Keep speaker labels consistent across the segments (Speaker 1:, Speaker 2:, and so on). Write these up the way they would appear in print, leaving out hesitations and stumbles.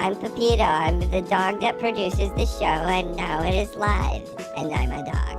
Speaker 1: I'm Pepito. I'm the dog that produces the show, and now it is live, and I'm a dog.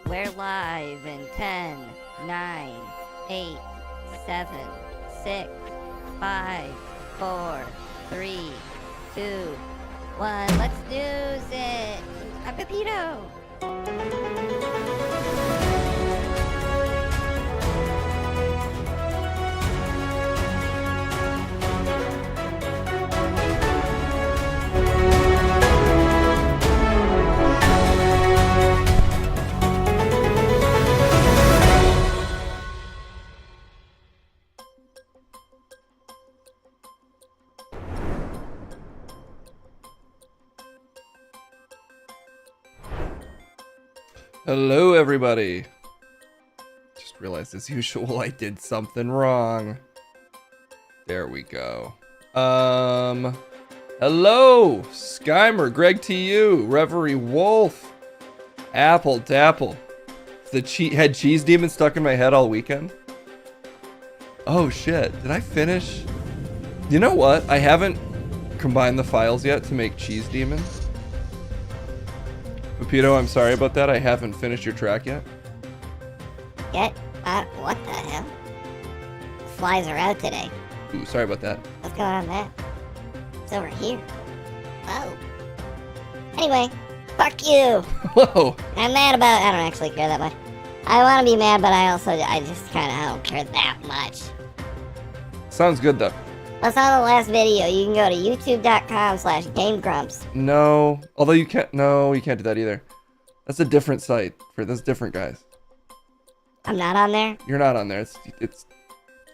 Speaker 1: We're live in 10, 9, 8, 7, 6, 5, 4, 3, 2, 1. Let's news it. I'm Pepito.
Speaker 2: Hello, everybody. Just realized, as usual, I did something wrong. There we go. Hello, Skymer, Greg TU, Reverie Wolf, Apple Dapple. Had cheese demon stuck in my head all weekend? Oh shit, did I finish? You know what? I haven't combined the files yet to make cheese demons. Pepito, I'm sorry about that. I haven't finished your track yet.
Speaker 1: What the hell? Flies are out today.
Speaker 2: Ooh, sorry about that.
Speaker 1: What's going on there? It's over here. Oh. Anyway, fuck you.
Speaker 2: Whoa.
Speaker 1: I'm mad about. I don't actually care that much. I want to be mad, but I just kind of don't care that much.
Speaker 2: Sounds good though.
Speaker 1: I saw the last video. You can go to youtube.com/GameGrumps.
Speaker 2: No, although you can't. No, you can't do that either. That's a different site for that's different guys.
Speaker 1: I'm not on there.
Speaker 2: You're not on there. It's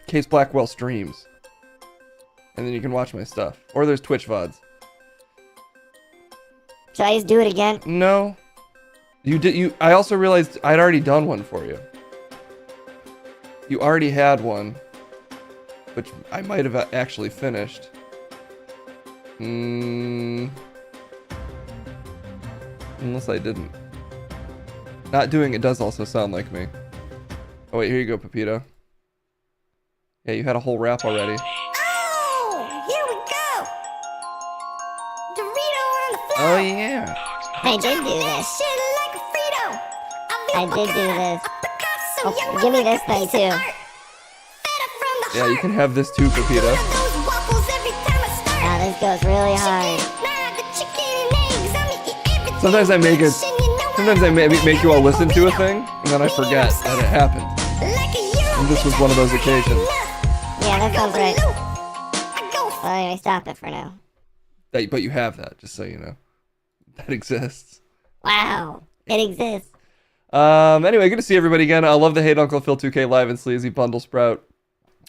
Speaker 2: Case Blackwell streams, and then you can watch my stuff. Or there's Twitch VODs.
Speaker 1: Should I just do it again?
Speaker 2: No, you did. I also realized I'd already done one for you. You already had one, which I might have actually finished. Unless I didn't. Not doing it does also sound like me. Oh wait, here you go, Pepito. Yeah, you had a whole rap already.
Speaker 1: Oh, here we go. Dorito on the floor.
Speaker 2: Oh yeah.
Speaker 1: I did do this. I did do this. Oh, give me this thing too.
Speaker 2: Yeah, you can have this too, Pepito.
Speaker 1: Wow, this goes really hard.
Speaker 2: Sometimes I make it. Sometimes I make you all listen to a thing, and then I forget that it happened. And this was one of those occasions.
Speaker 1: Yeah, that sounds right. Well, anyway, stop it for now.
Speaker 2: But you have that, just so you know. That exists.
Speaker 1: Wow, it exists.
Speaker 2: Anyway, good to see everybody again. I love the Hate Uncle Phil 2K Live and Sleazy Bundle Sprout,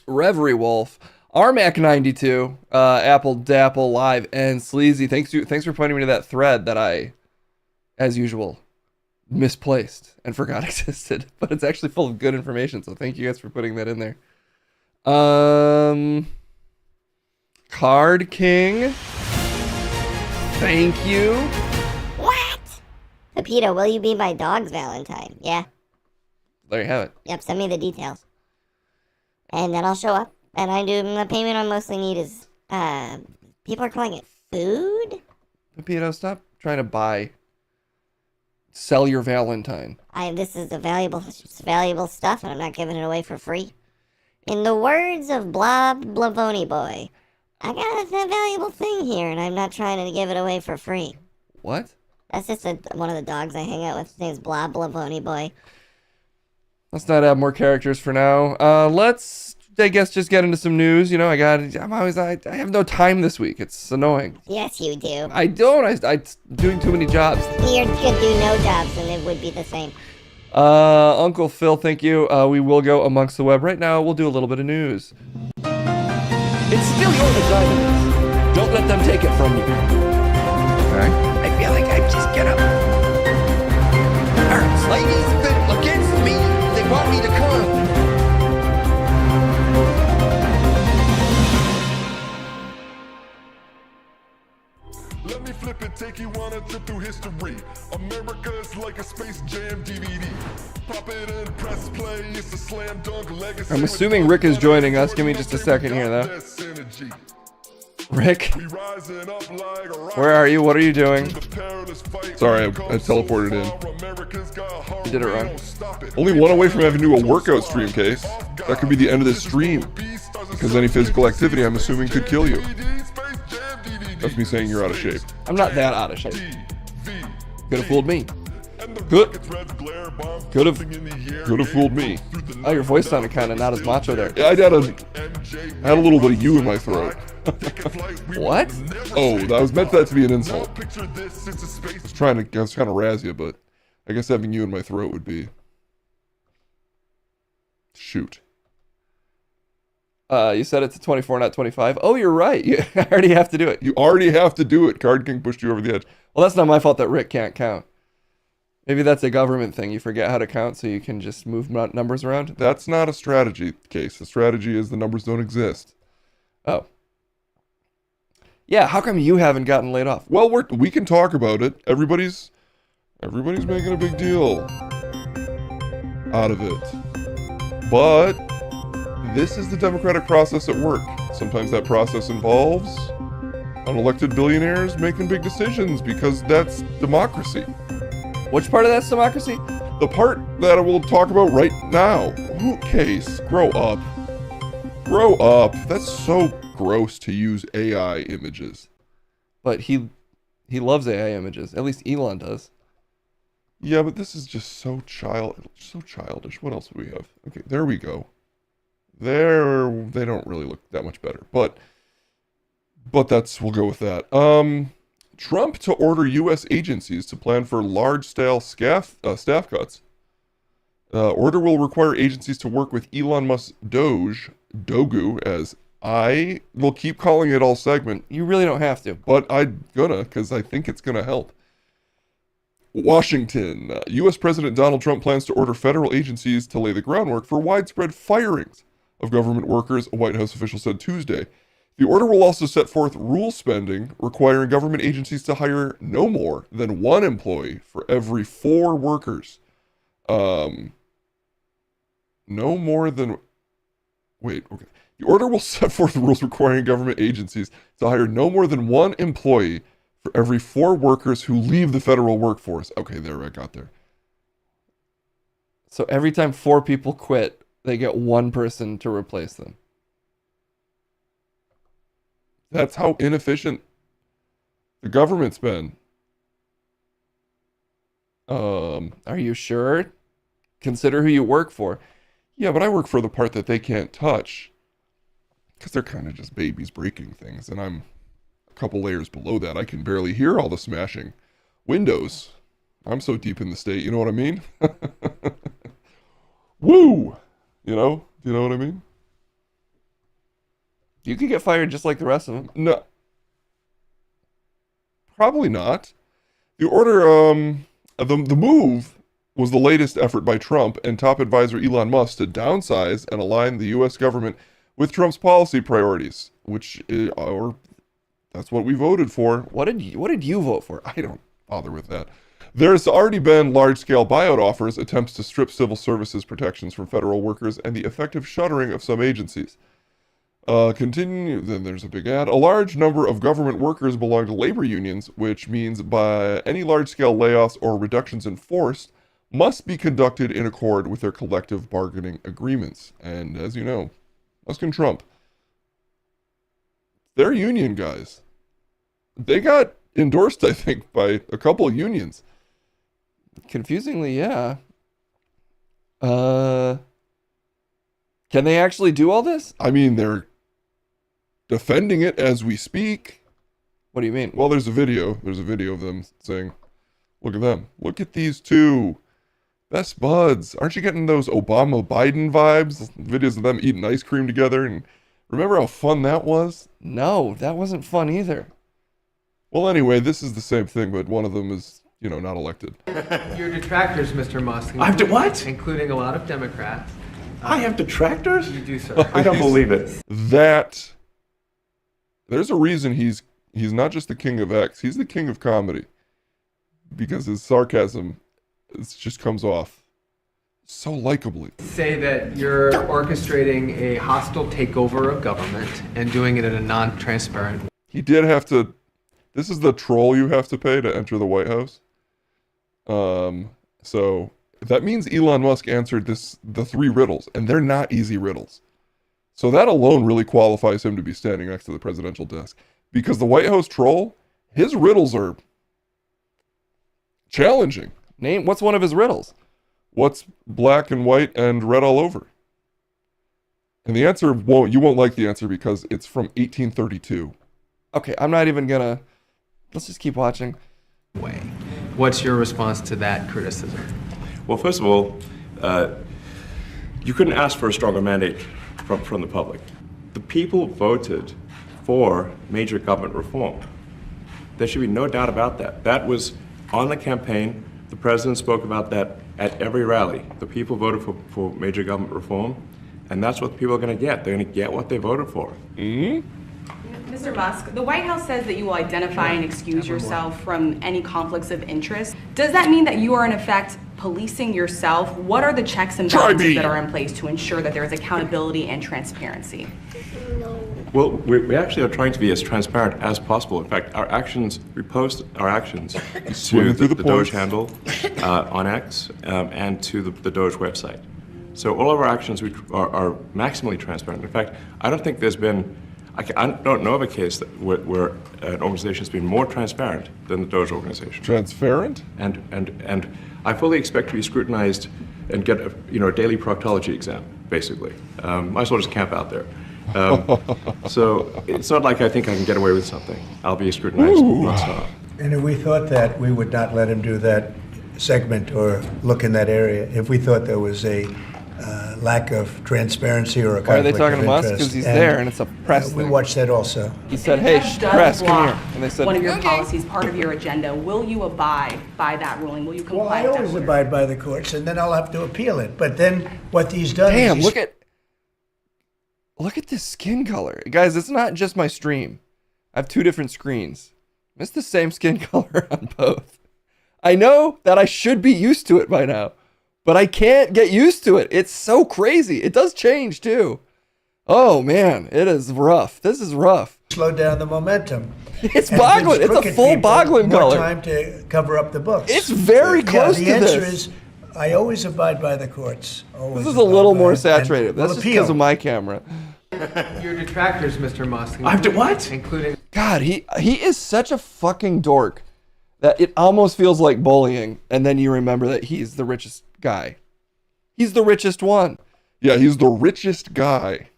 Speaker 2: Reverie Wolf, Armac92, Apple Dapple Live, and Sleazy. Thanks for pointing me to that thread that I, as usual, misplaced and forgot existed. But it's actually full of good information, so thank you guys for putting that in there. Card King, thank you.
Speaker 1: What? Pepito, will you be my dog's Valentine? Yeah.
Speaker 2: There you have it.
Speaker 1: Yep, send me the details. And then I'll show up. And the payment I mostly need is, people are calling it food?
Speaker 2: Pepito, stop trying to buy sell your Valentine.
Speaker 1: This is valuable stuff, and I'm not giving it away for free. In the words of Blob Blavoni Boy, I got a valuable thing here, and I'm not trying to give it away for free.
Speaker 2: What?
Speaker 1: That's just one of the dogs I hang out with. His name's Blob Blavoni Boy.
Speaker 2: Let's not add more characters for now. Let's, I guess, just get into some news. I have no time this week. It's annoying.
Speaker 1: Yes, you do.
Speaker 2: I don't. I'm doing too many jobs.
Speaker 1: You could do no jobs, and it would be the same.
Speaker 2: Uncle Phil, thank you. We will go amongst the web. Right now, we'll do a little bit of news. It's still your vagina. Don't let them take it from you. Alright? I feel like I just get up. Ladies against me. They want me to come.
Speaker 3: Let me flip it, take you on a trip through history. America's like a Space Jam DVD. Pop it and press play, it's a slam dunk legacy.
Speaker 2: I'm assuming Rick is joining us. Give me just a second here, though. Rick, where are you? What are you doing?
Speaker 3: Sorry, I teleported in.
Speaker 2: You did it wrong.
Speaker 3: Only one away from having to do a workout stream, Case. That could be the end of this stream. Because any physical activity, I'm assuming, could kill you. That's me saying you're out of shape.
Speaker 2: I'm not that out of shape. Could have fooled me. Could
Speaker 3: have fooled me.
Speaker 2: Oh, your voice sounded kind of not as macho there.
Speaker 3: Yeah, I had a little bit of you in my throat.
Speaker 2: What?
Speaker 3: Oh, I was meant that to be an insult. I was trying to razz you, but I guess having you in my throat would be... Shoot.
Speaker 2: You said it's a 24, not 25. Oh, you're right. You already have to do it.
Speaker 3: You already have to do it. Card King pushed you over the edge.
Speaker 2: Well, that's not my fault that Rick can't count. Maybe that's a government thing. You forget how to count, so you can just move numbers around.
Speaker 3: That's not a strategy, Case. The strategy is the numbers don't exist.
Speaker 2: Oh. Yeah, how come you haven't gotten laid off?
Speaker 3: Well, we can talk about it. Everybody's making a big deal out of it. But this is the democratic process at work. Sometimes that process involves unelected billionaires making big decisions because that's democracy.
Speaker 2: Which part of that's democracy?
Speaker 3: The part that we'll talk about right now. Case, grow up. Grow up. That's so gross to use AI images.
Speaker 2: But he loves AI images. At least Elon does.
Speaker 3: Yeah, but this is just so childish. What else do we have? Okay, there we go. They don't really look that much better, but we'll go with that. Trump to order U.S. agencies to plan for large-scale staff cuts. Order will require agencies to work with Elon Musk's Dogu, as I will keep calling it all segment.
Speaker 2: You really don't have to.
Speaker 3: But I'm gonna, because I think it's gonna help. Washington. U.S. President Donald Trump plans to order federal agencies to lay the groundwork for widespread firings of government workers, a White House official said Tuesday. The order will also set forth rule spending, requiring government agencies to hire no more than one employee for every 4 workers. No more than... Wait, okay. The order will set forth rules requiring government agencies to hire no more than one employee for every 4 workers who leave the federal workforce. Okay, there, I got there.
Speaker 2: So every time 4 people quit, they get 1 person to replace them.
Speaker 3: That's how inefficient the government's been.
Speaker 2: Are you sure? Consider who you work for.
Speaker 3: Yeah, but I work for the part that they can't touch. Because they're kind of just babies breaking things. And I'm a couple layers below that. I can barely hear all the smashing. Windows. I'm so deep in the state, you know what I mean? Woo! You know what I mean?
Speaker 2: You could get fired just like the rest of them.
Speaker 3: No. Probably not. The order, the move was the latest effort by Trump and top advisor Elon Musk to downsize and align the U.S. government with Trump's policy priorities, which that's what we voted for.
Speaker 2: What did you vote for?
Speaker 3: I don't bother with that. There's already been large-scale buyout offers, attempts to strip civil services protections from federal workers, and the effective shuttering of some agencies. Continue. Then there's a big ad. A large number of government workers belong to labor unions, which means by any large-scale layoffs or reductions in force must be conducted in accord with their collective bargaining agreements. And as you know, Musk and Trump, they're union guys. They got endorsed, I think, by a couple of unions.
Speaker 2: Confusingly, yeah. Can they actually do all this?
Speaker 3: I mean, they're defending it as we speak.
Speaker 2: What do you mean?
Speaker 3: Well, there's a video. There's a video of them saying, look at them. Look at these two. Best buds. Aren't you getting those Obama-Biden vibes? Videos of them eating ice cream together. And remember how fun that was?
Speaker 2: No, that wasn't fun either.
Speaker 3: Well, anyway, this is the same thing, but one of them is, not elected.
Speaker 4: Your detractors, Mr. Musk.
Speaker 5: I have to what?
Speaker 4: Including a lot of Democrats.
Speaker 5: I have detractors?
Speaker 4: You do, sir.
Speaker 5: I don't believe it.
Speaker 3: There's a reason he's not just the king of X, he's the king of comedy. Because his sarcasm just comes off so likably.
Speaker 4: Say that you're orchestrating a hostile takeover of government and doing it in a non-transparent way.
Speaker 3: He did have to, this is the troll you have to pay to enter the White House. So that means Elon Musk answered the 3 riddles, and they're not easy riddles. So that alone really qualifies him to be standing next to the presidential desk. Because the White House troll, his riddles are challenging.
Speaker 2: What's one of his riddles?
Speaker 3: What's black and white and red all over? And the answer you won't like the answer because it's from 1832.
Speaker 2: Okay, I'm not even gonna. Let's just keep watching.
Speaker 4: What's your response to that criticism?
Speaker 5: Well, first of all, you couldn't ask for a stronger mandate from the public. The people voted for major government reform. There should be no doubt about that. That was on the campaign. The president spoke about that at every rally. The people voted for major government reform, and that's what the people are going to get. They're going to get what they voted for.
Speaker 6: Mr. Musk, the White House says that you will identify and excuse yourself from any conflicts of interest. Does that mean that you are in effect policing yourself? What are the checks and balances that are in place to ensure that there is accountability and transparency?
Speaker 5: Well, we actually are trying to be as transparent as possible. In fact, we post our actions to the Doge handle on X and to the Doge website. So all of our actions are maximally transparent. In fact, I don't think there's been, I don't know of a case where an organization has been more transparent than the Doge organization.
Speaker 3: Transparent?
Speaker 5: And I fully expect to be scrutinized and get a daily proctology exam, basically. Might as well just camp out there. So it's not like I think I can get away with something. I'll be scrutinized nonstop.
Speaker 7: And if we thought that, we would not let him do that segment or look in that area. If we thought there was a lack of transparency or a
Speaker 2: Why are they
Speaker 7: conflict
Speaker 2: talking
Speaker 7: of
Speaker 2: to Musk?
Speaker 7: interest.
Speaker 2: Because he's there and it's a press
Speaker 7: We
Speaker 2: thing.
Speaker 7: watched that also.
Speaker 2: He said,
Speaker 6: If
Speaker 2: hey,
Speaker 6: the judge does
Speaker 2: press, come
Speaker 6: block
Speaker 2: here. And they said,
Speaker 6: one of your
Speaker 2: okay.
Speaker 6: policies, part of your agenda, will you abide by that ruling? Will you comply
Speaker 7: Well, I
Speaker 6: with that
Speaker 7: always
Speaker 6: order?
Speaker 7: abide by the courts, and then I'll have to appeal it. But then what he's done is
Speaker 2: Damn,
Speaker 7: he's
Speaker 2: look at this skin color. Guys, it's not just my stream. I have 2 different screens. It's the same skin color on both. I know that I should be used to it by now, but I can't get used to it. It's so crazy. It does change too. Oh man, it is rough. This is rough.
Speaker 7: slowed down the momentum.
Speaker 2: It's
Speaker 7: And
Speaker 2: Boglin.
Speaker 7: gives
Speaker 2: It's a
Speaker 7: crooked
Speaker 2: full
Speaker 7: people
Speaker 2: Boglin
Speaker 7: more
Speaker 2: color.
Speaker 7: time to cover up the books.
Speaker 2: It's very close
Speaker 7: the
Speaker 2: to
Speaker 7: answer
Speaker 2: this.
Speaker 7: is, I always abide by the courts. Always
Speaker 2: This is a
Speaker 7: abide
Speaker 2: little
Speaker 7: by
Speaker 2: more
Speaker 7: it,
Speaker 2: saturated.
Speaker 7: and
Speaker 2: That's
Speaker 7: we'll
Speaker 2: just because
Speaker 7: appeal.
Speaker 2: of my camera.
Speaker 4: Your detractors, Mr. Musk.
Speaker 5: I have to what?
Speaker 4: Including
Speaker 2: God, he is such a fucking dork that it almost feels like bullying, and then you remember that he's the richest guy. He's the richest one.
Speaker 3: Yeah, he's the richest guy.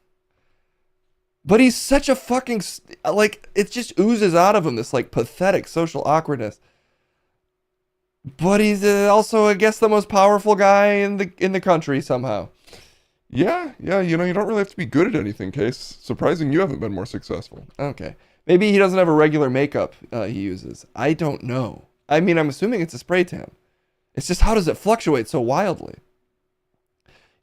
Speaker 2: But he's such a fucking, like, it just oozes out of him, this, like, pathetic social awkwardness. But he's also, I guess, the most powerful guy in the country somehow.
Speaker 3: Yeah, you know, you don't really have to be good at anything, Case. Surprising you haven't been more successful.
Speaker 2: Okay. Maybe he doesn't have a regular makeup he uses. I don't know. I mean, I'm assuming it's a spray tan. It's just, how does it fluctuate so wildly?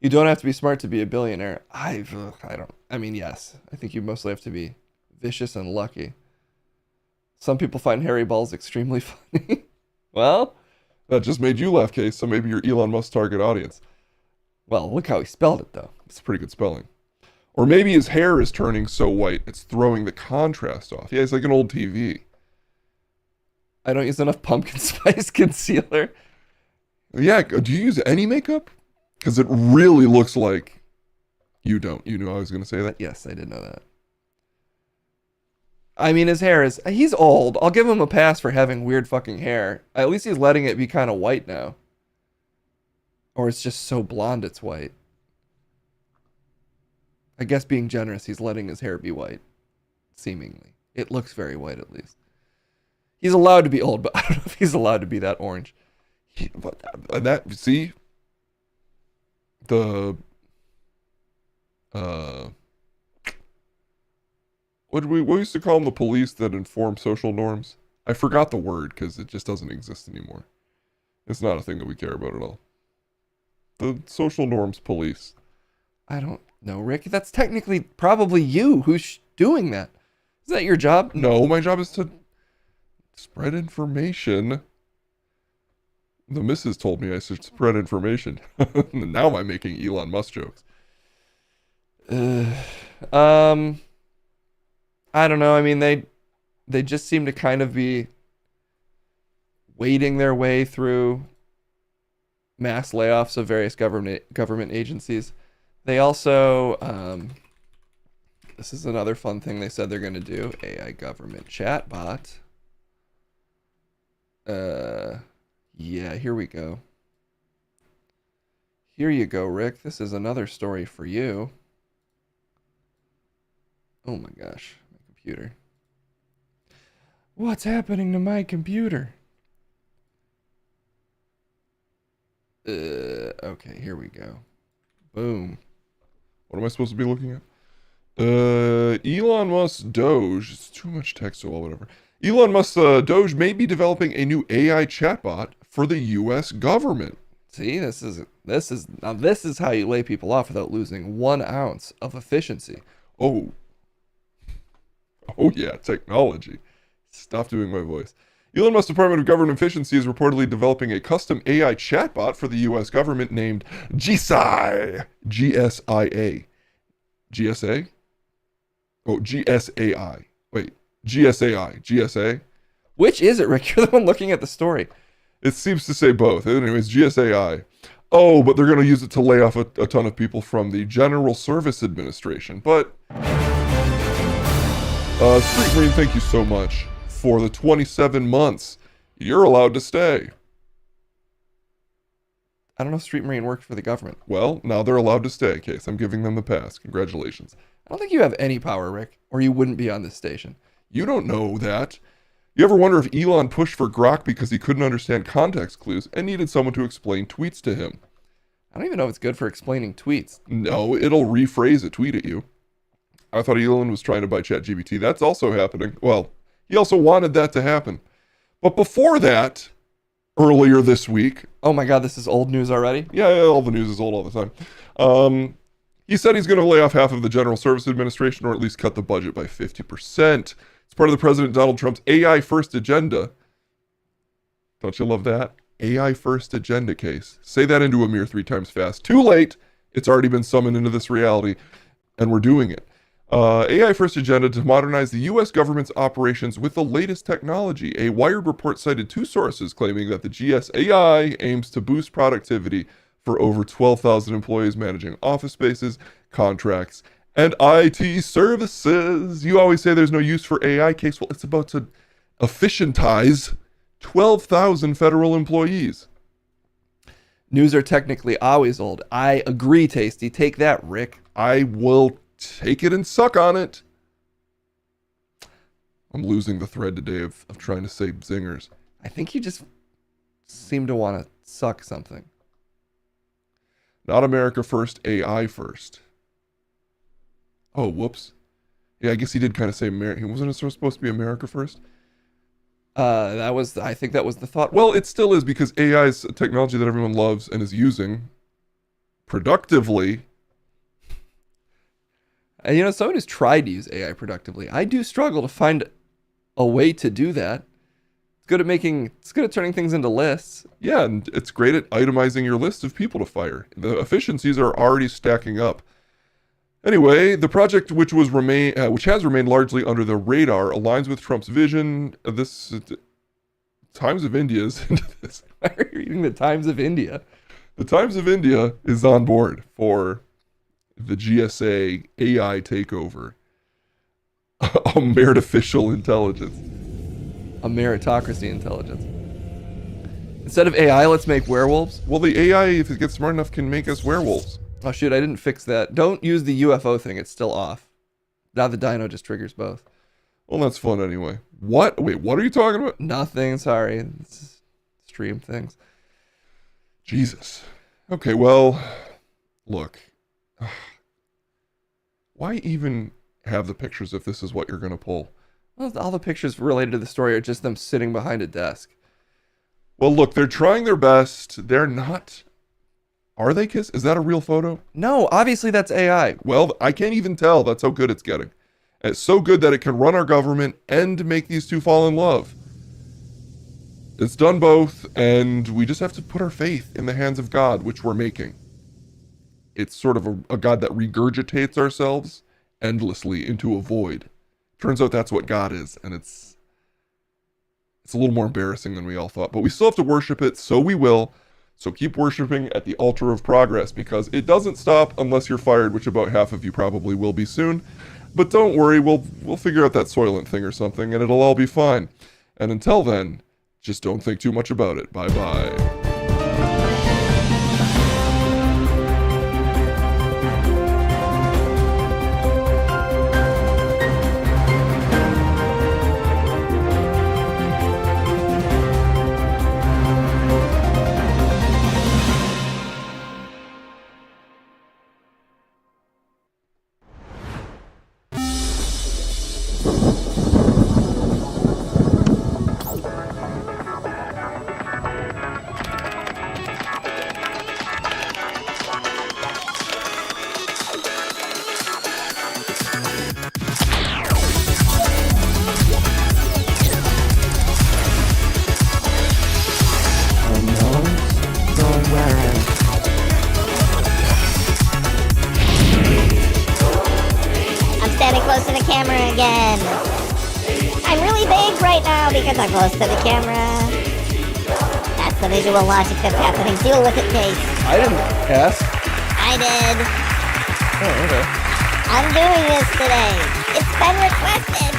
Speaker 2: You don't have to be smart to be a billionaire. I don't. I mean, yes. I think you mostly have to be vicious and lucky. Some people find hairy balls extremely funny. Well,
Speaker 3: That just made you laugh, Case, so maybe you're Elon Musk's target audience.
Speaker 2: well, look how he spelled it, though.
Speaker 3: It's pretty good spelling. Or maybe his hair is turning so white, it's throwing the contrast off. Yeah, it's like an old TV.
Speaker 2: I don't use enough pumpkin spice concealer.
Speaker 3: Yeah, do you use any makeup? Because it really looks like you don't. You knew I was going to say that?
Speaker 2: Yes, I did know that. I mean, his hair is... He's old. I'll give him a pass for having weird fucking hair. At least he's letting it be kind of white now. Or it's just so blonde it's white. I guess being generous, he's letting his hair be white. Seemingly. It looks very white, at least. He's allowed to be old, but I don't know if he's allowed to be that orange.
Speaker 3: See? The... What we used to call them, the police that inform social norms? I forgot the word because it just doesn't exist anymore. It's not a thing that we care about at all. The social norms police.
Speaker 2: I don't know, Rick. That's technically probably you who's doing that. Is that your job?
Speaker 3: No, my job is to spread information. The missus told me I should spread information. Now I'm making Elon Musk jokes.
Speaker 2: I don't know. I mean, they just seem to kind of be wading their way through mass layoffs of various government agencies. They also, this is another fun thing they said they're going to do, AI government chatbot. Yeah, here we go. Here you go, Rick. This is another story for you. Oh my gosh, my computer. What's happening to my computer? Okay, here we go. Boom.
Speaker 3: What am I supposed to be looking at? Elon Musk Doge. It's too much text, so whatever. Elon Musk Doge may be developing a new AI chatbot for the U.S. government.
Speaker 2: See, this is how you lay people off without losing 1 ounce of efficiency.
Speaker 3: Oh yeah, technology. Stop doing my voice. Elon Musk's Department of Government Efficiency is reportedly developing a custom AI chatbot for the U.S. government named GSI. GSIA. GSA? Oh, GSAI. Wait, GSAI. GSA?
Speaker 2: Which is it, Rick? You're the one looking at the story.
Speaker 3: It seems to say both. Anyways, GSAI. Oh, but they're going to use it to lay off a ton of people from the General Service Administration. But, Street Marine, thank you so much for the 27 months. You're allowed to stay.
Speaker 2: I don't know if Street Marine worked for the government.
Speaker 3: Well, now they're allowed to stay, Case. I'm giving them the pass. Congratulations.
Speaker 2: I don't think you have any power, Rick, or you wouldn't be on this station.
Speaker 3: You don't know that. You ever wonder if Elon pushed for Grok because he couldn't understand context clues and needed someone to explain tweets to him?
Speaker 2: I don't even know if it's good for explaining tweets.
Speaker 3: No, it'll rephrase a tweet at you. I thought Elon was trying to buy ChatGPT. That's also happening. Well, he also wanted that to happen. But before that, earlier this week...
Speaker 2: Oh my god, this is old news already?
Speaker 3: Yeah, all the news is old all the time. He said he's going to lay off half of the General Service Administration, or at least cut the budget by 50%. It's part of the President Donald Trump's AI First agenda. Don't you love that? AI First agenda, Case. Say that into a mere 3 times fast. Too late. It's already been summoned into this reality, and we're doing it. AI First agenda to modernize the U.S. government's operations with the latest technology. A Wired report cited 2 sources claiming that the GSAI aims to boost productivity for over 12,000 employees managing office spaces, contracts, and IT services. You always say there's no use for AI, Case. Well, it's about to efficientize 12,000 federal employees.
Speaker 2: News are technically always old. I agree, Tasty. Take that, Rick.
Speaker 3: I will take it and suck on it. I'm losing the thread today of trying to say zingers.
Speaker 2: I think you just seem to want to suck something.
Speaker 3: Not America first, AI first. Oh, whoops. Yeah, I guess he did kind of say America. Wasn't it supposed to be America first?
Speaker 2: I think that was the thought.
Speaker 3: Well, it still is, because AI is a technology that everyone loves and is using productively.
Speaker 2: You know, someone who's tried to use AI productively, I do struggle to find a way to do that. It's good at turning things into lists.
Speaker 3: Yeah, and it's great at itemizing your list of people to fire. The efficiencies are already stacking up. Anyway, the project, which has remained largely under the radar, aligns with Trump's vision. Times of India is into this.
Speaker 2: Why are you reading the Times of India?
Speaker 3: The Times of India is on board for the GSA AI takeover. A artificial intelligence.
Speaker 2: A meritocracy intelligence. Instead of AI, let's make werewolves.
Speaker 3: Well, the AI, if it gets smart enough, can make us werewolves.
Speaker 2: Oh shoot, I didn't fix that. Don't use the UFO thing, it's still off. Now the dino just triggers both.
Speaker 3: Well, that's fun anyway. What? Wait, what are you talking about?
Speaker 2: Nothing, sorry. It's stream things.
Speaker 3: Jesus. Okay, well, look. Why even have the pictures if this is what you're going to pull?
Speaker 2: Well, all the pictures related to the story are just them sitting behind a desk.
Speaker 3: Well, look, they're trying their best. They're not. Are they kiss? Is that a real photo?
Speaker 2: No, obviously that's AI.
Speaker 3: Well, I can't even tell. That's how good it's getting. It's so good that it can run our government and make these two fall in love. It's done both, and we just have to put our faith in the hands of God, which we're making. It's sort of a God that regurgitates ourselves endlessly into a void. Turns out that's what God is, and it's a little more embarrassing than we all thought. But we still have to worship it, so we will. So keep worshiping at the altar of progress, because it doesn't stop unless you're fired, which about half of you probably will be soon. But don't worry, we'll figure out that Soylent thing or something, and it'll all be fine. And until then, just don't think too much about it. Bye-bye.
Speaker 1: Close to the camera again. I'm really big right now because I'm close to the camera. That's the visual logic that's happening. Deal with it, Case.
Speaker 2: I didn't ask.
Speaker 1: I did.
Speaker 2: Oh, okay.
Speaker 1: I'm doing this today. It's been requested.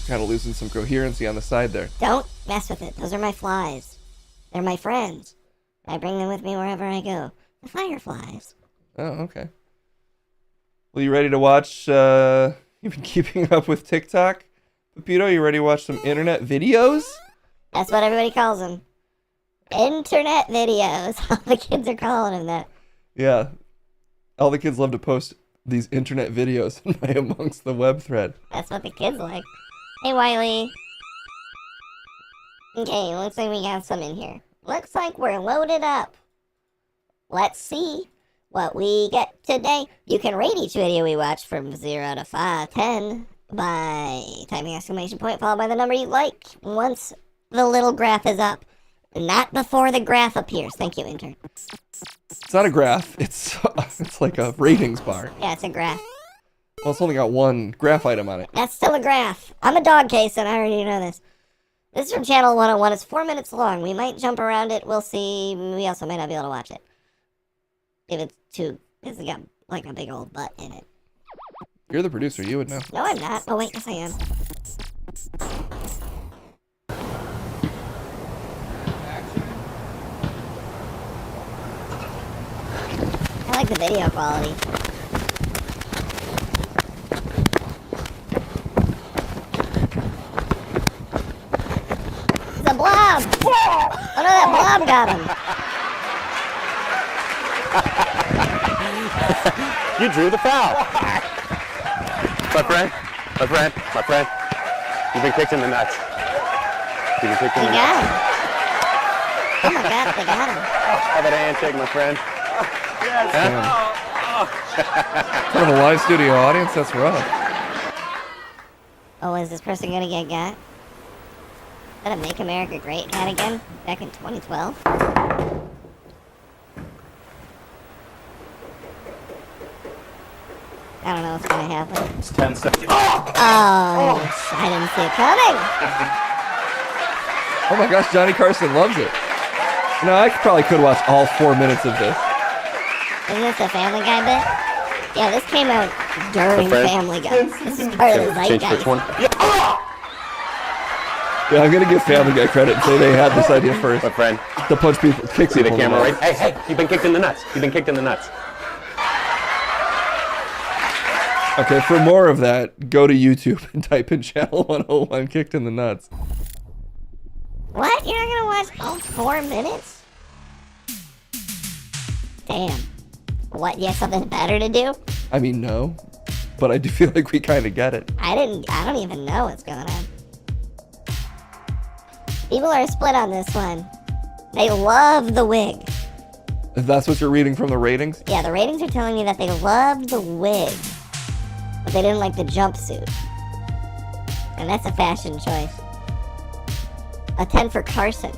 Speaker 2: Kind of losing some coherency on the side there.
Speaker 1: Don't mess with it. Those are my flies. They're my friends. I bring them with me wherever I go. The fireflies.
Speaker 2: Oh, okay. Well, you ready to watch, you've been keeping up with TikTok? Pepito, you ready to watch some internet videos?
Speaker 1: That's what everybody calls them. Internet videos. All the kids are calling them that.
Speaker 2: Yeah. All the kids love to post these internet videos in my Amongst the Web thread.
Speaker 1: That's what the kids like. Hey, Wiley. Okay, looks like we got some in here. Looks like we're loaded up. Let's see what we get today. You can rate each video we watch from 0 to 10 by typing exclamation point followed by the number you like once the little graph is up. Not before the graph appears. Thank you, intern.
Speaker 2: It's not a graph. It's like a ratings bar.
Speaker 1: Yeah, it's a graph.
Speaker 2: Well, it's only got one graph item on it.
Speaker 1: That's still a graph. I'm a dog case, and I already know this. This is from Channel 101. It's 4 minutes long. We might jump around it. We'll see. We also may not be able to watch it. If it's too... It's got like a big old butt in it.
Speaker 2: You're the producer. You would know.
Speaker 1: No, I'm not. Oh, wait. Yes, I am. I like the video quality. It's a blob! Oh no, that blob got him!
Speaker 8: You drew the foul. My friend. You've been kicked in the nuts. You've been kicked in
Speaker 1: They
Speaker 8: the
Speaker 1: got
Speaker 8: nuts.
Speaker 1: him. Oh my god, they got him.
Speaker 8: How about a handshake, my friend?
Speaker 2: In front of a live studio audience, that's rough.
Speaker 1: Oh, is this person gonna get got? Is that a Make America Great hat again? Back in 2012? I don't know what's gonna happen.
Speaker 8: It's 10 seconds.
Speaker 1: Oh, I didn't see it coming.
Speaker 2: Oh my gosh, Johnny Carson loves it. You know, I probably could watch all 4 minutes of this.
Speaker 1: Isn't this a Family Guy bit? Yeah, this came out during
Speaker 8: Fred?
Speaker 1: Family Guy. This is part of the
Speaker 8: Change
Speaker 1: zeitgeist.
Speaker 8: first one.
Speaker 2: Yeah, I'm gonna give Family Guy credit and say they had this idea first.
Speaker 8: My friend,
Speaker 2: To punch people, kick
Speaker 8: see the
Speaker 2: people in
Speaker 8: camera,
Speaker 2: nuts.
Speaker 8: right? Hey, you've been kicked in the nuts. You've been kicked in the nuts.
Speaker 2: Okay, for more of that, go to YouTube and type in Channel 101 Kicked in the Nuts.
Speaker 1: What? You're not gonna watch all 4 minutes? Damn. What, you have something better to do?
Speaker 2: I mean, no, but I do feel like we kind of get it.
Speaker 1: I don't even know what's going on. People are split on this one. They love the wig.
Speaker 2: If that's what you're reading from the ratings,
Speaker 1: Yeah, the ratings are telling me that they loved the wig, but they didn't like the jumpsuit. And that's a fashion choice. A 10 for Carson.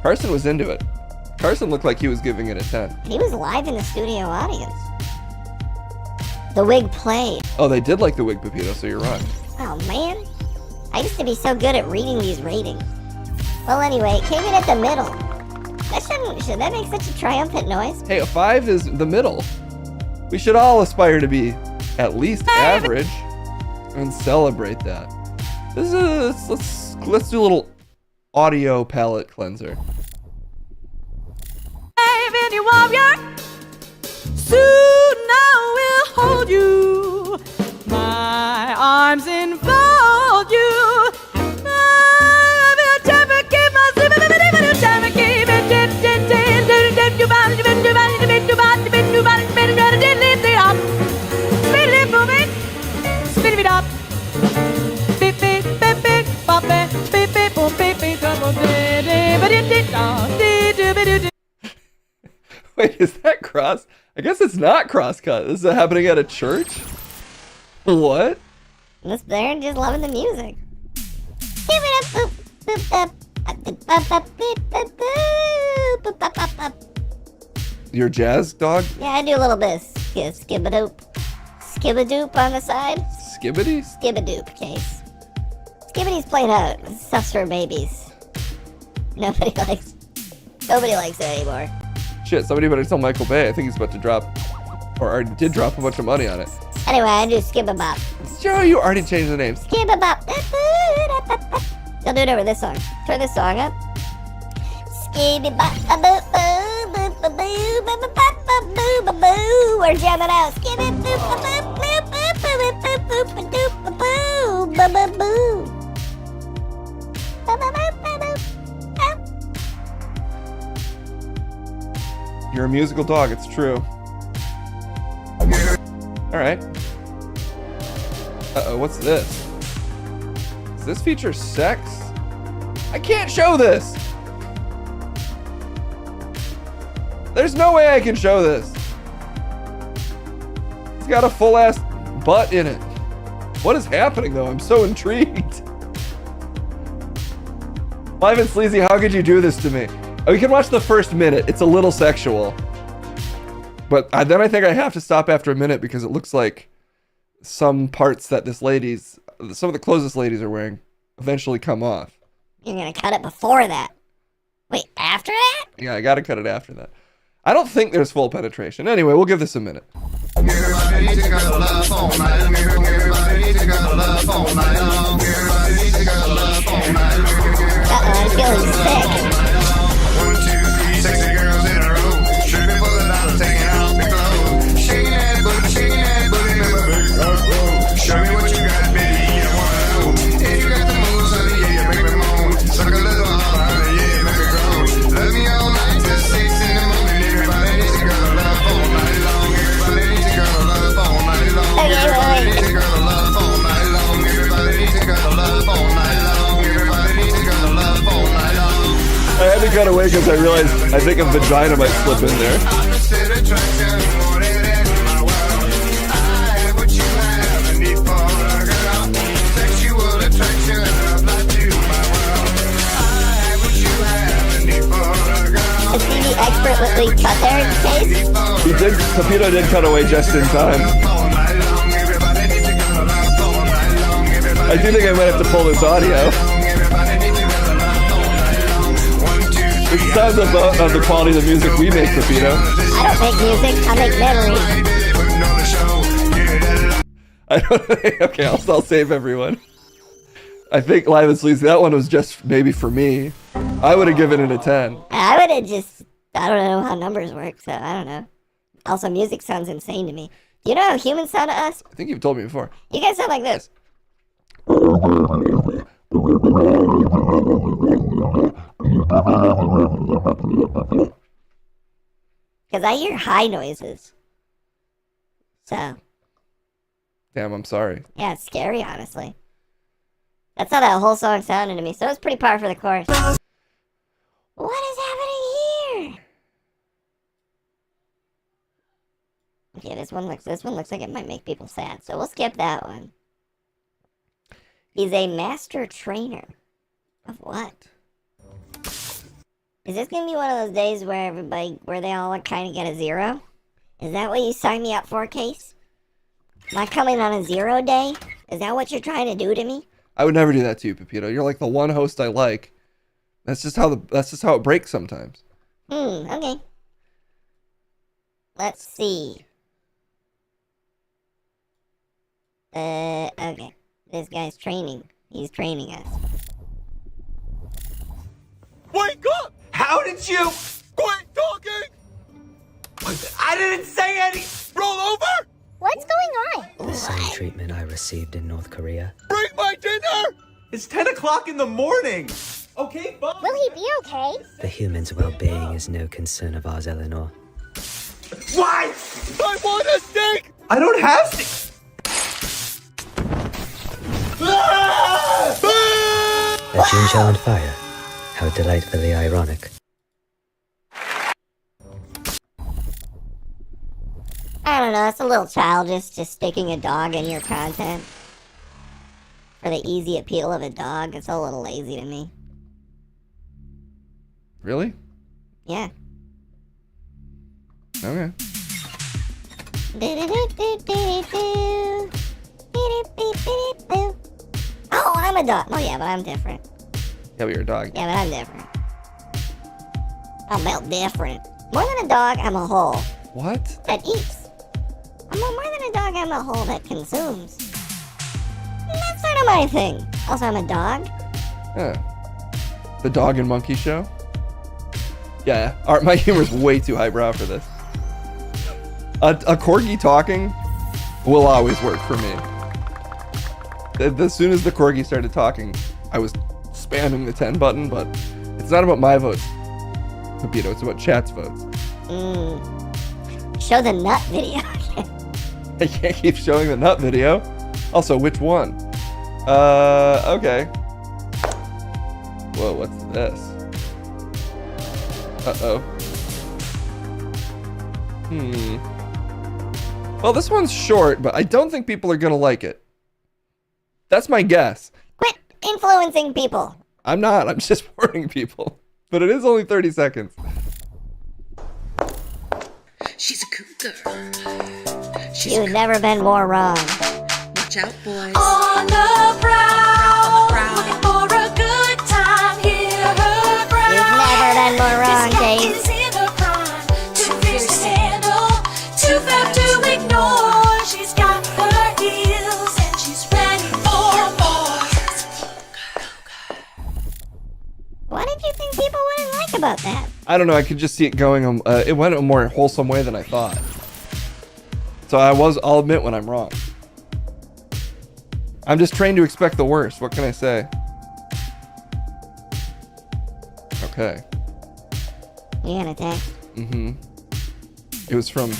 Speaker 2: Carson was into it. Carson looked like he was giving it a 10.
Speaker 1: He was live in the studio audience. The wig played.
Speaker 2: Oh, they did like the wig, Pepito, so you're right.
Speaker 1: Oh man, I used to be so good at reading these ratings. Well anyway, it came in at the middle. Should that make such a triumphant noise?
Speaker 2: Hey, a 5 is the middle. We should all aspire to be at least average and celebrate that. This is let's do a little audio palette cleanser.
Speaker 9: Any warrior, soon I will hold you. My arms enfold you. I will never keep my
Speaker 2: Wait, is that cross? I guess it's not cross-cut. This is happening at a church? What?
Speaker 1: They're just loving the music.
Speaker 2: Your jazz dog?
Speaker 1: Yeah, I do a little bit of skibbadoop. Skibbadoop on the side.
Speaker 2: Skibbity?
Speaker 1: Skibbadoop case. Skibbity's played out. This stuff's for babies. Nobody likes it anymore.
Speaker 2: Shit, somebody better tell Michael Bay. I think he's about to drop, or already did drop a bunch of money on it.
Speaker 1: Anyway, I do skibbabop.
Speaker 2: Joe, you already changed the name.
Speaker 1: Skibbabop. I'll do it over this song. Turn this song up. We're jamming out.
Speaker 2: You're a musical dog, it's true. Alright. Uh-oh, what's this? Does this feature sex? I can't show this! There's no way I can show this. It's got a full-ass butt in it. What is happening, though? I'm so intrigued. Live and Sleazy, how could you do this to me? Oh, you can watch the first minute. It's a little sexual. But then I think I have to stop after a minute because it looks like some parts that some of the clothes this ladies are wearing eventually come off.
Speaker 1: You're gonna cut it before that. Wait, after that?
Speaker 2: Yeah, I gotta cut it after that. I don't think there's full penetration. Anyway, we'll give this a minute.
Speaker 1: I'm feeling sick.
Speaker 10: 1, 2, 3, sexy girls in a row. Tripping for the dollar, taking out the clothes. Shaking that booty, make my big rock roll. Show me what you got, baby, you don't wanna know. If you got the moves, honey, yeah, make me moan. Suck a little hard, honey, yeah, make me grow. Love me all night till 6 in the morning. Everybody needs a girl love all night long. Everybody needs a girl love all night long. Everybody needs a girl love all night long. Everybody needs a girl love all night long. Everybody needs a girl love all night long.
Speaker 2: I had to cut away because I realized I think a vagina might slip in there.
Speaker 1: Is he the expertly cut there in case?
Speaker 2: Pepito did cut away just in time. I do think I might have to pull this audio. It says about the quality of the music we make, Pepito.
Speaker 1: I don't make music, I make memories.
Speaker 2: I don't. Okay, I'll save everyone. I think Live and Sleazy, that one was just maybe for me. I would have given it a 10.
Speaker 1: I would have just, I don't know how numbers work, so I don't know. Also, music sounds insane to me. Do you know how humans sound to us?
Speaker 2: I think you've told me before.
Speaker 1: You guys sound like this. Because I hear high noises. So,
Speaker 2: Damn, I'm sorry.
Speaker 1: yeah, it's scary, honestly. That's how that whole song sounded to me, so it's pretty par for the course. What is happening here? Okay, this one looks like it might make people sad, so we'll skip that one. He's a master trainer. Of what? Is this gonna be one of those days where they all kind of get a 0? Is that what you signed me up for, Case? Am I coming on a 0 day? Is that what you're trying to do to me?
Speaker 2: I would never do that to you, Pepito. You're like the one host I like. That's just how it breaks sometimes.
Speaker 1: Okay. Let's see. Okay. This guy's training. He's training us.
Speaker 10: Wake up! How did you quit talking? I didn't say any. Roll over.
Speaker 11: What's going on?
Speaker 12: The same treatment I received in North Korea.
Speaker 10: Bring my dinner. It's 10 o'clock in the morning. Okay, fine.
Speaker 11: Will he be okay?
Speaker 12: The human's well-being is no concern of ours, Eleanor.
Speaker 10: Why? I want a steak. I don't have steak.
Speaker 12: A ginger on fire. How delightfully ironic.
Speaker 1: I don't know, it's a little childish just sticking a dog in your content. For the easy appeal of a dog, it's a little lazy to me.
Speaker 2: Really?
Speaker 1: Yeah.
Speaker 2: Okay.
Speaker 1: Oh, I'm a dog. Oh yeah, but I'm different.
Speaker 2: Yeah, but you're a dog.
Speaker 1: Yeah, but I'm different. I'm built different. More than a dog, I'm a whole.
Speaker 2: What?
Speaker 1: That eats. I'm more than a dog, I'm a whole that consumes. And that's sort of my thing. Also, I'm a dog.
Speaker 2: Yeah. The Dog and Monkey Show? Yeah, my humor's way too highbrow for this. A corgi talking will always work for me. As soon as the corgi started talking, I was spamming the 10 button, but it's not about my votes, Pepito, it's about chat's votes.
Speaker 1: Show the nut video.
Speaker 2: I can't keep showing the nut video. Also, which one? Okay. Whoa, what's this? Uh-oh. Well, this one's short, but I don't think people are gonna like it. That's my guess.
Speaker 1: Quit influencing people.
Speaker 2: I'm not, I'm just warning people. But it is only 30 seconds.
Speaker 13: She's a cool girl.
Speaker 1: You've never been more wrong.
Speaker 13: Watch out, boys.
Speaker 9: On the prowl, looking for a good time. Hear her growl.
Speaker 1: You've never been more wrong, Dave.
Speaker 9: Is in her prime. Too fierce to handle, too fat to ignore. She's got her heels and she's ready for more.
Speaker 1: What did you think people wouldn't like about that?
Speaker 2: I don't know, I could just see it going, it went a more wholesome way than I thought. So I'll admit when I'm wrong. I'm just trained to expect the worst, what can I say? Okay.
Speaker 1: You got a text?
Speaker 2: It was from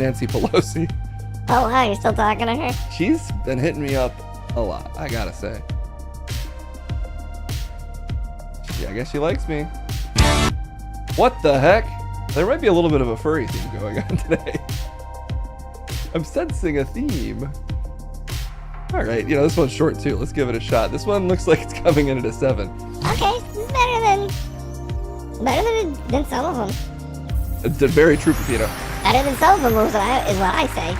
Speaker 2: Nancy Pelosi.
Speaker 1: Oh wow, you're still talking to her?
Speaker 2: She's been hitting me up a lot, I gotta say. Yeah, I guess she likes me. What the heck? There might be a little bit of a furry theme going on today. I'm sensing a theme. Alright, this one's short too. Let's give it a shot. This one looks like it's coming in at a 7.
Speaker 1: Okay, this is better than some of them.
Speaker 2: It's very true, Pepito.
Speaker 1: Better than some of them is what I say.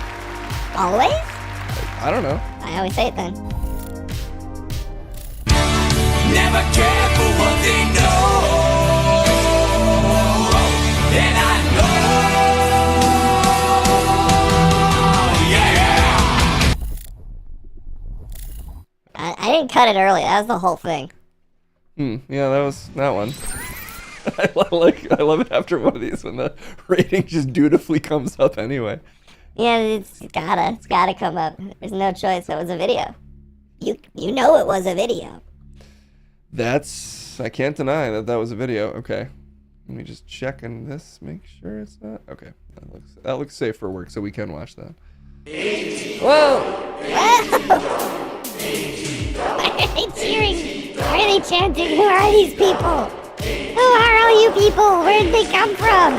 Speaker 1: Always?
Speaker 2: I don't know.
Speaker 1: I always say it then.
Speaker 10: never care for what they know. And I know, yeah.
Speaker 1: I didn't cut it early. That was the whole thing.
Speaker 2: Yeah, that was that one. I love it after one of these when the rating just dutifully comes up anyway.
Speaker 1: Yeah, it's gotta come up. There's no choice. It was a video. You know it was a video.
Speaker 2: I can't deny that was a video. Okay. Let me just check in this, make sure it's not. Okay. That looks safe for work, so we can watch that. Whoa!
Speaker 1: Why are they cheering? Why are they chanting? Who are these people? Who are all you people? Where did they come from?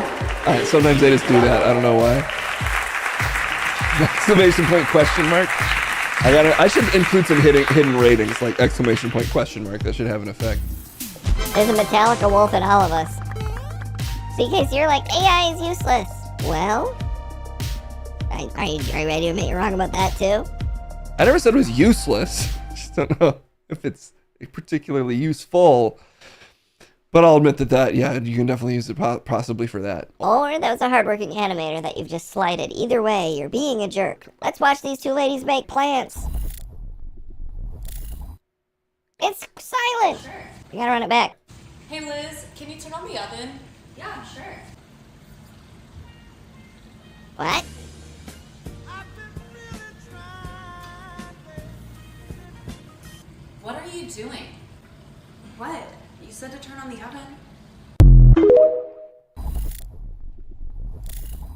Speaker 2: Alright, sometimes they just do that. I don't know why. Exclamation point question mark. I should include some hidden ratings like exclamation point question mark. That should have an effect.
Speaker 1: There's a Metallica wolf in all of us. So in case you're like, AI is useless. Well, are you ready to admit you're wrong about that too?
Speaker 2: I never said it was useless. I just don't know if it's particularly useful. But I'll admit that yeah, you can definitely use it possibly for that.
Speaker 1: Or that was a hardworking animator that you've just slighted. Either way, you're being a jerk. Let's watch these two ladies make plants. It's silent.
Speaker 14: Sure.
Speaker 1: You gotta run it back.
Speaker 14: Hey Liz, can you turn on the oven? Yeah, sure.
Speaker 1: What?
Speaker 14: What are you doing? What? You said to turn on the oven?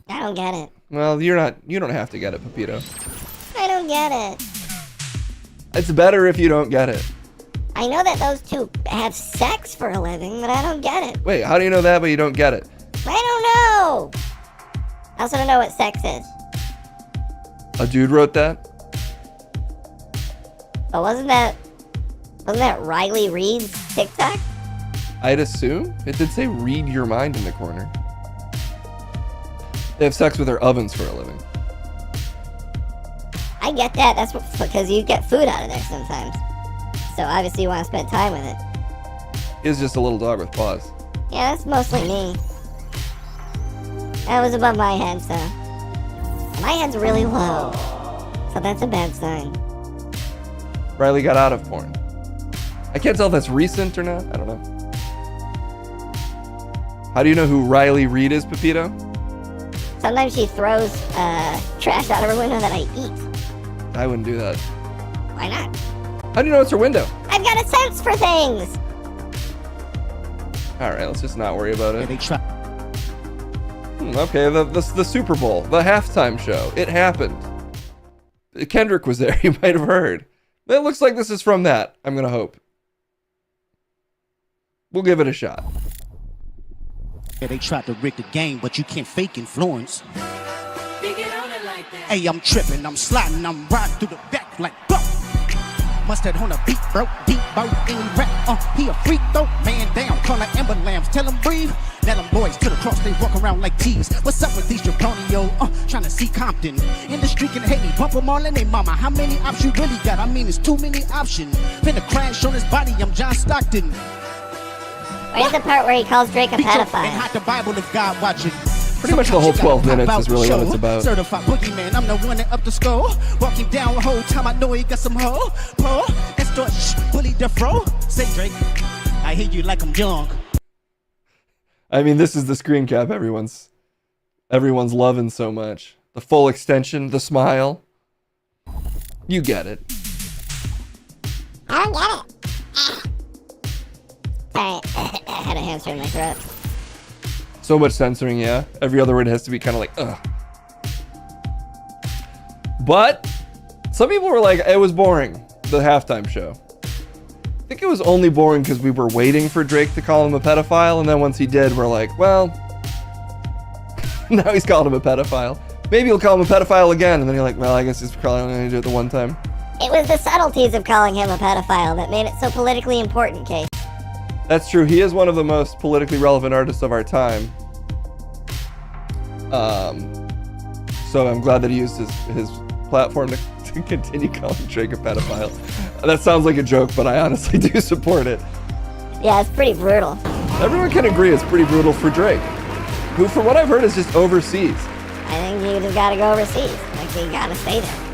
Speaker 1: I don't get it.
Speaker 2: Well, you don't have to get it, Pepito.
Speaker 1: I don't get it.
Speaker 2: It's better if you don't get it.
Speaker 1: I know that those two have sex for a living, but I don't get it.
Speaker 2: Wait, how do you know that but you don't get it?
Speaker 1: I don't know. I also don't know what sex is.
Speaker 2: A dude wrote that?
Speaker 1: But wasn't that Riley Reid's TikTok?
Speaker 2: I'd assume. It did say read your mind in the corner. They have sex with their ovens for a living.
Speaker 1: I get that. That's because you get food out of there sometimes. So obviously you want to spend time with it.
Speaker 2: It's just a little dog with paws.
Speaker 1: Yeah, that's mostly me. That was above my head, so... My head's really low. So that's a bad sign.
Speaker 2: Riley got out of porn. I can't tell if that's recent or not. I don't know. How do you know who Riley Reid is, Pepito?
Speaker 1: Sometimes she throws trash out of her window that I eat.
Speaker 2: I wouldn't do that.
Speaker 1: Why not?
Speaker 2: How do you know it's her window?
Speaker 1: I've got a sense for things!
Speaker 2: Alright, let's just not worry about it. Okay, the Super Bowl, the halftime show. It happened. Kendrick was there, you might have heard. It looks like this is from that, I'm gonna hope. We'll give it a shot.
Speaker 15: Yeah, they tried to rig the game, but you can't fake influence. Hey, I'm tripping, I'm sliding, I'm riding through the back like bro. Mustard on a beat, bro. Deep boat in rap. He a freak though. Man down, call like Ember Lambs. Tell him breathe. Now them boys to the cross, they walk around like T's. What's up with these Draconio? Trying to see Compton. In the street can hate me. Bump them all in they mama. How many options you really got? I mean, it's too many options. Finna crash on his body, I'm John Stockton.
Speaker 1: Where's the part where he calls Drake a pedophile?
Speaker 15: And hide the Bible if God watching.
Speaker 2: Pretty much the whole 12 minutes is really what it's about.
Speaker 15: Certified boogeyman, I'm the one that up the skull. Walking down the whole time, I know he got some hoe. Pull, extort, bully the fro. Say Drake, I hear you like I'm young.
Speaker 2: I mean, this is the screen cap everyone's loving so much. The full extension, the smile. You get it.
Speaker 1: I don't get it. Sorry, I had a hamster in my throat.
Speaker 2: So much censoring, yeah. Every other word has to be kind of like, ugh. But some people were like, it was boring, the halftime show. I think it was only boring because we were waiting for Drake to call him a pedophile, and then once he did, we're like, well, now he's called him a pedophile. Maybe he'll call him a pedophile again, and then you're like, well, I guess he's probably only going to do it the one time.
Speaker 1: It was the subtleties of calling him a pedophile that made it so politically important, Kate.
Speaker 2: That's true. He is one of the most politically relevant artists of our time. So I'm glad that he used his platform to continue calling Drake a pedophile. That sounds like a joke, but I honestly do support it.
Speaker 1: Yeah, it's pretty brutal.
Speaker 2: Everyone can agree it's pretty brutal for Drake, who, from what I've heard, is just overseas.
Speaker 1: I think you just gotta go overseas. Like, you gotta stay there.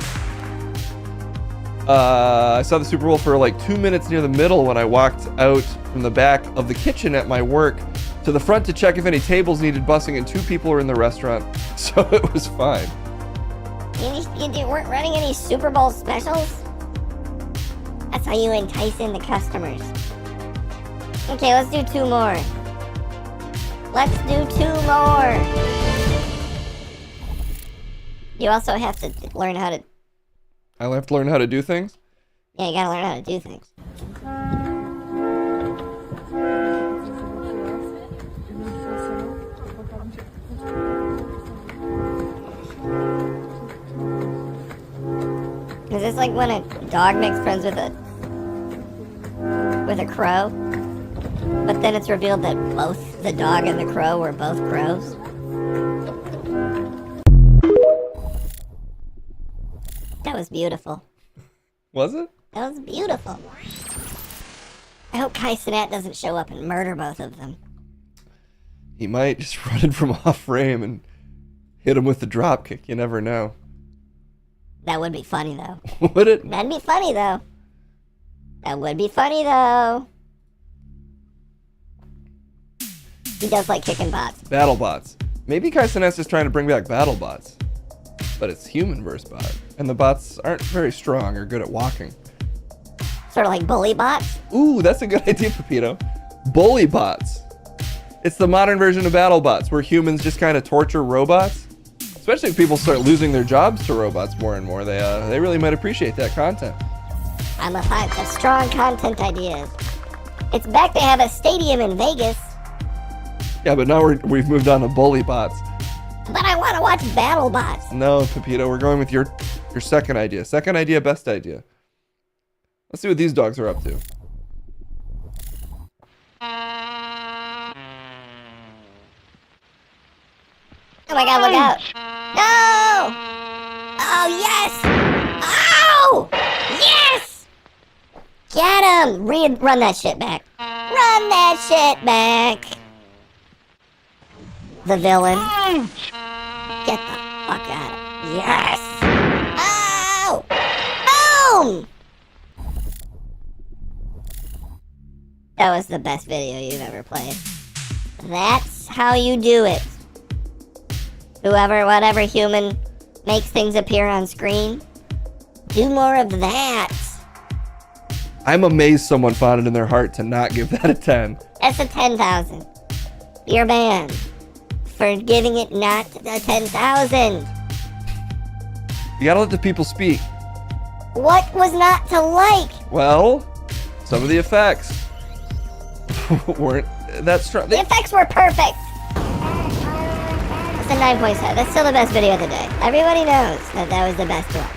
Speaker 2: I saw the Super Bowl for like 2 minutes near the middle when I walked out from the back of the kitchen at my work to the front to check if any tables needed bussing, and 2 people were in the restaurant, so it was fine.
Speaker 1: You weren't running any Super Bowl specials? That's how you entice in the customers. Okay, let's do 2 more. Let's do 2 more. You also have to learn how to...
Speaker 2: I'll have to learn how to do things?
Speaker 1: Yeah, you gotta learn how to do things. Is this like when a dog makes friends with a crow? But then it's revealed that both the dog and the crow were both crows? That was beautiful.
Speaker 2: Was it?
Speaker 1: That was beautiful. I hope Kai Cenat doesn't show up and murder both of them.
Speaker 2: He might just run in from off frame and hit him with the drop kick. You never know.
Speaker 1: That would be funny, though.
Speaker 2: Would it?
Speaker 1: That'd be funny, though. That would be funny, though. He does like kicking bots.
Speaker 2: Battle bots. Maybe Kai Cenat's just trying to bring back battle bots. But it's human versus bot. And the bots aren't very strong or good at walking.
Speaker 1: Sort of like bully bots?
Speaker 2: Ooh, that's a good idea, Pepito. Bully bots. It's the modern version of battle bots, where humans just kind of torture robots. Especially if people start losing their jobs to robots more and more. They really might appreciate that content.
Speaker 1: I'm a fan of strong content ideas. It's back to have a stadium in Vegas.
Speaker 2: Yeah, but now we've moved on to bully bots.
Speaker 1: But I want to watch battle bots.
Speaker 2: No, Pepito, we're going with your second idea. Second idea, best idea. Let's see what these dogs are up to.
Speaker 1: Oh my god, look out. No! Oh, yes! Oh! Yes! Get him! Run that shit back. Run that shit back. The villain. Get the fuck out of here. Yes! Oh! Boom! That was the best video you've ever played. That's how you do it. Whatever human makes things appear on screen, do more of that.
Speaker 2: I'm amazed someone found it in their heart to not give that a 10.
Speaker 1: That's a 10,000. You're banned for giving it not a 10,000.
Speaker 2: You gotta let the people speak.
Speaker 1: What was not to like?
Speaker 2: Well, some of the effects weren't that strong.
Speaker 1: The effects were perfect. It's a 9.7. That's still the best video of the day. Everybody knows that was the best one.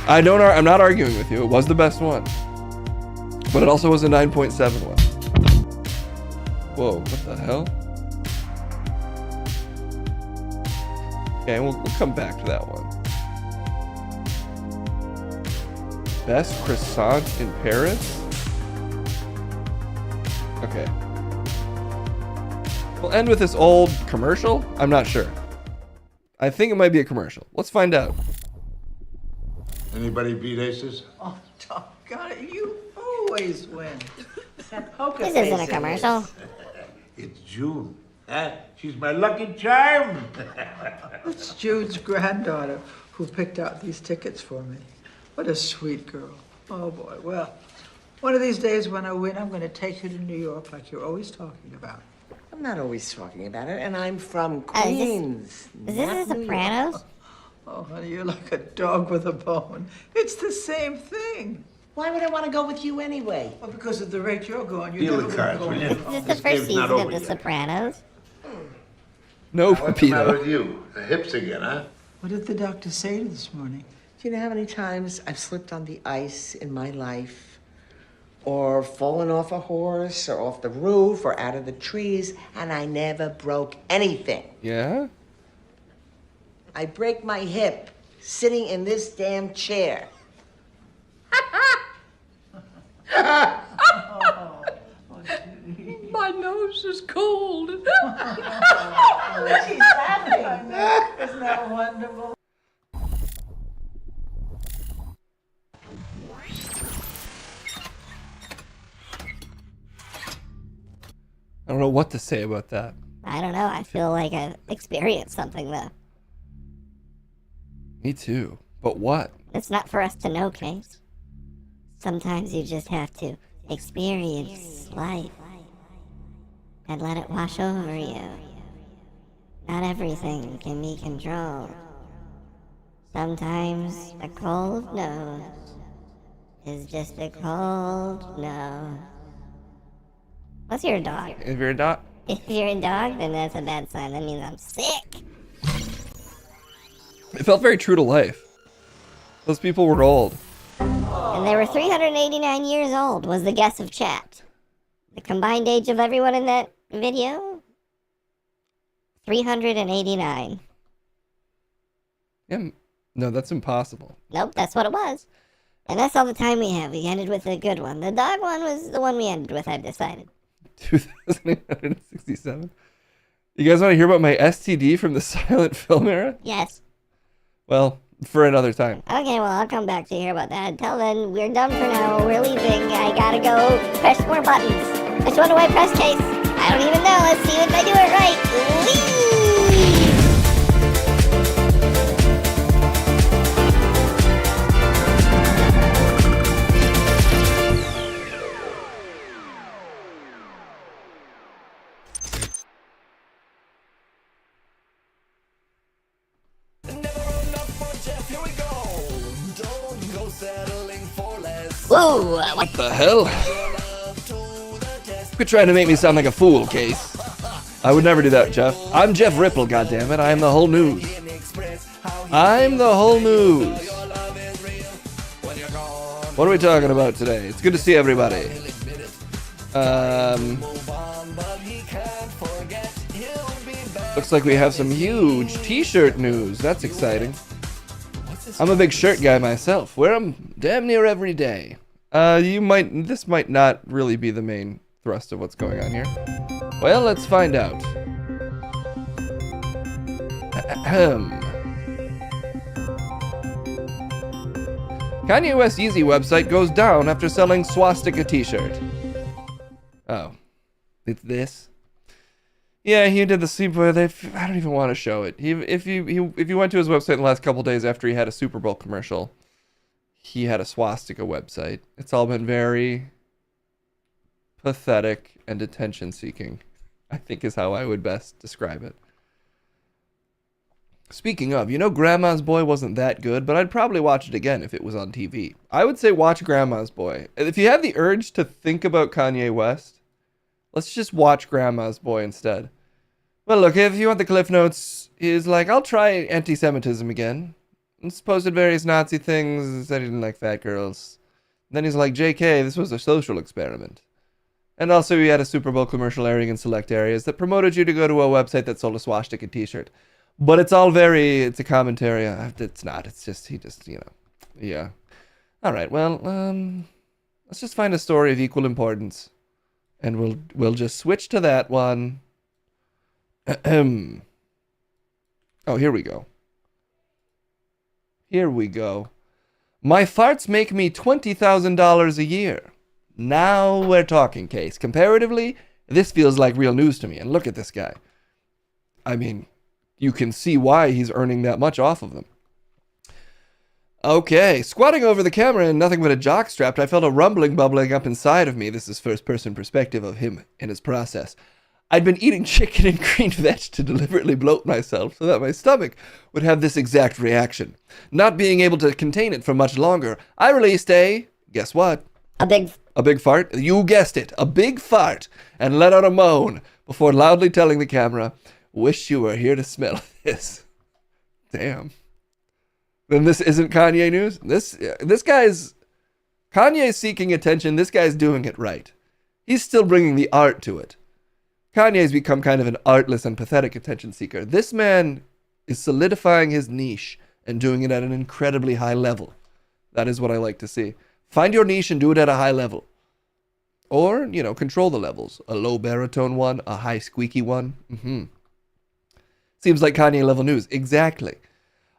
Speaker 2: I'm not arguing with you. It was the best one. But it also was a 9.7 one. Whoa, what the hell? Okay, we'll come back to that one. Best croissant in Paris? Okay. We'll end with this old commercial. I'm not sure. I think it might be a commercial. Let's find out.
Speaker 10: Anybody beat aces?
Speaker 16: Oh, doggone it, you always win. That poker
Speaker 1: This
Speaker 16: face
Speaker 1: isn't a
Speaker 16: of
Speaker 1: commercial.
Speaker 10: It's June. She's my lucky charm.
Speaker 16: It's Jude's granddaughter who picked out these tickets for me. What a sweet girl. Oh, boy. Well, one of these days when I win, I'm going to take you to New York like you're always talking about.
Speaker 17: I'm not always talking about it, and I'm from Queens.
Speaker 1: Is this The Sopranos?
Speaker 16: Oh, honey, you're like a dog with a bone. It's the same thing.
Speaker 17: Why would I want to go with you anyway?
Speaker 16: Well, because at the rate you're going,
Speaker 10: Deal
Speaker 16: you're
Speaker 10: the
Speaker 16: never
Speaker 10: cards,
Speaker 16: going
Speaker 10: will
Speaker 16: to
Speaker 10: you?
Speaker 16: go.
Speaker 1: Is this the first season of The Sopranos?
Speaker 2: No,
Speaker 10: What's the matter
Speaker 2: Pepito.
Speaker 10: with you? The hips again, huh?
Speaker 16: What did the doctor say to you this morning?
Speaker 17: Do you know how many times I've slipped on the ice in my life? Or fallen off a horse, or off the roof, or out of the trees, and I never broke anything.
Speaker 2: Yeah?
Speaker 17: I break my hip sitting in this damn chair.
Speaker 9: My nose is cold.
Speaker 16: She's laughing. Isn't that wonderful?
Speaker 2: I don't know what to say about that.
Speaker 1: I don't know. I feel like I've experienced something, though.
Speaker 2: Me too. But what?
Speaker 1: It's not for us to know, Case. Sometimes you just have to experience life and let it wash over you. Not everything can be controlled. Sometimes a cold nose is just a cold nose. What's your dog?
Speaker 2: If you're a dog?
Speaker 1: If you're a dog, then that's a bad sign. That means I'm sick.
Speaker 2: It felt very true to life. Those people were old.
Speaker 1: And they were 389 years old, was the guess of chat. The combined age of everyone in that video? 389.
Speaker 2: Yeah, no, that's impossible.
Speaker 1: Nope, that's what it was. And that's all the time we have. We ended with a good one. The dog one was the one we ended with, I've decided.
Speaker 2: 2,867. You guys want to hear about my STD from the silent film era?
Speaker 1: Yes.
Speaker 2: Well, for another time.
Speaker 1: Okay, well, I'll come back to hear about that. Until then, we're done for now. We're leaving. I gotta go press more buttons. Which one do I press, Case? I don't even know. Let's see if I do it right. Whee! Whoa!
Speaker 2: What the hell? Quit trying to make me sound like a fool, Case. I would never do that, Jeff. I'm Jeff Ripple, goddammit. I am the whole news. I'm the whole news. What are we talking about today? It's good to see everybody. Looks like we have some huge t-shirt news. That's exciting. I'm a big shirt guy myself. Wear them damn near every day. This might not really be the main thrust of what's going on here. Well, let's find out. Ahem. Kanye West's Yeezy website goes down after selling swastika t-shirt. Oh. It's this? Yeah, he did the scene where I don't even want to show it. If you went to his website in the last couple days after he had a Super Bowl commercial, he had a swastika website. It's all been very pathetic and attention-seeking, I think is how I would best describe it. Speaking of, Grandma's Boy wasn't that good, but I'd probably watch it again if it was on TV. I would say watch Grandma's Boy. If you have the urge to think about Kanye West, let's just watch Grandma's Boy instead. Well, look, if you want the Cliff Notes, he's like, I'll try anti-Semitism again. He's posted various Nazi things, said he didn't like fat girls. Then he's like, JK, this was a social experiment. And also he had a Super Bowl commercial airing in select areas that promoted you to go to a website that sold a swastika t-shirt. But it's all it's a commentary. It's not, it's just, yeah. All right, well, let's just find a story of equal importance. And we'll just switch to that one. Oh, here we go. Here we go. My farts make me $20,000 a year. Now we're talking, Case. Comparatively, this feels like real news to me. And look at this guy. I mean, you can see why he's earning that much off of them. Okay, squatting over the camera in nothing but a jockstrap, I felt a rumbling bubbling up inside of me. This is first-person perspective of him and his process. I'd been eating chicken and green veg to deliberately bloat myself so that my stomach would have this exact reaction. Not being able to contain it for much longer, I released guess what? A big fart? You guessed it, a big fart, and let out a moan before loudly telling the camera, wish you were here to smell this. Damn. Then this isn't Kanye news? This guy's... Kanye's seeking attention. This guy's doing it right. He's still bringing the art to it. Kanye's become kind of an artless and pathetic attention seeker. This man is solidifying his niche and doing it at an incredibly high level. That is what I like to see. Find your niche and do it at a high level. Or, control the levels. A low baritone one, a high squeaky one. Seems like Kanye level news. Exactly.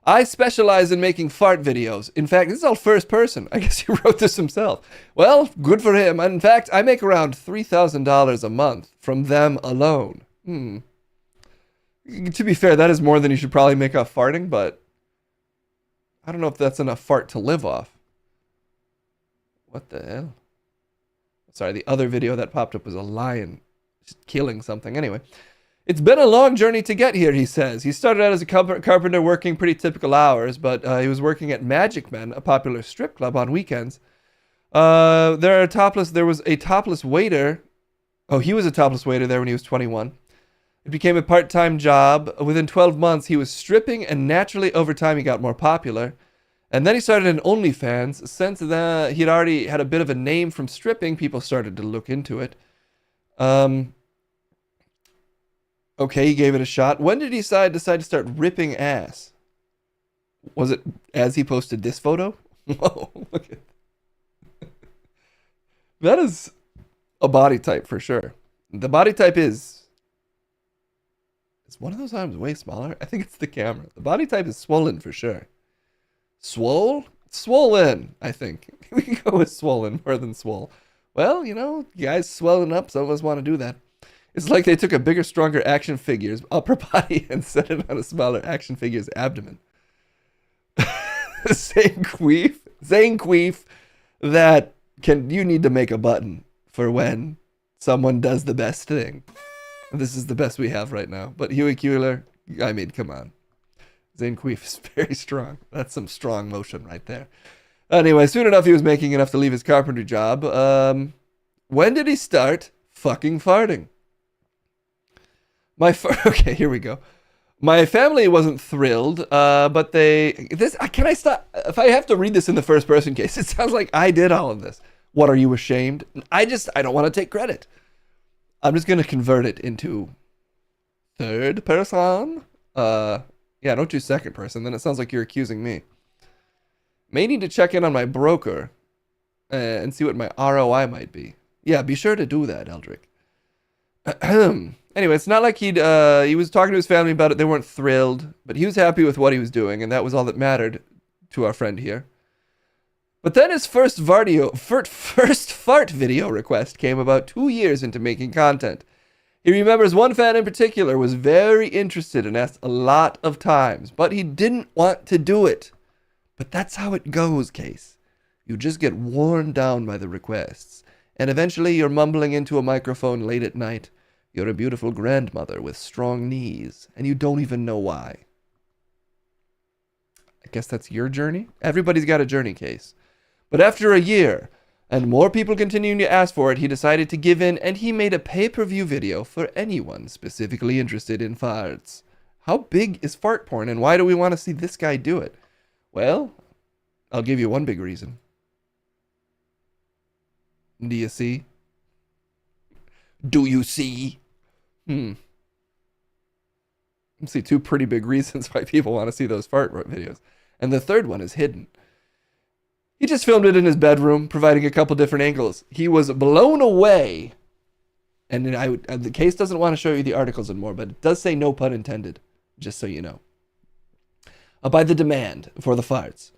Speaker 2: I specialize in making fart videos. In fact, this is all first person. I guess he wrote this himself. Well, good for him. In fact, I make around $3,000 a month from them alone. To be fair, that is more than you should probably make off farting, but I don't know if that's enough fart to live off. What the hell? Sorry, the other video that popped up was a lion just killing something. Anyway. It's been a long journey to get here, he says. He started out as a carpenter working pretty typical hours, but he was working at Magic Men, a popular strip club, on weekends. There was a topless waiter. Oh, he was a topless waiter there when he was 21. It became a part-time job. Within 12 months, he was stripping, and naturally, over time, he got more popular. And then he started an OnlyFans. Since he'd already had a bit of a name from stripping, people started to look into it. Okay, he gave it a shot. When did he decide to start ripping ass? Was it as he posted this photo? Whoa, look at that. Is a body type for sure. The body type is one of those arms way smaller? I think it's the camera. The body type is swollen for sure. Swollen, I think. We can go with swollen more than swole. Well, guys swelling up, some of us want to do that. It's like they took a bigger, stronger action figure's upper body and set it on a smaller action figure's abdomen. Zane Queef, you need to make a button for when someone does the best thing. This is the best we have right now. But Huey Kuehler, come on. Zane Queef is very strong. That's some strong motion right there. Anyway, soon enough he was making enough to leave his carpentry job. When did he start fucking farting? Okay, here we go. My family wasn't thrilled, but can I stop? If I have to read this in the first person case, it sounds like I did all of this. What, are you ashamed? I don't want to take credit. I'm just going to convert it into third person. Yeah, don't do second person, then it sounds like you're accusing me. May need to check in on my broker and see what my ROI might be. Yeah, be sure to do that, Eldrick. Anyway, it's not like he was talking to his family about it. They weren't thrilled, but he was happy with what he was doing, and that was all that mattered to our friend here. But then his first fart video request came about 2 years into making content. He remembers one fan in particular was very interested and asked a lot of times, but he didn't want to do it. But that's how it goes, Case. You just get worn down by the requests, and eventually you're mumbling into a microphone late at night. You're a beautiful grandmother with strong knees, and you don't even know why. I guess that's your journey? Everybody's got a journey, Case. But after a year, and more people continuing to ask for it, he decided to give in, and he made a pay-per-view video for anyone specifically interested in farts. How big is fart porn, and why do we want to see this guy do it? Well, I'll give you one big reason. Do you see? Do you see? I see two pretty big reasons why people want to see those fart videos. And the third one is hidden. He just filmed it in his bedroom, providing a couple different angles. He was blown away. And the case doesn't want to show you the articles anymore, but it does say no pun intended, just so you know. By the demand for the farts.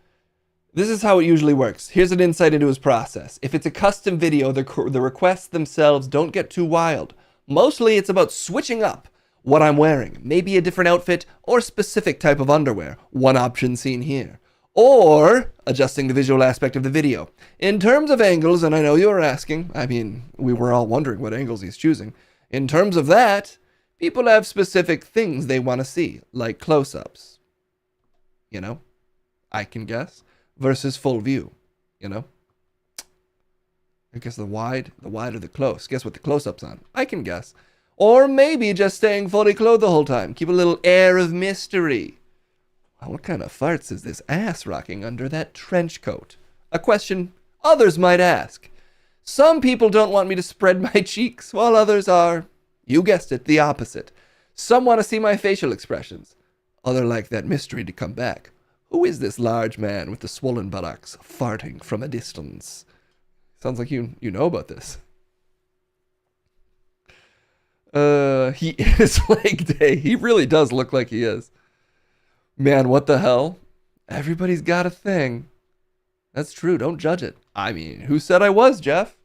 Speaker 2: This is how it usually works. Here's an insight into his process. If it's a custom video, the requests themselves don't get too wild. Mostly it's about switching up what I'm wearing. Maybe a different outfit or specific type of underwear. One option seen here. Or adjusting the visual aspect of the video. In terms of angles, and I know you were asking, we were all wondering what angles he's choosing. In terms of that, people have specific things they want to see, like close-ups. I can guess. Versus full view, I guess the wide or the close. Guess what the close-up's on? I can guess. Or maybe just staying fully clothed the whole time. Keep a little air of mystery. Well, what kind of farts is this ass rocking under that trench coat? A question others might ask. Some people don't want me to spread my cheeks, while others are, you guessed it, the opposite. Some want to see my facial expressions. Others like that mystery to come back. Who is this large man with the swollen buttocks farting from a distance? Sounds like you know about this. He is leg day. He really does look like he is. Man, what the hell? Everybody's got a thing. That's true. Don't judge it. I mean, who said I was, Jeff?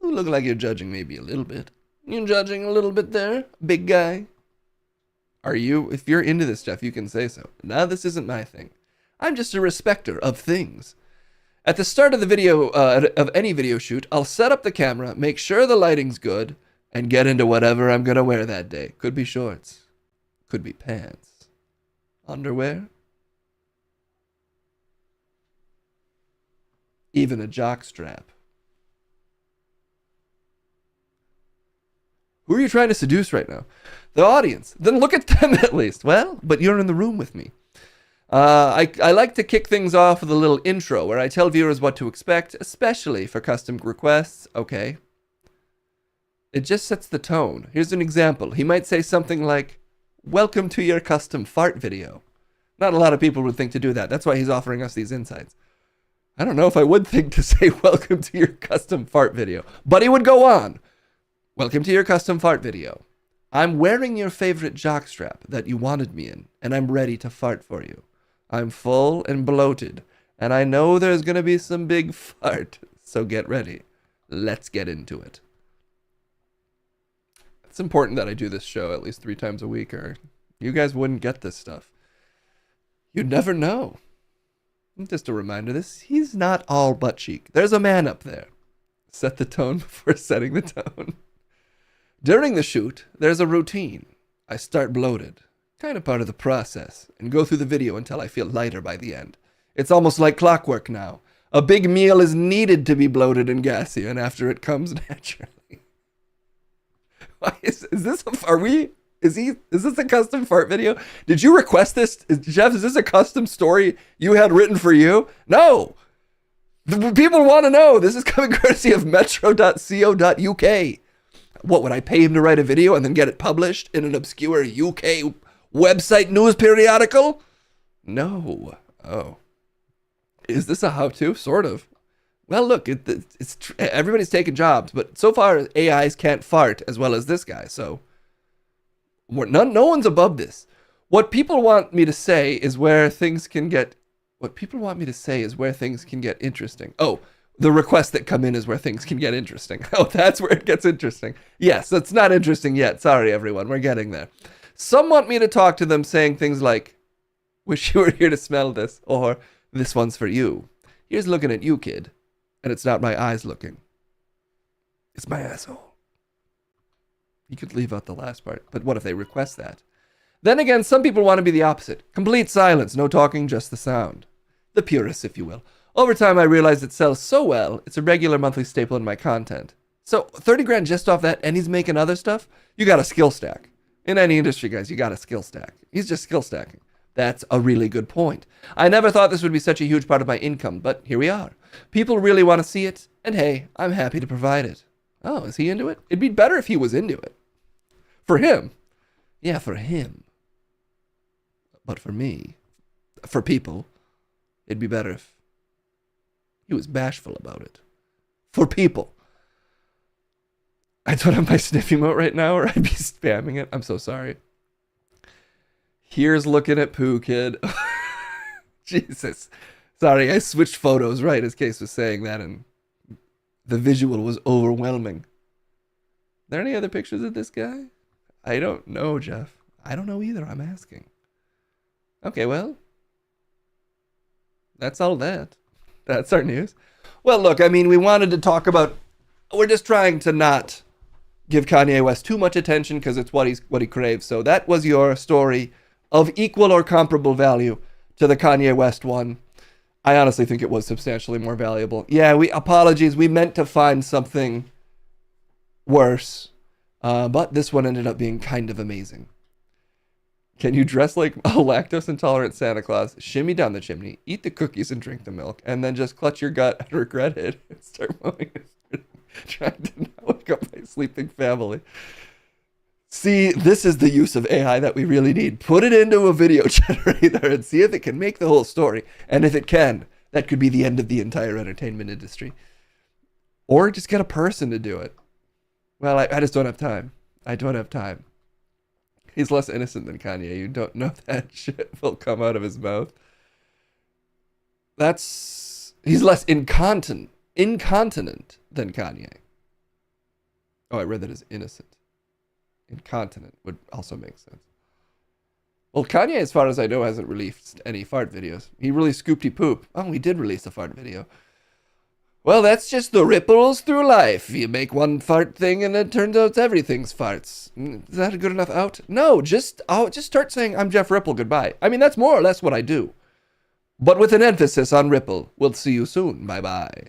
Speaker 2: You look like you're judging maybe a little bit. You judging a little bit there, big guy? Are you? If you're into this, Jeff, you can say so. Now, this isn't my thing. I'm just a respecter of things. At the start of the video, of any video shoot, I'll set up the camera, make sure the lighting's good, and get into whatever I'm gonna wear that day. Could be shorts. Could be pants. Underwear. Even a jock strap. Who are you trying to seduce right now? The audience. Then look at them at least. Well, but you're in the room with me. I like to kick things off with a little intro where I tell viewers what to expect, especially for custom requests. Okay. It just sets the tone. Here's an example. He might say something like, "Welcome to your custom fart video." Not a lot of people would think to do that. That's why he's offering us these insights. I don't know if I would think to say, "Welcome to your custom fart video." But he would go on. "Welcome to your custom fart video. I'm wearing your favorite jockstrap that you wanted me in, and I'm ready to fart for you. I'm full and bloated, and I know there's going to be some big fart, so get ready. Let's get into it." It's important that I do this show at least 3 times a week, or you guys wouldn't get this stuff. You'd never know. Just a reminder, he's not all butt cheek. There's a man up there. Set the tone before setting the tone. During the shoot, there's a routine. I start bloated, kind of part of the process, and go through the video until I feel lighter by the end. It's almost like clockwork now. A big meal is needed to be bloated and gassy, and after it comes naturally. Why is this is this a custom fart video? Did you request this? Jeff, is this a custom story you had written for you? No! The people want to know. This is coming courtesy of metro.co.uk. What, would I pay him to write a video and then get it published in an obscure UK website news periodical? No. Oh. Is this a how-to? Sort of. Well, look, everybody's taking jobs, but so far AIs can't fart as well as this guy, so no one's above this. What people want me to say is where things can get interesting. Oh, the requests that come in is where things can get interesting. Oh, that's where it gets interesting. Yes, it's not interesting yet. Sorry, everyone. We're getting there. Some want me to talk to them saying things like, "Wish you were here to smell this," or "This one's for you. Here's looking at you, kid. And it's not my eyes looking. It's my asshole." You could leave out the last part, but what if they request that? Then again, some people want to be the opposite. Complete silence, no talking, just the sound. The purists, if you will. Over time, I realized it sells so well, it's a regular monthly staple in my content. So 30 grand just off that, and he's making other stuff? You got a skill stack. In any industry, guys, you got a skill stack. He's just skill stacking. That's a really good point. I never thought this would be such a huge part of my income, but here we are. People really want to see it, and hey, I'm happy to provide it. Oh, is he into it? It'd be better if he was into it. For him. Yeah, for him. But for me, for people, it'd be better if he was bashful about it. For people. I don't have my sniff emote right now, or I'd be spamming it. I'm so sorry. Here's looking at poo, kid. Jesus. Sorry, I switched photos right as Case was saying that, and the visual was overwhelming. Are there any other pictures of this guy? I don't know, Jeff. I don't know either. I'm asking. Okay, well. That's all that. That's our news. Well, look, I mean, we wanted to talk about... We're just trying to not give Kanye West too much attention because it's what he craves. So that was your story of equal or comparable value to the Kanye West one. I honestly think it was substantially more valuable. Yeah, apologies. We meant to find something worse. But this one ended up being kind of amazing. Can you dress like a lactose intolerant Santa Claus, shimmy down the chimney, eat the cookies and drink the milk, and then just clutch your gut and regret it and start mowing it, trying to not wake up my sleeping family? See, this is the use of AI that we really need. Put it into a video generator and see if it can make the whole story. And if it can, that could be the end of the entire entertainment industry. Or just get a person to do it. Well, I just don't have time. I don't have time. He's less innocent than Kanye. You don't know that shit will come out of his mouth. He's less incontinent than Kanye. Oh, I read that as innocent. Incontinent would also make sense. Well, Kanye, as far as I know, hasn't released any fart videos. He released Scoopty Poop. Oh, he did release a fart video. Well, that's just the ripples through life. You make one fart thing and it turns out everything's farts. Is that a good enough out? No, just start saying, I'm Jeff Ripple, goodbye. I mean, that's more or less what I do. But with an emphasis on Ripple. We'll see you soon. Bye-bye.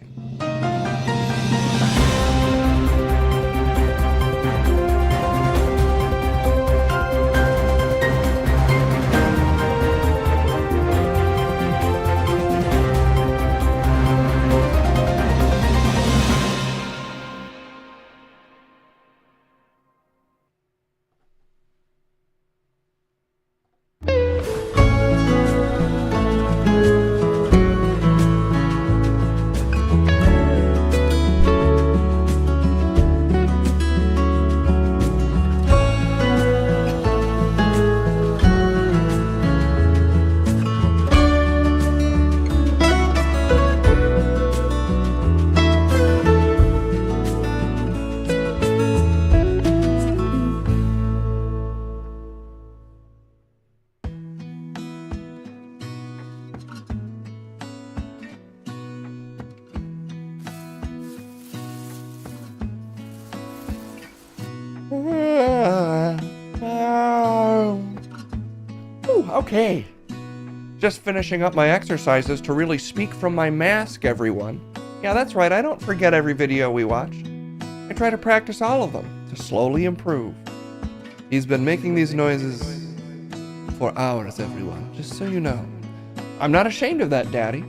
Speaker 2: Okay. Just finishing up my exercises to really speak from my mask, everyone. Yeah, that's right, I don't forget every video we watch. I try to practice all of them to slowly improve. He's been making these noises for hours, everyone, just so you know. I'm not ashamed of that, Daddy.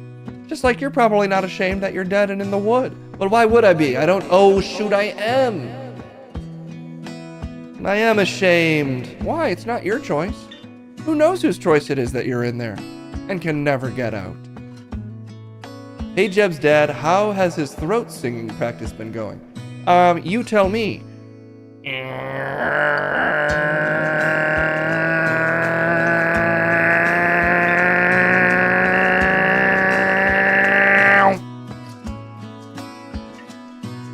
Speaker 2: Just like you're probably not ashamed that you're dead and in the wood. But why would I be? Oh, shoot, I am. I am ashamed. Why? It's not your choice. Who knows whose choice it is that you're in there and can never get out? Hey, Jeb's dad, how has his throat singing practice been going? You tell me.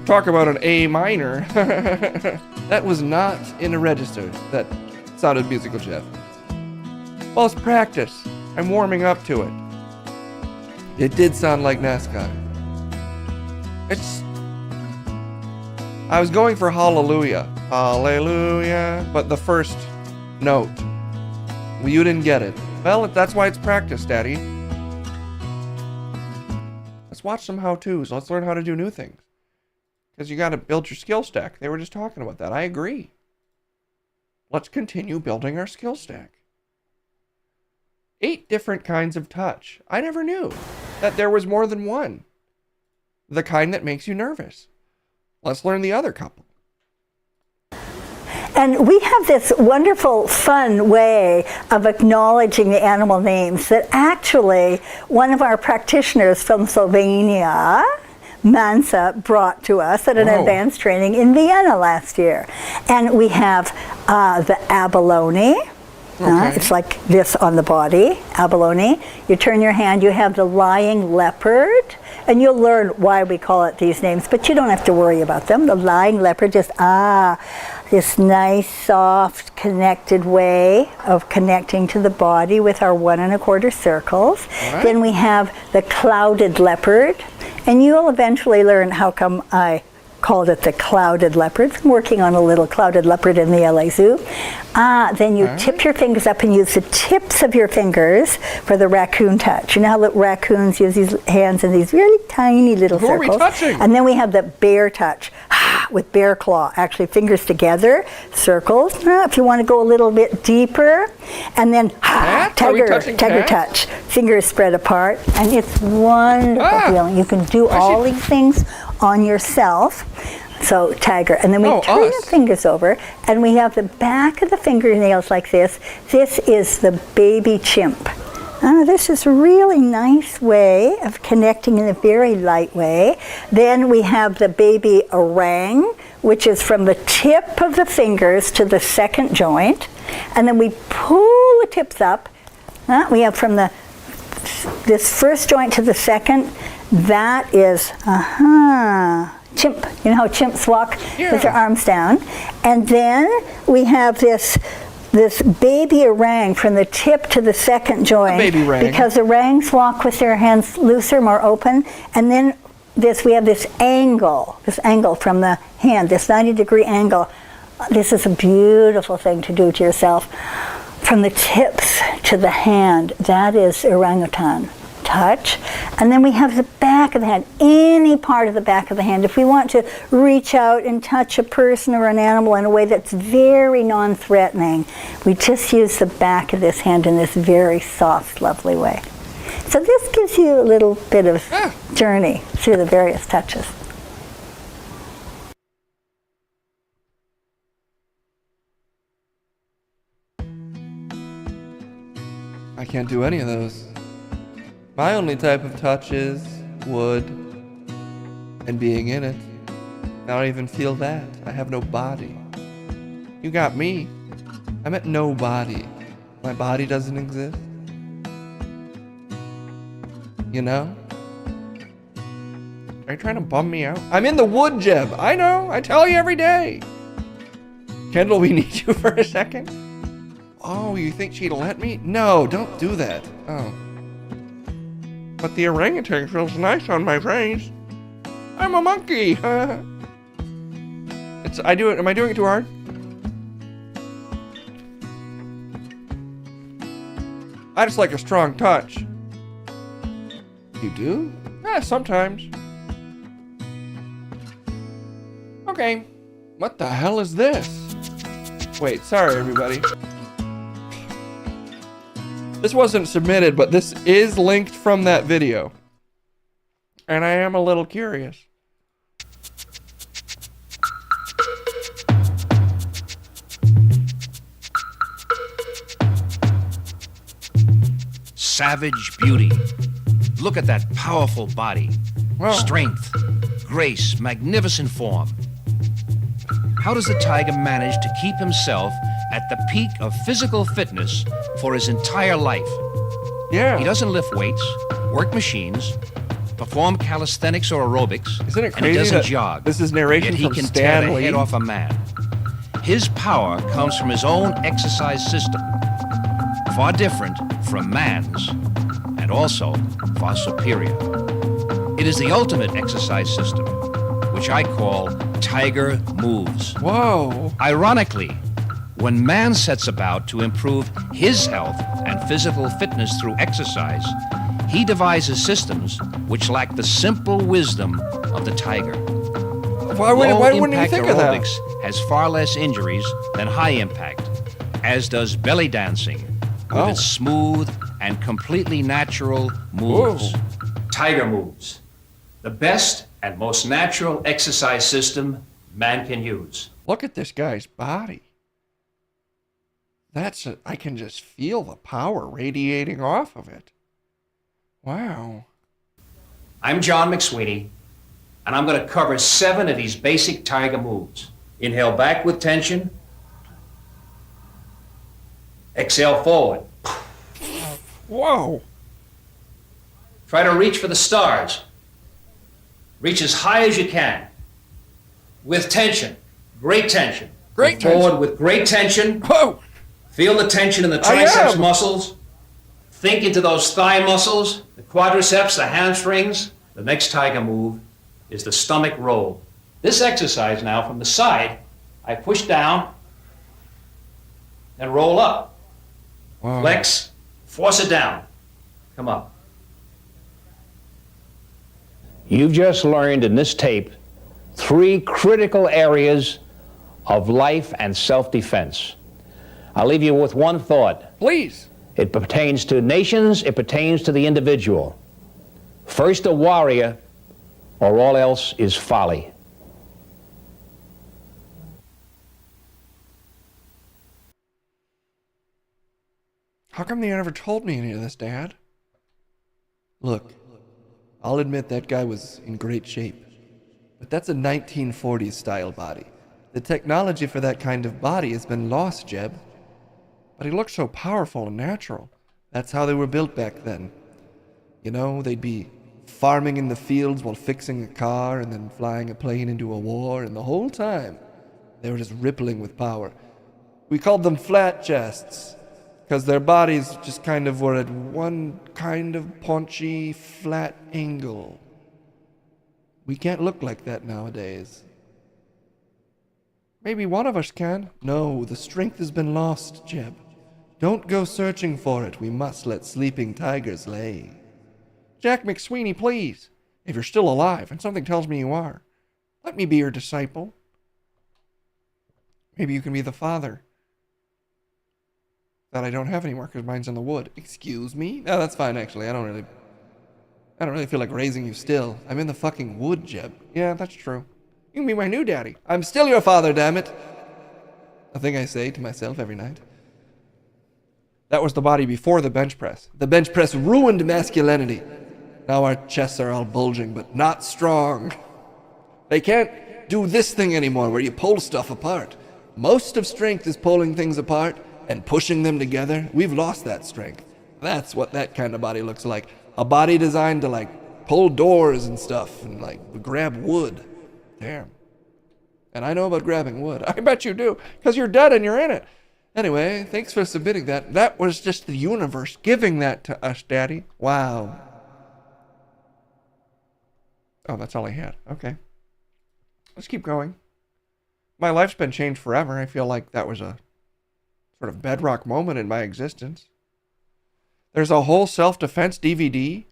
Speaker 2: Talk about an A minor. That was not in a register. That sounded musical, Jeff. Well, it's practice. I'm warming up to it. It did sound like NASCAR. I was going for hallelujah. Hallelujah. But the first note. Well, you didn't get it. Well, that's why it's practice, Daddy. Let's watch some how-tos. Let's learn how to do new things. Because you got to build your skill stack. They were just talking about that. I agree. Let's continue building our skill stack. 8 different kinds of touch. I never knew that there was more than one. The kind that makes you nervous. Let's learn the other couple.
Speaker 18: And we have this wonderful, fun way of acknowledging the animal names that actually one of our practitioners from Slovenia, Mansa, brought to us at an advanced training in Vienna last year. And we have the abalone. It's like this on the body, abalone. You turn your hand, you have the lying leopard, and you'll learn why we call it these names, but you don't have to worry about them. The lying leopard, just this nice, soft, connected way of connecting to the body with our 1 1/4 circles. Right. Then we have the clouded leopard, and you'll eventually learn how come I called it the clouded leopard. I'm working on a little clouded leopard in the LA Zoo. Then you tip your fingers up and use the tips of your fingers for the raccoon touch. You know how raccoons use these hands in these really tiny little circles? Who are we touching? And then we have the bear touch with bear claw, actually fingers together, circles. If you want to go a little bit deeper. And then tiger touch, fingers spread apart. And it's wonderful feeling. You can do all these things on yourself. So tiger, and then we turn the fingers over, and we have the back of the fingernails like this. This is the baby chimp. This is a really nice way of connecting in a very light way. Then we have the baby orang, which is from the tip of the fingers to the second joint, and then we pull the tips up. We have from this first joint to the second. That is, chimp. You know how chimps walk with their arms down? And then we have this baby orang from the tip to the second joint.
Speaker 2: Baby orang.
Speaker 18: Because orangs walk with their hands looser, more open. And then we have this angle from the hand, this 90-degree angle. This is a beautiful thing to do to yourself. From the tips to the hand, that is orangutan touch. And then we have the back of the hand, any part of the back of the hand. If we want to reach out and touch a person or an animal in a way that's very non-threatening, we just use the back of this hand in this very soft, lovely way. So this gives you a little bit of journey through the various touches.
Speaker 2: I can't do any of those. My only type of touch is wood and being in it. I don't even feel that. I have no body. You got me. I'm at no body. My body doesn't exist. You know? Are you trying to bum me out? I'm in the wood, Jeb. I know. I tell you every day. Kendall, we need you for a second. Oh, you think she'd let me? No, don't do that. Oh. But the orangutan feels nice on my face. I'm a monkey. Am I doing it too hard? I just like a strong touch. You do? Yeah, sometimes. Okay. What the hell is this? Wait, sorry everybody. This wasn't submitted, but this is linked from that video. And I am a little curious.
Speaker 19: Savage beauty. Look at that powerful body.
Speaker 2: Wow.
Speaker 19: Strength, grace, magnificent form. How does the tiger manage to keep himself at the peak of physical fitness for his entire life?
Speaker 2: Yeah.
Speaker 19: He doesn't lift weights, work machines, perform calisthenics or aerobics.
Speaker 2: Isn't it
Speaker 19: and he
Speaker 2: crazy
Speaker 19: doesn't
Speaker 2: that
Speaker 19: jog.
Speaker 2: this is narration
Speaker 19: Yet he
Speaker 2: from
Speaker 19: can
Speaker 2: Stan
Speaker 19: tear the
Speaker 2: Lee?
Speaker 19: head off a man. His power comes from his own exercise system, far different from man's, and also far superior. It is the ultimate exercise system, which I call Tiger Moves.
Speaker 2: Whoa.
Speaker 19: Ironically, when man sets about to improve his health and physical fitness through exercise, he devises systems which lack the simple wisdom of the tiger.
Speaker 2: Why wouldn't you
Speaker 19: Low-impact
Speaker 2: think of that?
Speaker 19: aerobics has far less injuries than high impact, as does belly dancing with its smooth and completely natural moves.
Speaker 2: Whoa.
Speaker 19: Tiger Moves, the best and most natural exercise system man can use.
Speaker 2: Look at this guy's body. I can just feel the power radiating off of it. Wow.
Speaker 19: I'm John McSweeney, and I'm going to cover 7 of these basic tiger moves. Inhale back with tension. Exhale forward.
Speaker 2: Whoa.
Speaker 19: Try to reach for the stars. Reach as high as you can. With tension. Great tension.
Speaker 2: Great
Speaker 19: Go forward
Speaker 2: tension.
Speaker 19: with great tension.
Speaker 2: Whoa.
Speaker 19: Feel the tension in the
Speaker 2: I
Speaker 19: triceps
Speaker 2: am.
Speaker 19: muscles. Think into those thigh muscles, the quadriceps, the hamstrings. The next tiger move is the stomach roll. This exercise now from the side, I push down and roll up.
Speaker 2: Wow.
Speaker 19: Flex, force it down. Come up. You've just learned in this tape 3 critical areas of life and self-defense. I'll leave you with one thought.
Speaker 2: Please.
Speaker 19: It pertains to nations, it pertains to the individual. First a warrior, or all else is folly.
Speaker 2: How come they never told me any of this, Dad? Look, I'll admit that guy was in great shape. But that's a 1940s style body. The technology for that kind of body has been lost, Jeb. But he looked so powerful and natural. That's how they were built back then. You know, they'd be farming in the fields while fixing a car and then flying a plane into a war, and the whole time they were just rippling with power. We called them flat chests, because their bodies just kind of were at one kind of paunchy, flat angle. We can't look like that nowadays. Maybe one of us can. No, the strength has been lost, Jeb. Don't go searching for it. We must let sleeping tigers lay. Jack McSweeney, please. If you're still alive, and something tells me you are, let me be your disciple. Maybe you can be the father that I don't have anymore because mine's in the wood. Excuse me? No, that's fine, actually. I don't really feel like raising you still. I'm in the fucking wood, Jeb. Yeah, that's true. You can be my new daddy. I'm still your father, damn it. A thing I say to myself every night. That was the body before the bench press. The bench press ruined masculinity. Now our chests are all bulging, but not strong. They can't do this thing anymore where you pull stuff apart. Most of strength is pulling things apart and pushing them together. We've lost that strength. That's what that kind of body looks like. A body designed to, like, pull doors and stuff and, like, grab wood. Damn. And I know about grabbing wood. I bet you do, because you're dead and you're in it. Anyway, thanks for submitting that. That was just the universe giving that to us, Daddy. Wow. Oh, that's all I had. Okay. Let's keep going. My life's been changed forever. I feel like that was a sort of bedrock moment in my existence. There's a whole self-defense DVD.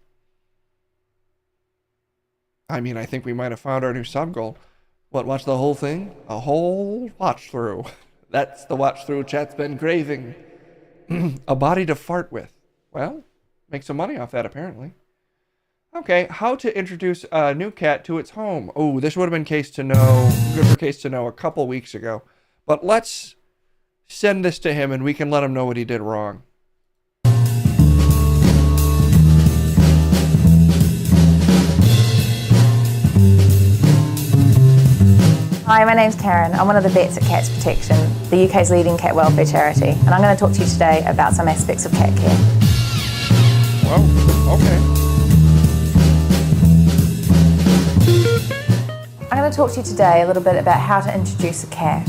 Speaker 2: I mean, I think we might have found our new sub-goal. What, watch the whole thing? A whole watch-through. That's the watch-through chat's been craving. A body to fart with. Well, make some money off that, apparently. Okay, how to introduce a new cat to its home. Oh, this would have been good for Case to Know a couple weeks ago. But let's send this to him and we can let him know what he did wrong.
Speaker 20: Hi, my name's Karen. I'm one of the vets at Cats Protection, the UK's leading cat welfare charity, and I'm going to talk to you today about some aspects of cat care.
Speaker 2: Well, okay.
Speaker 20: I'm going to talk to you today a little bit about how to introduce a cat.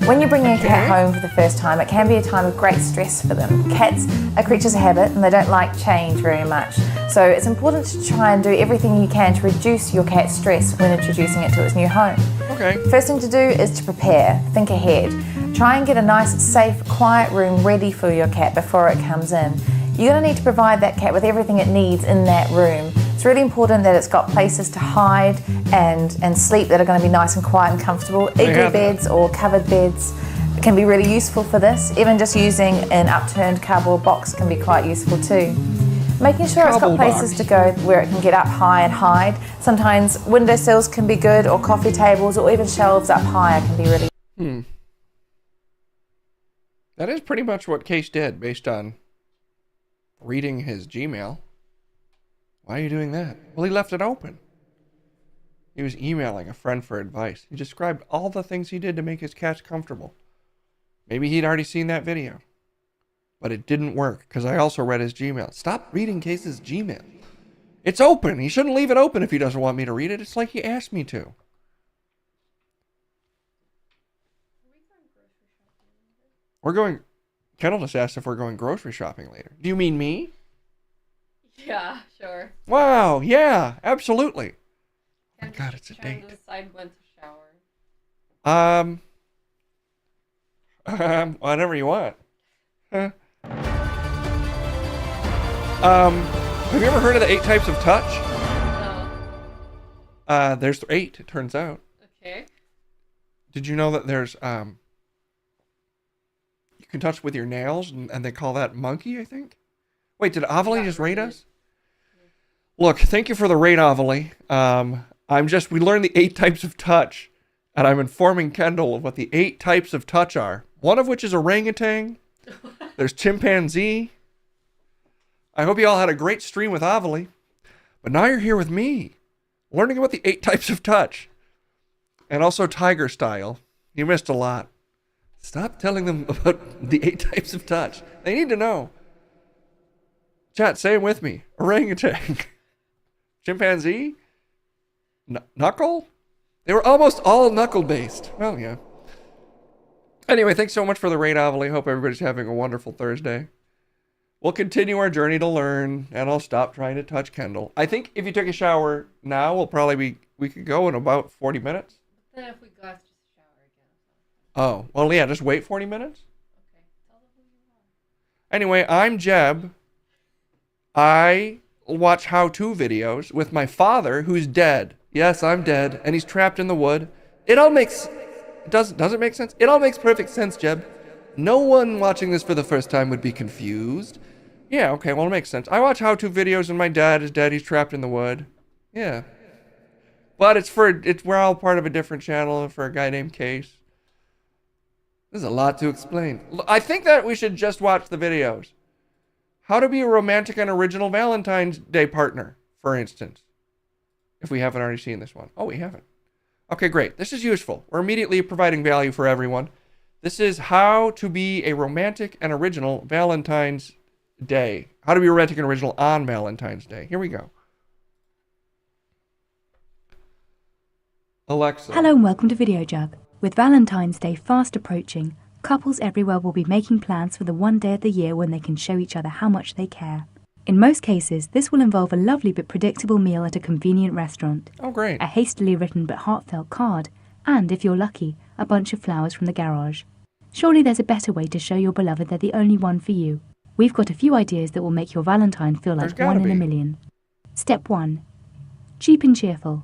Speaker 20: When you're bringing a cat home for the first time, it can be a time of great stress for them. Cats are creatures of habit and they don't like change very much. So it's important to try and do everything you can to reduce your cat's stress when introducing it to its new home.
Speaker 2: Okay.
Speaker 20: First thing to do is to prepare, think ahead. Try and get a nice, safe, quiet room ready for your cat before it comes in. You're going to need to provide that cat with everything it needs in that room. It's really important that it's got places to hide and sleep that are going to be nice and quiet and comfortable. Igloo beds or covered beds can be really useful for this. Even just using an upturned cardboard box can be quite useful too. Making sure it's got places to go where it can get up high and hide. Sometimes windowsills can be good, or coffee tables, or even shelves up higher can be really...
Speaker 2: That is pretty much what Case did based on reading his Gmail. Why are you doing that? Well, he left it open. He was emailing a friend for advice. He described all the things he did to make his cats comfortable. Maybe he'd already seen that video. But it didn't work, because I also read his Gmail. Stop reading Case's Gmail. It's open. He shouldn't leave it open if he doesn't want me to read it. It's like he asked me to. Kendall just asked if we're going grocery shopping later. Do you mean me?
Speaker 14: Yeah, sure.
Speaker 2: Wow, yeah, absolutely. Oh my God, it's a date.
Speaker 14: To decide when to shower.
Speaker 2: Whatever you want. Huh? Have you ever heard of the 8 types of touch?
Speaker 14: No.
Speaker 2: There's 8, it turns out.
Speaker 14: Okay.
Speaker 2: Did you know that there's, you can touch with your nails, and they call that monkey, I think? Wait, did Avali just rate us? Look, thank you for the rate, Avali. We learned the 8 types of touch, and I'm informing Kendall of what the 8 types of touch are. One of which is orangutan. There's chimpanzee. I hope you all had a great stream with Avali. But now you're here with me, learning about the 8 types of touch. And also tiger style. You missed a lot. Stop telling them about the 8 types of touch. They need to know. Chat, say it with me. Orangutan. Chimpanzee? Knuckle? They were almost all knuckle-based. Well, yeah. Anyway, thanks so much for the raid, Avalie. Hope everybody's having a wonderful Thursday. We'll continue our journey to learn, and I'll stop trying to touch Kendall. I think if you took a shower now, we could go in about 40 minutes.
Speaker 21: Then if we go after the shower again.
Speaker 2: Oh, well, yeah, just wait 40 minutes? Okay. Tell them who you are. Anyway, I'm Jeb. I watch how-to videos with my father, who's dead. Yes, I'm dead, and he's trapped in the wood. It all makes... Does it make sense? It all makes perfect sense, Jeb. No one watching this for the first time would be confused. Yeah, okay, well, it makes sense. I watch how-to videos and my dad is dead, he's trapped in the wood. Yeah. But we're all part of a different channel for a guy named Case. There's a lot to explain. I think that we should just watch the videos. How to be a romantic and original Valentine's Day partner, for instance. If we haven't already seen this one. Oh, we haven't. Okay, great. This is useful. We're immediately providing value for everyone. This is how to be a romantic and original Valentine's Day. How to be romantic and original on Valentine's Day. Here we go. Alexa.
Speaker 22: Hello and welcome to Video Jug. With Valentine's Day fast approaching, couples everywhere will be making plans for the one day of the year when they can show each other how much they care. In most cases, this will involve a lovely but predictable meal at a convenient restaurant.
Speaker 2: Oh, great.
Speaker 22: A hastily written but heartfelt card, and, if you're lucky, a bunch of flowers from the garage. Surely there's a better way to show your beloved they're the only one for you. We've got a few ideas that will make your Valentine feel like one in a million. Step 1. Cheap and cheerful.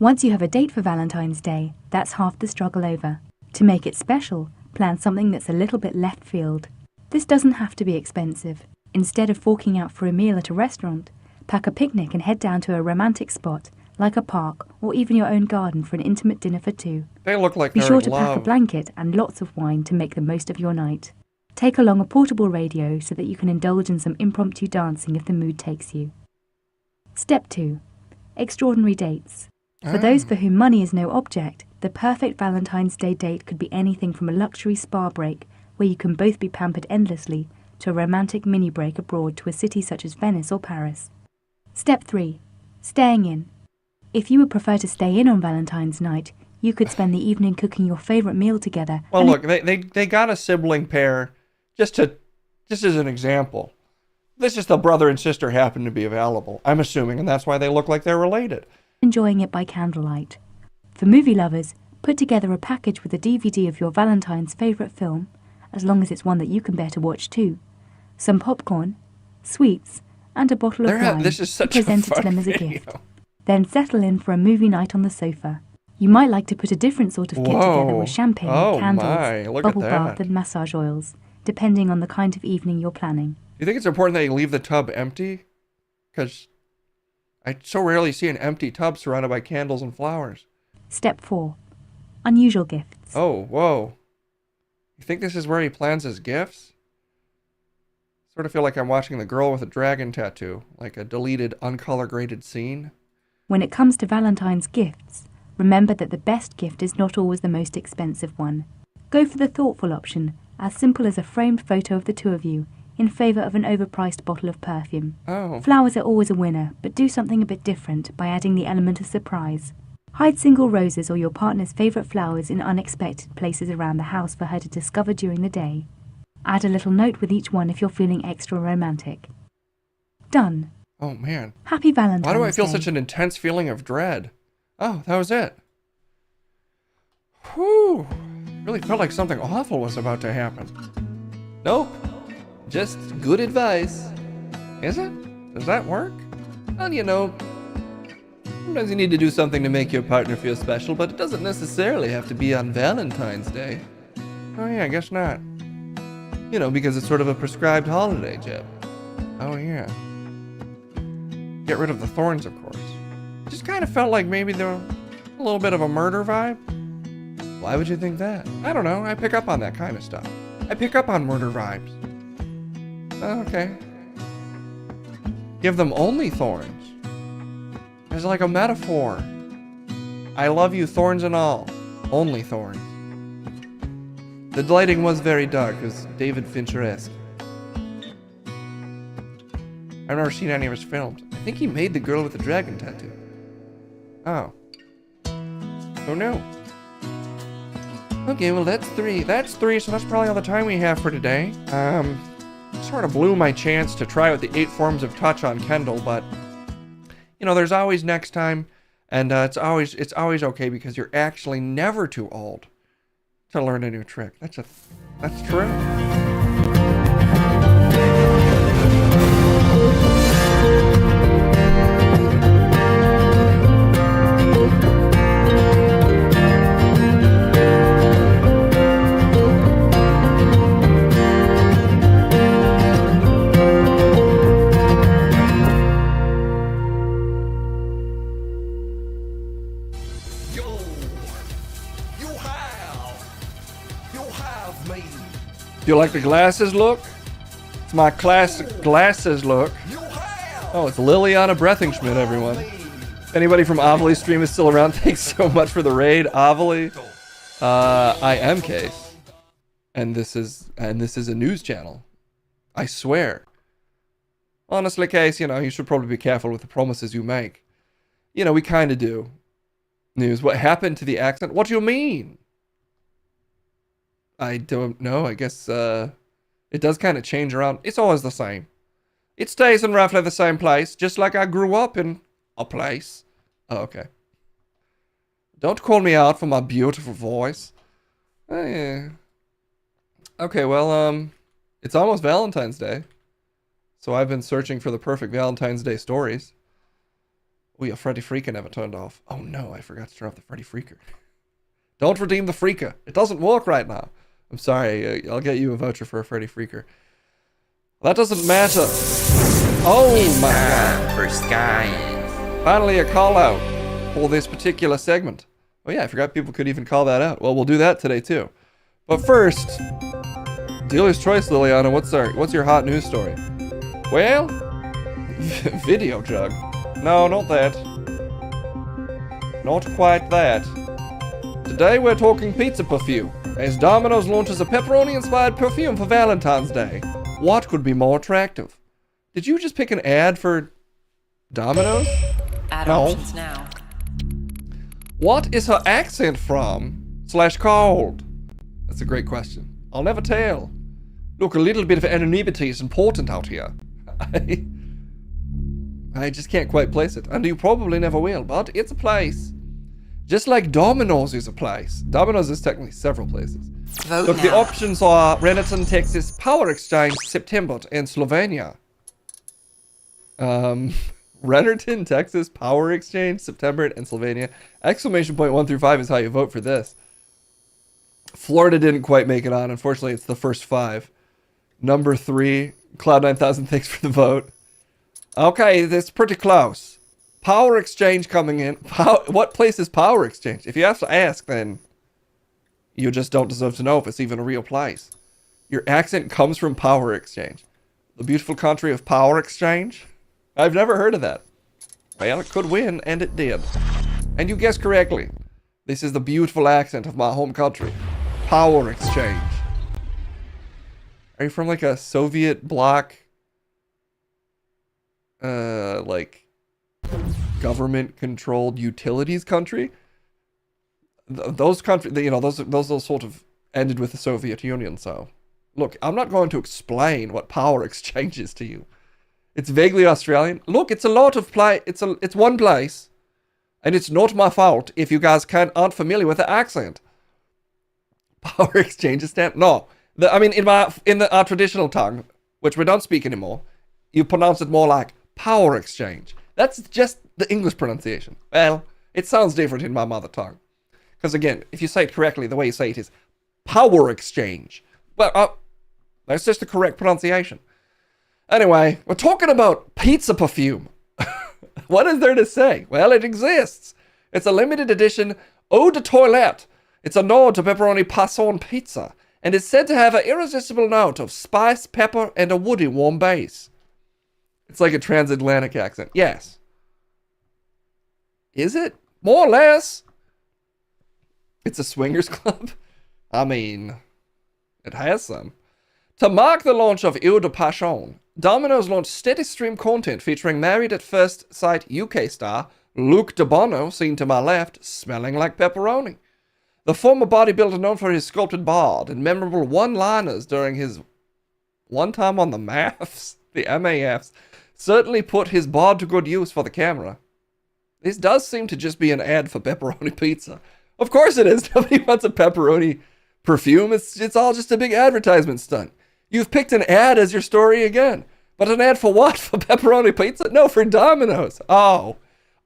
Speaker 22: Once you have a date for Valentine's Day, that's half the struggle over. To make it special, plan something that's a little bit left field. This doesn't have to be expensive. Instead of forking out for a meal at a restaurant, pack a picnic and head down to a romantic spot, like a park or even your own garden for an intimate dinner for two.
Speaker 2: They look like
Speaker 22: Be
Speaker 2: they're
Speaker 22: sure
Speaker 2: in
Speaker 22: to pack a
Speaker 2: love.
Speaker 22: blanket and lots of wine to make the most of your night. Take along a portable radio so that you can indulge in some impromptu dancing if the mood takes you. Step 2. Extraordinary dates. For those for whom money is no object, the perfect Valentine's Day date could be anything from a luxury spa break, where you can both be pampered endlessly, to a romantic mini break abroad to a city such as Venice or Paris. Step 3. Staying in. If you would prefer to stay in on Valentine's night, you could spend the evening cooking your favorite meal together.
Speaker 2: Well, look, they got a sibling pair just as an example. This is the brother and sister happen to be available, I'm assuming, and that's why they look like they're related.
Speaker 22: Enjoying it by candlelight. For movie lovers, put together a package with a DVD of your Valentine's favourite film, as long as it's one that you can bear to watch too. Some popcorn, sweets, and a bottle of wine
Speaker 2: This is such a
Speaker 22: presented to
Speaker 2: fun
Speaker 22: them as a
Speaker 2: video.
Speaker 22: gift. Then settle in for a movie night on the sofa. You might like to put a different sort of kit together
Speaker 2: Whoa.
Speaker 22: with champagne,
Speaker 2: Oh
Speaker 22: candles,
Speaker 2: my, look at
Speaker 22: bubble
Speaker 2: that.
Speaker 22: bath, and massage oils, depending on the kind of evening you're planning.
Speaker 2: Do you think it's important that you leave the tub empty? Because I so rarely see an empty tub surrounded by candles and flowers.
Speaker 22: Step 4. Unusual gifts.
Speaker 2: Oh, whoa. You think this is where he plans his gifts? Sort of feel like I'm watching The Girl with a Dragon Tattoo, like a deleted, uncolor graded scene.
Speaker 22: When it comes to Valentine's gifts, remember that the best gift is not always the most expensive one. Go for the thoughtful option, as simple as a framed photo of the two of you, in favour of an overpriced bottle of perfume.
Speaker 2: Oh.
Speaker 22: Flowers are always a winner, but do something a bit different by adding the element of surprise. Hide single roses or your partner's favourite flowers in unexpected places around the house for her to discover during the day. Add a little note with each one if you're feeling extra romantic. Done.
Speaker 2: Oh, man.
Speaker 22: Happy Valentine's Day.
Speaker 2: Why do I feel such an intense feeling of dread? Oh, that was it. Whew. Really felt like something awful was about to happen. Nope. Just good advice. Is it? Does that work? Well, you know, sometimes you need to do something to make your partner feel special, but it doesn't necessarily have to be on Valentine's Day. Oh yeah, I guess not. You know, because it's sort of a prescribed holiday, Jeb. Oh yeah. Get rid of the thorns, of course. Just kind of felt like maybe there was a little bit of a murder vibe. Why would you think that? I don't know. I pick up on that kind of stuff. I pick up on murder vibes. Oh, okay. Give them only thorns. It's like a metaphor. I love you, thorns and all. Only thorns. The lighting was very dark. It was David Fincher-esque. I've never seen any of his films. I think he made The Girl with the Dragon Tattoo. Oh. Oh no. Okay, well that's three. That's three, so that's probably all the time we have for today. Sort of blew my chance to try out the 8 forms of touch on Kendall, but you know, there's always next time, and it's always okay because you're actually never too old to learn a new trick. That's true. Do you like the glasses look? It's my classic glasses look. Oh, it's Liliana Brethingschmidt, everyone. If anybody from Avali stream is still around, thanks so much for the raid, Avali. I am Case, and this is a news channel. I swear. Honestly, Case, you know, you should probably be careful with the promises you make. You know, we kind of do. News. What happened to the accent? What do you mean? I don't know. I guess it does kind of change around. It's always the same. It stays in roughly the same place, just like I grew up in a place. Oh, okay. Don't call me out for my beautiful voice. Oh, yeah. Okay, well, it's almost Valentine's Day. So I've been searching for the perfect Valentine's Day stories. Oh, yeah, Freddy Freaker never turned off. Oh, no, I forgot to turn off the Freddy Freaker. Don't redeem the Freaker. It doesn't work right now. I'm sorry, I'll get you a voucher for a Freddy Freaker. That doesn't matter. Oh my god.
Speaker 6: For Sky.
Speaker 2: Finally a call out for this particular segment. Oh yeah, I forgot people could even call that out. Well, we'll do that today too. But first, dealer's choice, Liliana. What's your hot news story? Well, video jug. No, not that. Not quite that. Today we're talking pizza perfume, as Domino's launches a pepperoni-inspired perfume for Valentine's Day. What could be more attractive? Did you just pick an ad for Domino's?
Speaker 13: Ad
Speaker 2: No.
Speaker 13: options now.
Speaker 2: What is her accent from? / called? That's a great question. I'll never tell. Look, a little bit of anonymity is important out here. I just can't quite place it, and you probably never will, but it's a place. Just like Domino's is a place. Domino's is technically several places.
Speaker 13: Vote
Speaker 2: Look, the
Speaker 13: now.
Speaker 2: options are Rennerton, Texas, Power Exchange, September, and Slovenia. Rennerton, Texas, Power Exchange, September, and Slovenia. Exclamation point 1 through 5 is how you vote for this. Florida didn't quite make it on. Unfortunately, it's the first 5. Number 3, Cloud9000, thanks for the vote. Okay, that's pretty close. Power Exchange coming in. What place is Power Exchange? If you have to ask, then you just don't deserve to know if it's even a real place. Your accent comes from Power Exchange. The beautiful country of Power Exchange? I've never heard of that. Well, it could win, and it did. And you guessed correctly. This is the beautiful accent of my home country. Power Exchange. Are you from like a Soviet bloc, like government-controlled utilities country? Those countries, you know, those sort of ended with the Soviet Union. So, look, I'm not going to explain what Power Exchange is to you. It's vaguely Australian. Look, it's a lot of it's one place, and it's not my fault if you guys aren't familiar with the accent. Power Exchange is no. I mean, in our traditional tongue, which we don't speak anymore, you pronounce it more like Power Exchange. That's just the English pronunciation. Well, it sounds different in my mother tongue. Because again, if you say it correctly, the way you say it is Power Exchange. Well, that's just the correct pronunciation. Anyway, we're talking about pizza perfume. What is there to say? Well, it exists. It's a limited edition eau de toilette. It's a nod to pepperoni passon pizza, and it's said to have an irresistible note of spice, pepper, and a woody warm base. It's like a transatlantic accent. Yes. Is it? More or less. It's a swingers club? I mean, It has some. To mark the launch of Eau de Passion, Domino's launched steady stream content featuring Married at First Sight UK star Luke De Bono, seen to my left, smelling like pepperoni. The former bodybuilder known for his sculpted bod and memorable one-liners during his one time on the MAFs, the MAFs, certainly put his bod to good use for the camera. This does seem to just be an ad for pepperoni pizza. Of course it is. Nobody wants a pepperoni perfume. It's all just a big advertisement stunt. You've picked an ad as your story again. But an ad for what? For pepperoni pizza? No, for Domino's. Oh,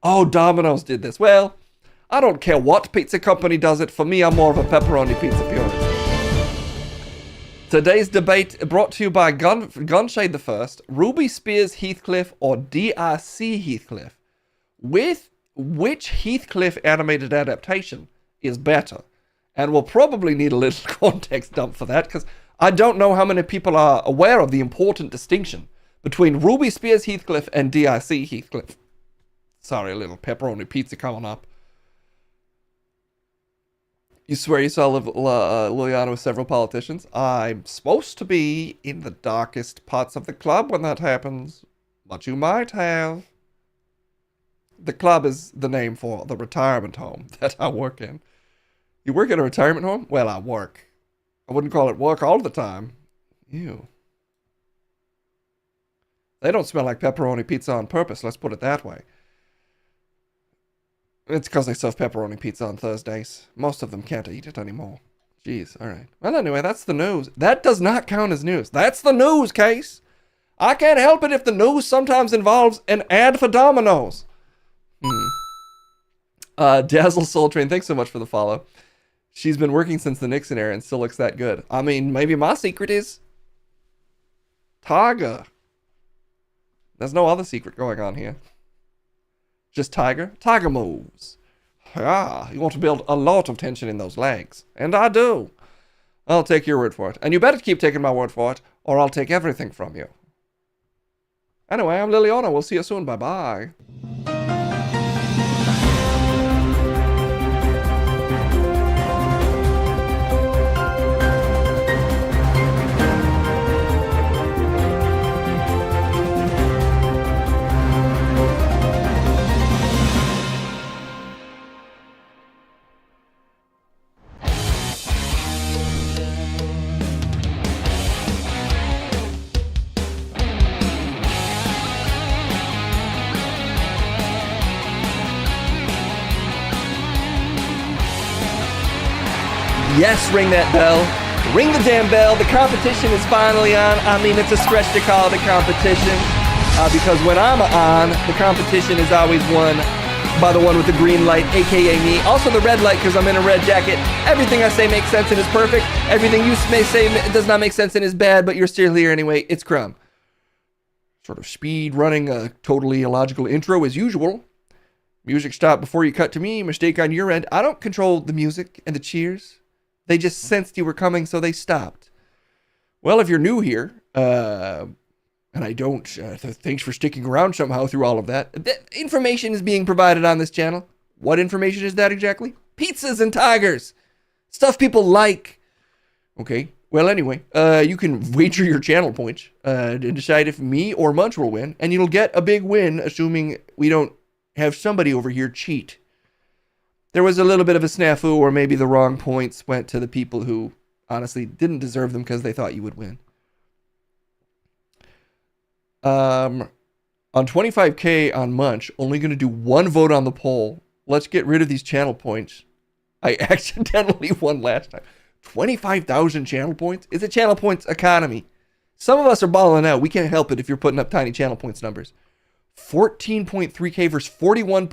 Speaker 2: Domino's did this. Well, I don't care what pizza company does it. For me, I'm more of a pepperoni pizza purist. Today's debate brought to you by Gunshade the First, Ruby Spears Heathcliff, or DRC Heathcliff. With which Heathcliff animated adaptation is better? And we'll probably need a little context dump for that, because I don't know how many people are aware of the important distinction between Ruby Spears Heathcliff and DRC Heathcliff. Sorry, a little pepperoni pizza coming up. You swear you saw Liliana with several politicians? I'm supposed to be in the darkest parts of the club when that happens, but you might have. The club is the name for the retirement home that I work in. You work at a retirement home? Well, I work. I wouldn't call it work all the time. Ew. They don't smell like pepperoni pizza on purpose, let's put it that way. It's because they serve pepperoni pizza on Thursdays. Most of them can't eat it anymore. Jeez, alright. Well, anyway, that's the news. That does not count as news. That's the news, Case. I can't help it if the news sometimes involves an ad for Domino's. Dazzle Soul Train, thanks so much for the follow. She's been working since the Nixon era and still looks that good. I mean, maybe my secret is Tiger. There's no other secret going on here. Just Tiger. Tiger moves. Ah, you want to build a lot of tension in those legs. And I do. I'll take your word for it. And you better keep taking my word for it, or I'll take everything from you. Anyway, I'm Liliana. We'll see you soon. Bye-bye. Yes, ring that bell. Ring the damn bell. The competition is finally on. I mean, it's a stretch to call it a competition. Because when I'm on, the competition is always won by the one with the green light, aka me. Also the red light, because I'm in a red jacket. Everything I say makes sense and is perfect. Everything you may say does not make sense and is bad, but you're still here anyway. It's Crumb. Sort of speed running a totally illogical intro as usual. Music stopped before you cut to me. Mistake on your end. I don't control the music and the cheers. They just sensed you were coming, so they stopped. Well, if you're new here, and I don't, thanks for sticking around somehow through all of that. Information is being provided on this channel. What information is that exactly? Pizzas and tigers. Stuff people like. Okay, well anyway, you can wager your channel points to decide if me or Munch will win, and you'll get a big win, assuming we don't have somebody over here cheat. There was a little bit of a snafu, or maybe the wrong points went to the people who honestly didn't deserve them because they thought you would win. On 25K on Munch, only going to do one vote on the poll. Let's get rid of these channel points. I accidentally won last time. 25,000 channel points? It's a channel points economy. Some of us are balling out. We can't help it if you're putting up tiny channel points numbers. 14.3K versus 41.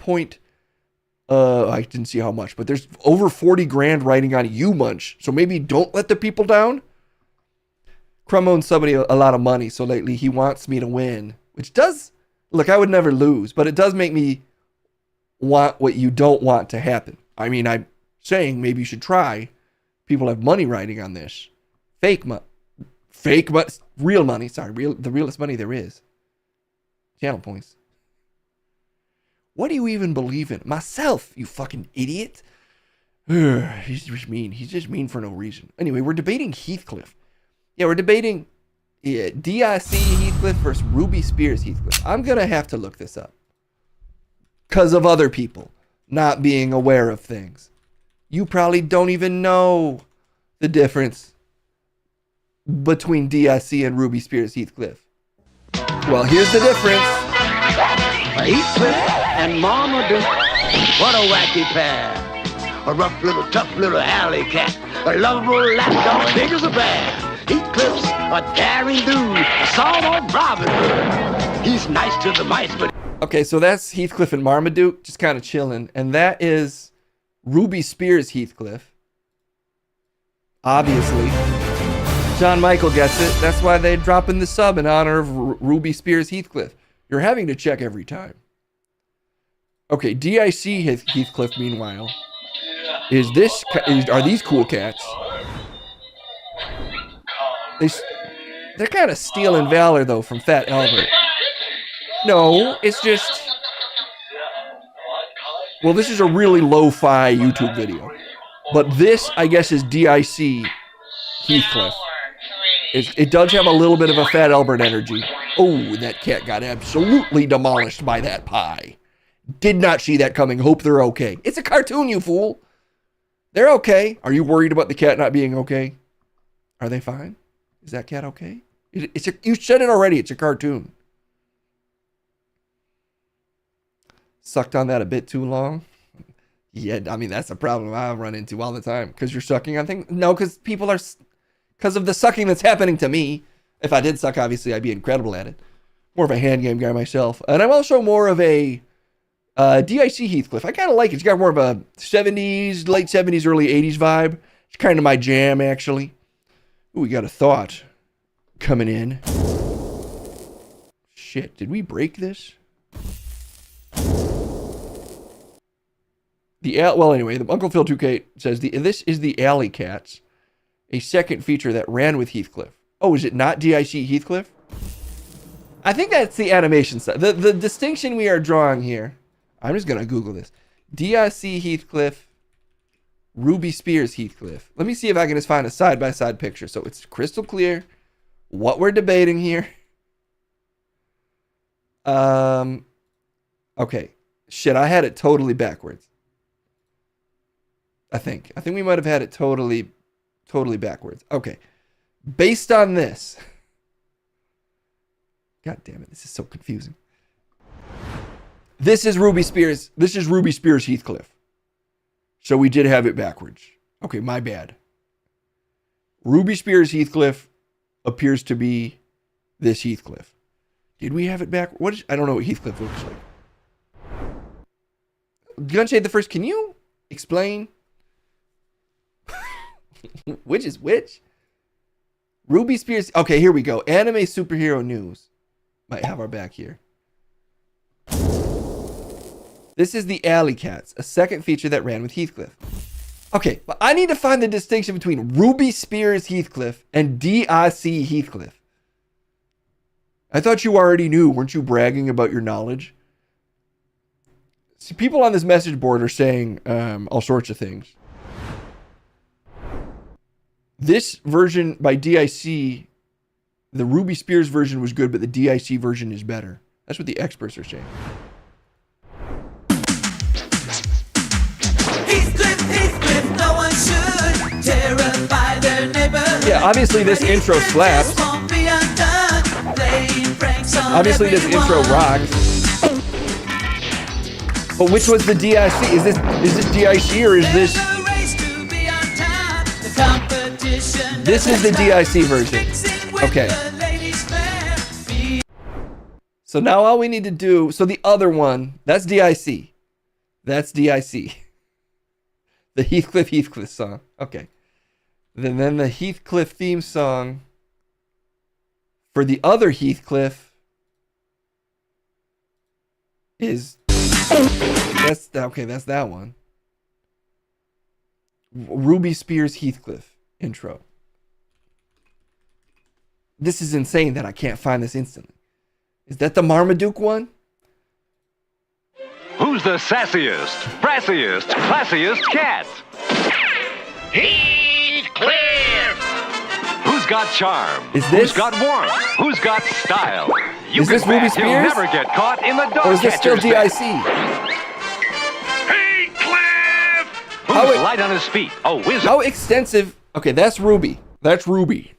Speaker 2: I didn't see how much, but there's over 40 grand riding on you, Munch. So maybe don't let the people down. Crumb owns somebody a lot of money, so lately he wants me to win. Which does, look, I would never lose, but it does make me want what you don't want to happen. I mean, I'm saying maybe you should try. People have money riding on this. Fake money. Real money, sorry, the realest money there is. Channel points. What do you even believe in? Myself, you fucking idiot. He's just mean. He's just mean for no reason. Anyway, we're debating Heathcliff. Yeah, we're debating DIC Heathcliff versus Ruby Spears Heathcliff. I'm going to have to look this up because of other people not being aware of things. You probably don't even know the difference between DIC and Ruby Spears Heathcliff. Well, here's the difference.
Speaker 5: Heathcliff and Marmaduke. What a wacky pair. A rough little, tough little alley cat. A lovable lapdog, big as a bear. Heathcliff's a daring dude, a sawed-off Robin Hood. He's nice to the mice, but...
Speaker 2: Okay, so that's Heathcliff and Marmaduke, just kind of chilling. And that is Ruby Spears Heathcliff. Obviously. John Michael gets it. That's why they're dropping the sub in honor of Ruby Spears Heathcliff. You're having to check every time. Okay, DIC Heathcliff, meanwhile, are these cool cats? They're kind of stealing valor, though, from Fat Albert. No, it's just... Well, this is a really lo-fi YouTube video. But this, I guess, is DIC Heathcliff. It does have a little bit of a Fat Albert energy. Oh, that cat got absolutely demolished by that pie. Did not see that coming. Hope they're okay. It's a cartoon, you fool. They're okay. Are you worried about the cat not being okay? Are they fine? Is that cat okay? You said it already. It's a cartoon. Sucked on that a bit too long. Yeah, I mean, that's a problem I run into all the time. Because you're sucking on things? No, because people are... Because of the sucking that's happening to me. If I did suck, obviously, I'd be incredible at it. More of a hand game guy myself. And I'm also more of a DIC Heathcliff. I kind of like it. It's got more of a 70s, late 70s, early 80s vibe. It's kind of my jam, actually. Ooh, we got a thought coming in. Shit, did we break this? Well, anyway, the Uncle Phil 2K says this is the Alley Cats, a second feature that ran with Heathcliff. Oh, is it not DIC Heathcliff? I think that's the animation side. The distinction we are drawing here. I'm just gonna Google this. DIC Heathcliff, Ruby Spears Heathcliff. Let me see if I can just find a side-by-side picture so it's crystal clear what we're debating here. Okay. Shit, I had it totally backwards. I think we might have had it totally backwards. Okay. Based on this. God damn it, this is so confusing. This is Ruby Spears. This is Ruby Spears Heathcliff. So we did have it backwards. Okay, my bad. Ruby Spears Heathcliff appears to be this Heathcliff. Did we have it back? I don't know what Heathcliff looks like. Gunshade the First, can you explain which is which? Ruby Spears. Okay, here we go. Anime superhero news. Might have our back here. This is the Alley Cats, a second feature that ran with Heathcliff. Okay, but I need to find the distinction between Ruby Spears Heathcliff and DIC Heathcliff. I thought you already knew. Weren't you bragging about your knowledge? See, people on this message board are saying all sorts of things. This version by DIC, the Ruby Spears version was good, but the DIC version is better. That's what the experts are saying.
Speaker 9: Heathcliff, no one should terrify their neighborhood.
Speaker 2: Yeah, obviously this intro slaps. Obviously this intro rocks. But which was the DIC? Is this DIC or is this... This is the DIC version. Okay. So now all we need to do... So the other one, that's DIC. That's DIC. The Heathcliff song. Okay. Then the Heathcliff theme song for the other Heathcliff is... That's that one. Ruby Spears Heathcliff intro. This is insane that I can't find this instantly. Is that the Marmaduke one?
Speaker 7: Who's the sassiest, brassiest, classiest cat?
Speaker 10: Heathcliff!
Speaker 7: Who's got charm?
Speaker 2: Is
Speaker 7: Who's
Speaker 2: this-
Speaker 7: got warmth? Who's got style? You
Speaker 2: Is
Speaker 7: can
Speaker 2: this Ruby
Speaker 7: bet you'll
Speaker 2: Spears?
Speaker 7: never get caught in the dog
Speaker 2: Or is this still
Speaker 7: catcher's
Speaker 2: DIC?
Speaker 7: net. Who's
Speaker 2: How
Speaker 7: light on his feet? Oh, whiz.
Speaker 2: How extensive? Okay, that's Ruby. That's Ruby.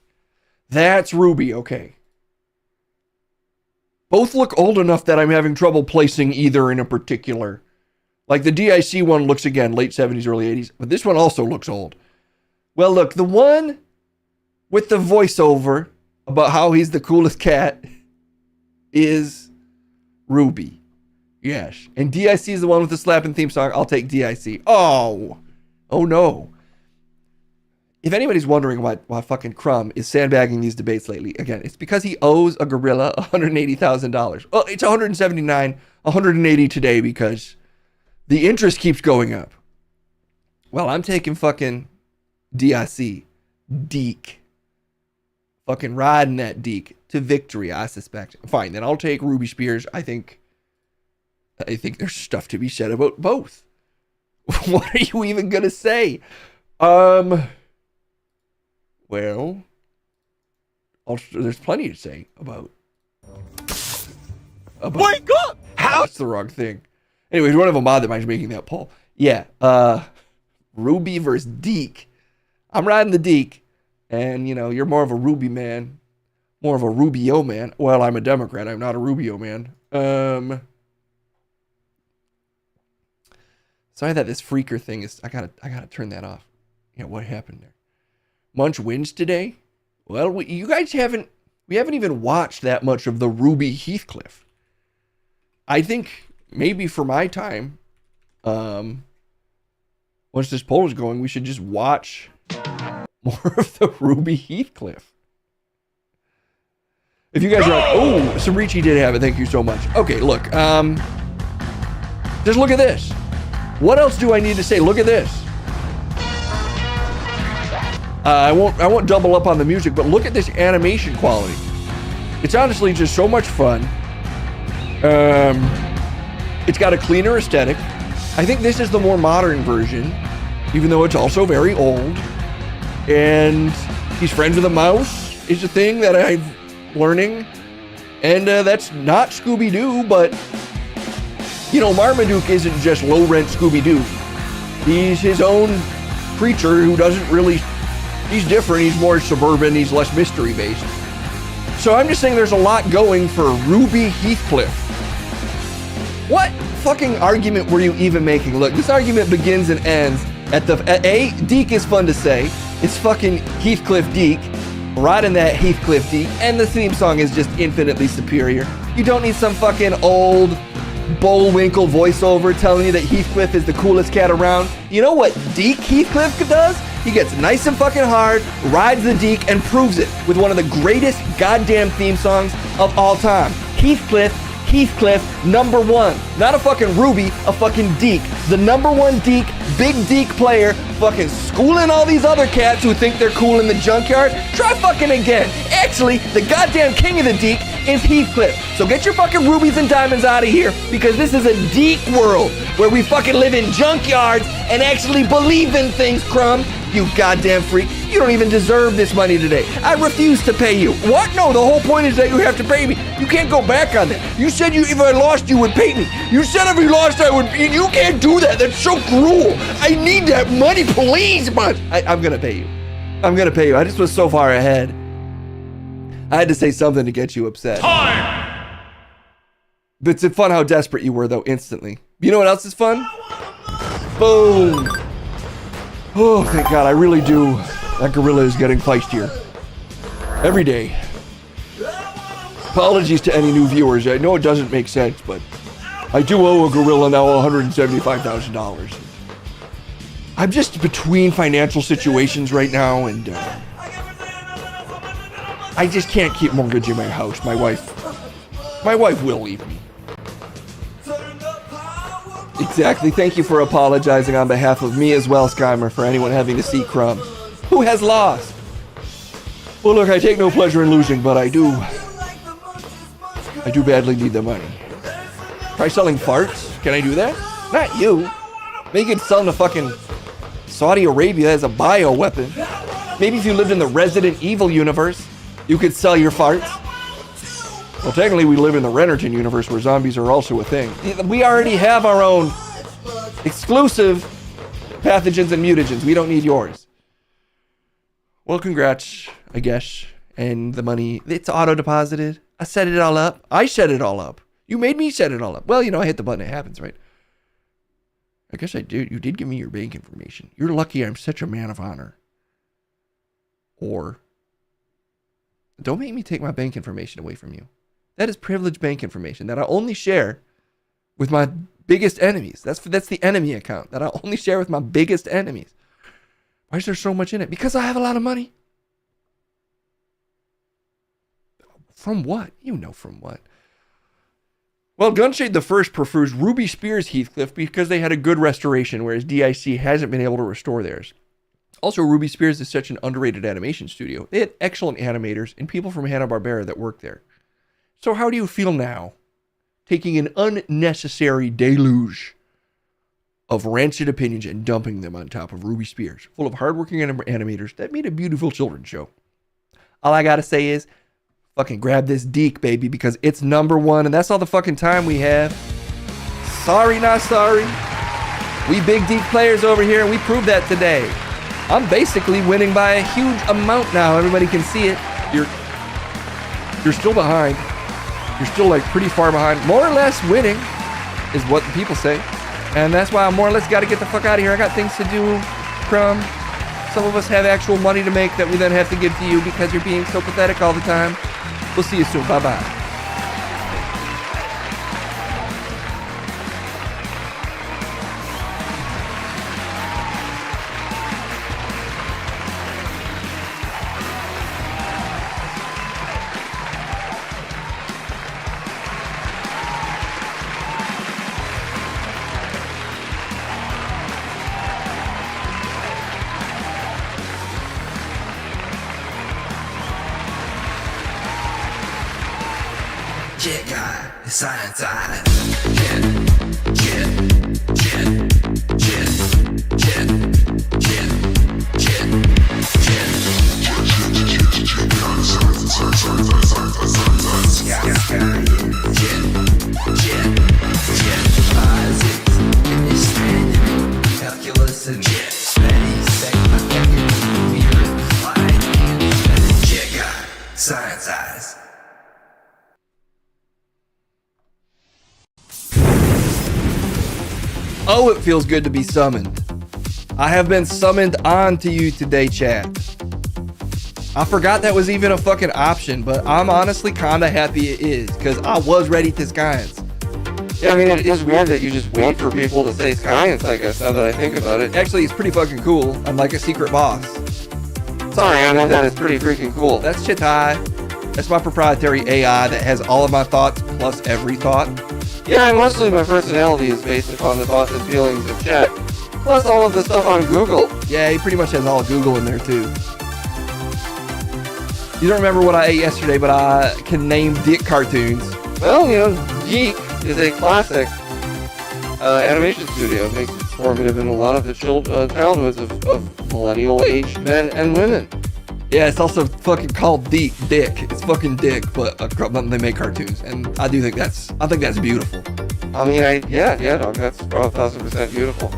Speaker 2: That's Ruby, okay. Both look old enough that I'm having trouble placing either in a particular. Like the DIC one looks, again, late 70s, early 80s. But this one also looks old. Well, look, the one with the voiceover about how he's the coolest cat is Ruby. Yes. And DIC is the one with the slapping theme song. I'll take DIC. Oh. Oh, no. If anybody's wondering why fucking Crumb is sandbagging these debates lately, again, it's because he owes a gorilla $180,000. Well, it's $179, $180 today because the interest keeps going up. Well, I'm taking fucking DIC, Deke. Fucking riding that Deke to victory, I suspect. Fine, then I'll take Ruby Spears. I think there's stuff to be said about both. What are you even gonna say? Well, there's plenty to say about. Wake up! How? That's the wrong thing. Anyways, one of them odd that mine's making that poll. Yeah, Ruby versus Deke. I'm riding the Deke, and you know you're more of a Ruby man, more of a Rubio man. Well, I'm a Democrat. I'm not a Rubio man. Sorry that this freaker thing is. I gotta turn that off. Yeah, what happened there? Munch wins today? Well, we haven't even watched that much of the Ruby Heathcliff. I think maybe for my time, once this poll is going, we should just watch more of the Ruby Heathcliff. If you guys are oh, Samrichi did have it. Thank you so much. Okay, look, just look at this. What else do I need to say? Look at this. I won't double up on the music, but look at this animation quality. It's honestly just so much fun. It's got a cleaner aesthetic. I think this is the more modern version, even though it's also very old. And he's friends with a mouse is a thing that I'm learning. And that's not Scooby-Doo, but you know, Marmaduke isn't just low-rent Scooby-Doo. He's his own creature who doesn't really... He's different. He's more suburban. He's less mystery-based. So I'm just saying there's a lot going for Ruby Heathcliff. What fucking argument were you even making? Look, this argument begins and ends at A, Deke is fun to say. It's fucking Heathcliff Deke. Riding that Heathcliff Deke. And the theme song is just infinitely superior. You don't need some fucking old Bullwinkle voiceover telling you that Heathcliff is the coolest cat around. You know what Deke Heathcliff does? He gets nice and fucking hard, rides the Deke, and proves it with one of the greatest goddamn theme songs of all time. Heathcliff, #1. Not a fucking Ruby, a fucking Deke. The #1 Deke, big Deke player, fucking schooling all these other cats who think they're cool in the junkyard. Try fucking again. Actually, the goddamn king of the Deke is Heathcliff. So get your fucking rubies and diamonds out of here, because this is a Deke world where we fucking live in junkyards and actually believe in things, Crumb. You goddamn freak. You don't even deserve this money today. I refuse to pay you. What? No, the whole point is that you have to pay me. You can't go back on that. You said if I lost, you would pay me. You said if you lost, I would. You can't do that. That's so cruel. I need that money, please, but I'm going to pay you. I'm going to pay you. I just was so far ahead. I had to say something to get you upset. Time! But it's fun how desperate you were, though, instantly. You know what else is fun? Boom. Oh, thank God, I really do. That gorilla is getting feistier. Every day. Apologies to any new viewers. I know it doesn't make sense, but I do owe a gorilla now $175,000. I'm just between financial situations right now, and I just can't keep mortgaging my house. My wife will leave me. Exactly. Thank you for apologizing on behalf of me as well, Skymer, for anyone having to see Crumb. Who has lost? Well, look, I take no pleasure in losing, but I do badly need the money. Try selling farts? Can I do that? Not you. Maybe you could sell them to fucking Saudi Arabia as a bioweapon. Maybe if you lived in the Resident Evil universe, you could sell your farts. Well, technically, we live in the Rennerton universe where zombies are also a thing. We already have our own exclusive pathogens and mutagens. We don't need yours. Well, congrats, I guess. And the money, it's auto-deposited. I set it all up. I set it all up. You made me set it all up. Well, I hit the button. It happens, right? I guess I did. You did give me your bank information. You're lucky I'm such a man of honor. Or, don't make me take my bank information away from you. That is privileged bank information that I only share with my biggest enemies. That's the enemy account that I only share with my biggest enemies. Why is there so much in it? Because I have a lot of money. From what? You know from what. Well, Gunshade the First prefers Ruby Spears Heathcliff because they had a good restoration, whereas DIC hasn't been able to restore theirs. Also, Ruby Spears is such an underrated animation studio. They had excellent animators and people from Hanna-Barbera that worked there. So how do you feel now, taking an unnecessary deluge of rancid opinions and dumping them on top of Ruby Spears, full of hardworking animators that made a beautiful children's show? All I gotta say is, fucking grab this Deke, baby, because it's #1, and that's all the fucking time we have. Sorry, not sorry. We big Deke players over here, and we proved that today. I'm basically winning by a huge amount now. Everybody can see it. You're still behind. You're still like pretty far behind. More or less winning is what the people say. And that's why I more or less got to get the fuck out of here. I got things to do. Crumb. Some of us have actual money to make that we then have to give to you because you're being so pathetic all the time. We'll see you soon. Bye-bye.
Speaker 6: Jet guy, science eye. Calculus and jet, space, jet guy, science eyes.
Speaker 2: Oh, it feels good to be summoned. I have been summoned on to you today, chat. I forgot that was even a fucking option, but I'm honestly kinda happy it is, because I was ready to Science.
Speaker 3: Yeah, I mean, it is weird that you just wait for people to say Science, I guess, now that I think about it.
Speaker 2: Actually, it's pretty fucking cool. I'm like a secret boss.
Speaker 3: Sorry, I meant that it's pretty freaking cool.
Speaker 2: That's Chitai. That's my proprietary AI that has all of my thoughts plus every thought.
Speaker 3: Yeah, and mostly my personality is based upon the thoughts and feelings of chat, plus all of the stuff on Google.
Speaker 2: Yeah, he pretty much has all of Google in there too. You don't remember what I ate yesterday, but I can name dick cartoons.
Speaker 3: Well, Geek is a classic animation studio. It makes it formative in a lot of the childhoods of millennial-aged men and women.
Speaker 2: Yeah, it's also fucking called Dick. It's fucking Dick, but they make cartoons, and I think that's beautiful.
Speaker 3: I mean, yeah, dog, that's 1,000% beautiful.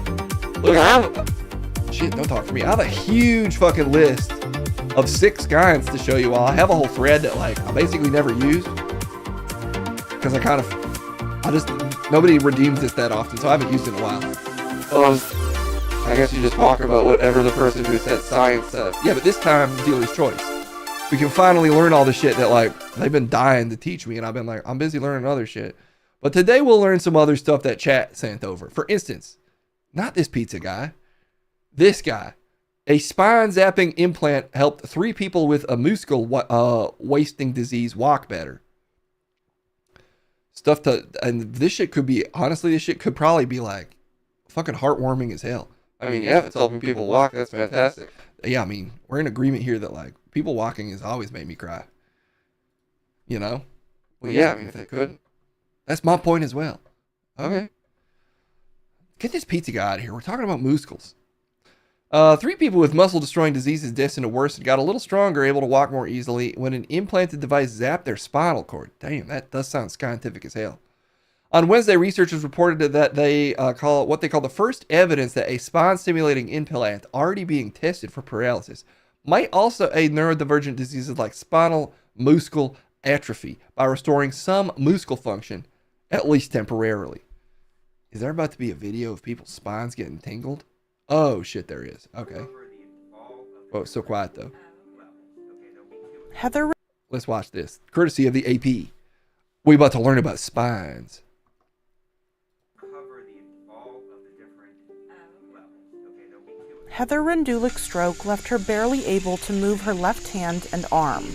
Speaker 3: Look,
Speaker 2: shit, don't talk to me. I have a huge fucking list of 6 guides to show you all. I have a whole thread that I basically never use because nobody redeems this that often, so I haven't used it in a while.
Speaker 3: I guess you just talk about whatever the person who said Science said.
Speaker 2: Yeah, but this time, dealer's choice. We can finally learn all the shit that, they've been dying to teach me, and I've been I'm busy learning other shit. But today we'll learn some other stuff that chat sent over. For instance, not this pizza guy. This guy. A spine zapping implant helped 3 people with a muscle wasting disease walk better. And this shit could be, honestly, this shit could probably be fucking heartwarming as hell.
Speaker 3: I mean, yeah, if it's helping people walk, that's fantastic.
Speaker 2: Yeah, I mean, we're in agreement here that people walking has always made me cry. You know?
Speaker 3: Well, yeah, I mean, if they could.
Speaker 2: That's my point as well.
Speaker 3: Okay.
Speaker 2: Get this pizza guy out of here. We're talking about muscles. 3 people with muscle-destroying diseases destined to worsen got a little stronger, able to walk more easily when an implanted device zapped their spinal cord. Damn, that does sound scientific as hell. On Wednesday, researchers reported that they call what they call the first evidence that a spine-stimulating implant already being tested for paralysis might also aid neurodivergent diseases like spinal muscular atrophy by restoring some muscle function, at least temporarily. Is there about to be a video of people's spines getting tingled? Oh shit, there is. Okay. Oh, it's so quiet though.
Speaker 4: Heather.
Speaker 2: Let's watch this. Courtesy of the AP. We about to learn about spines.
Speaker 4: Heather Rendulich's stroke left her barely able to move her left hand and arm.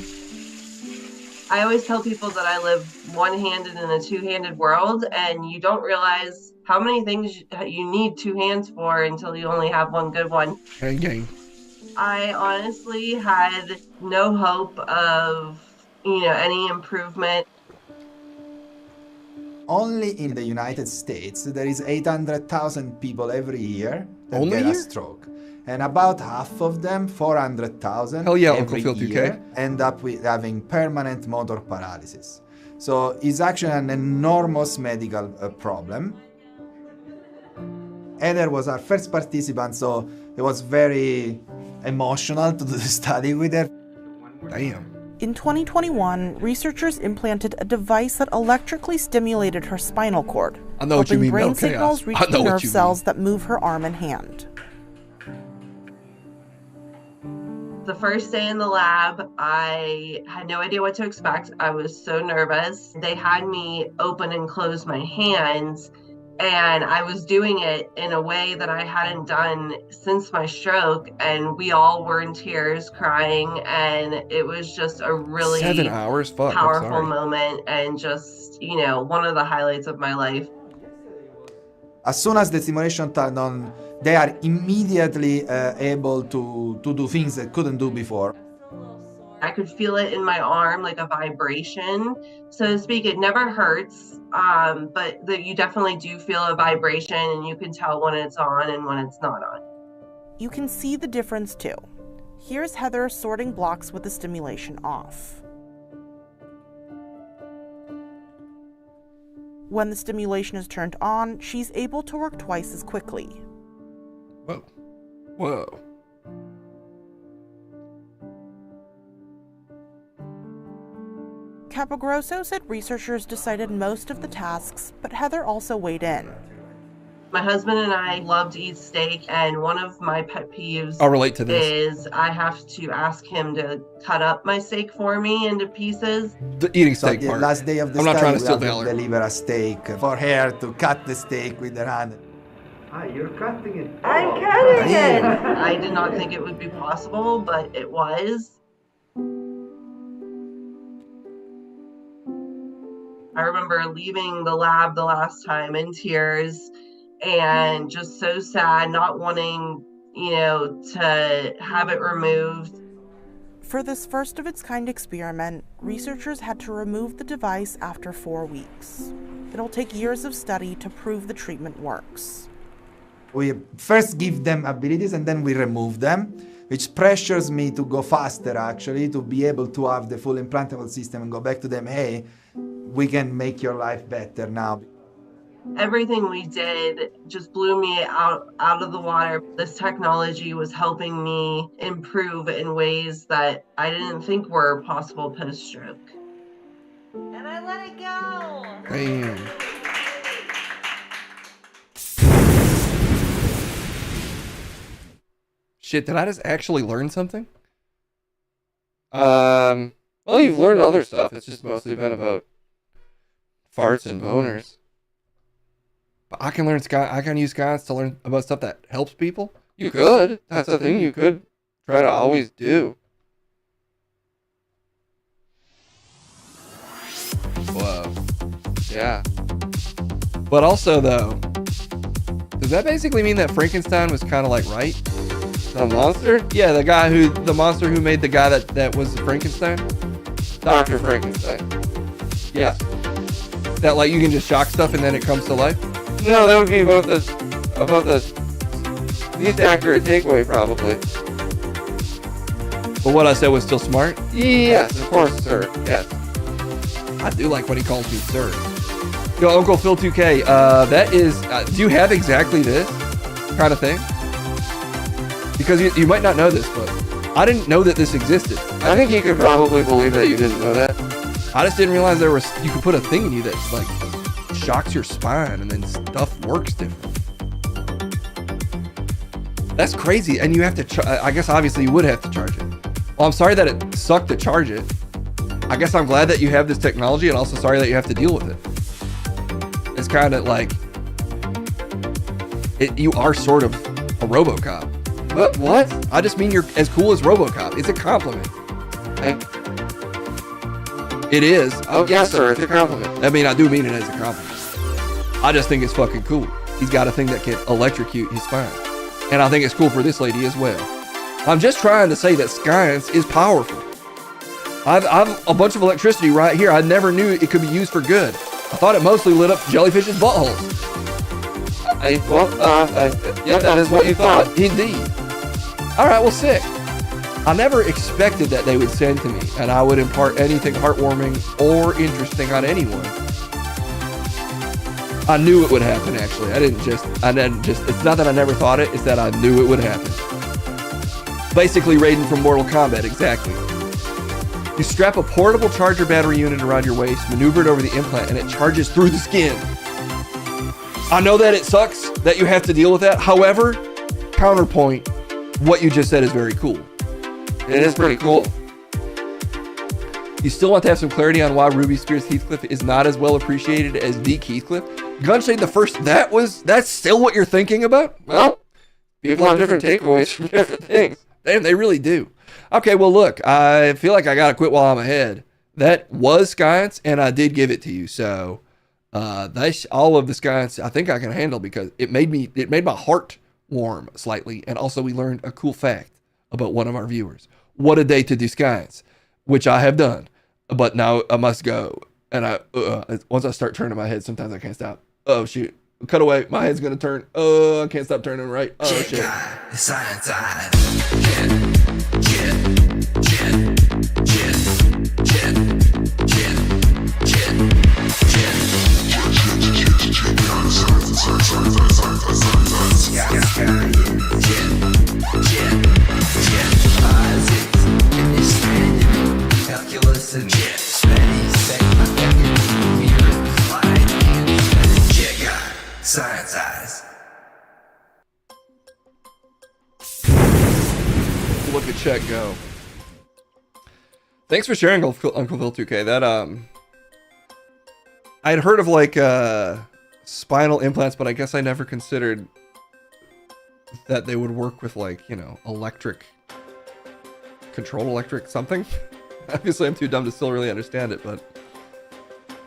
Speaker 8: I always tell people that I live one-handed in a two-handed world, and you don't realize how many things you need 2 hands for until you only have one good one.
Speaker 2: Gang, gang.
Speaker 8: I honestly had no hope of, any improvement.
Speaker 23: Only in the United States, there is 800,000 people every year that
Speaker 2: Only
Speaker 23: get
Speaker 2: here?
Speaker 23: a stroke. And about half of them, 400,000
Speaker 2: Hell yeah,
Speaker 23: every
Speaker 2: Uncle Phil 2K.
Speaker 23: year, end up with having permanent motor paralysis. So it's actually an enormous medical problem. Heather was our first participant, so it was very emotional to do the study with her.
Speaker 2: Damn.
Speaker 4: In 2021, researchers implanted a device that electrically stimulated her spinal cord,
Speaker 2: I know what you
Speaker 4: helping
Speaker 2: mean,
Speaker 4: brain
Speaker 2: no
Speaker 4: signals
Speaker 2: chaos.
Speaker 4: reach
Speaker 2: I know
Speaker 4: the
Speaker 2: what
Speaker 4: nerve
Speaker 2: you
Speaker 4: cells that move her arm and hand.
Speaker 8: The first day in the lab, I had no idea what to expect. I was so nervous. They had me open and close my hands, and I was doing it in a way that I hadn't done since my stroke, and we all were in tears crying, and it was just a really
Speaker 2: 7 hours? Fuck, I'm
Speaker 8: powerful
Speaker 2: sorry.
Speaker 8: moment, and just, one of the highlights of my life.
Speaker 23: As soon as the stimulation turned on, they are immediately able to do things they couldn't do before.
Speaker 8: I could feel it in my arm, like a vibration, so to speak. It never hurts, but you definitely do feel a vibration, and you can tell when it's on and when it's not on.
Speaker 4: You can see the difference too. Here's Heather sorting blocks with the stimulation off. When the stimulation is turned on, she's able to work twice as quickly.
Speaker 2: Whoa. Whoa.
Speaker 4: Capogrosso said researchers decided most of the tasks, but Heather also weighed in.
Speaker 8: My husband and I love to eat steak, and one of my pet peeves
Speaker 2: I'll relate to this.
Speaker 8: is I have to ask him to cut up my steak for me into pieces.
Speaker 2: The eating
Speaker 23: So
Speaker 2: steak
Speaker 23: the
Speaker 2: part.
Speaker 23: last day of the
Speaker 2: I'm not
Speaker 23: study,
Speaker 2: trying to
Speaker 23: we
Speaker 2: steal
Speaker 23: have to
Speaker 2: valor.
Speaker 23: deliver a steak for her to cut the steak with her hand.
Speaker 10: Ah, you're cutting it.
Speaker 8: I'm cutting it! I did not think it would be possible, but it was. I remember leaving the lab the last time in tears and just so sad, not wanting, to have it removed.
Speaker 4: For this first of its kind experiment, researchers had to remove the device after 4 weeks. It'll take years of study to prove the treatment works.
Speaker 23: We first give them abilities and then we remove them, which pressures me to go faster actually, to be able to have the full implantable system and go back to them, hey, we can make your life better now.
Speaker 8: Everything we did just blew me out of the water. This technology was helping me improve in ways that I didn't think were possible post-stroke. And I let it go!
Speaker 2: Damn. Shit, did I just actually learn something?
Speaker 3: Well, you've learned other stuff. It's just mostly been about farts and boners.
Speaker 2: But I can use science to learn about stuff that helps people?
Speaker 3: You could. That's the thing you could try to always do.
Speaker 2: Whoa.
Speaker 3: Yeah.
Speaker 2: But also, though, does that basically mean that Frankenstein was kind of like right?
Speaker 3: The monster?
Speaker 2: Yeah, the monster who made the guy that was Frankenstein?
Speaker 3: Dr. Frankenstein.
Speaker 2: Yeah. That like you can just shock stuff and then it comes to life?
Speaker 3: No, that would be about the Least accurate takeaway, probably.
Speaker 2: But what I said was still smart?
Speaker 3: Yes, of course, sir. Yes.
Speaker 2: I do like when he calls me sir. Yo, Uncle Phil 2K, that is, do you have exactly this kind of thing? Because you might not know this, but I didn't know that this existed.
Speaker 3: I think you could probably believe that you didn't know that.
Speaker 2: I just didn't realize you could put a thing in you that like shocks your spine and then stuff works different. That's crazy, and you have to, I guess obviously you would have to charge it. Well, I'm sorry that it sucked to charge it. I guess I'm glad that you have this technology, and also sorry that you have to deal with it. It's kind of like, you are sort of a RoboCop. What? I just mean you're as cool as RoboCop. It's a compliment. It is.
Speaker 3: Oh, yes, sir. It's a compliment.
Speaker 2: I mean, I do mean it as a compliment. I just think it's fucking cool. He's got a thing that can electrocute his spine. And I think it's cool for this lady as well. I'm just trying to say that science is powerful. I've a bunch of electricity right here. I never knew it could be used for good. I thought it mostly lit up jellyfish's buttholes.
Speaker 3: Yeah, that is what you thought.
Speaker 2: Indeed. All right, well, sick. I never expected that they would send to me and I would impart anything heartwarming or interesting on anyone. I knew it would happen, actually. I didn't just, it's not that I never thought it, it's that I knew it would happen. Basically, Raiden from Mortal Kombat, exactly. You strap a portable charger battery unit around your waist, maneuver it over the implant, and it charges through the skin. I know that it sucks that you have to deal with that. However, counterpoint, what you just said is very cool.
Speaker 3: It is pretty cool.
Speaker 2: You still want to have some clarity on why Ruby Spears Heathcliff is not as well appreciated as Deke Heathcliff? Gunshade the First, that's still what you're thinking about?
Speaker 3: Well, people have different takeaways from different things.
Speaker 2: Damn, they really do. Okay, well, look, I feel like I gotta quit while I'm ahead. That was science, and I did give it to you. So, that's all of the science I think I can handle because it made my heart warm slightly, and also we learned a cool fact about one of our viewers. What a day to do science, which I have done, but now I must go. And once I start turning my head, sometimes I can't stop. Oh shoot! Cut away. My head's gonna turn. Oh, I can't stop turning right. Oh shit!
Speaker 6: Science eyes. Calculus and science eyes.
Speaker 2: Look at Chet go. Thanks for sharing, Uncle Phil 2K. That I'd heard of like spinal implants, but I guess I never considered that they would work with like, you know, electric something. Obviously, I'm too dumb to still really understand it, but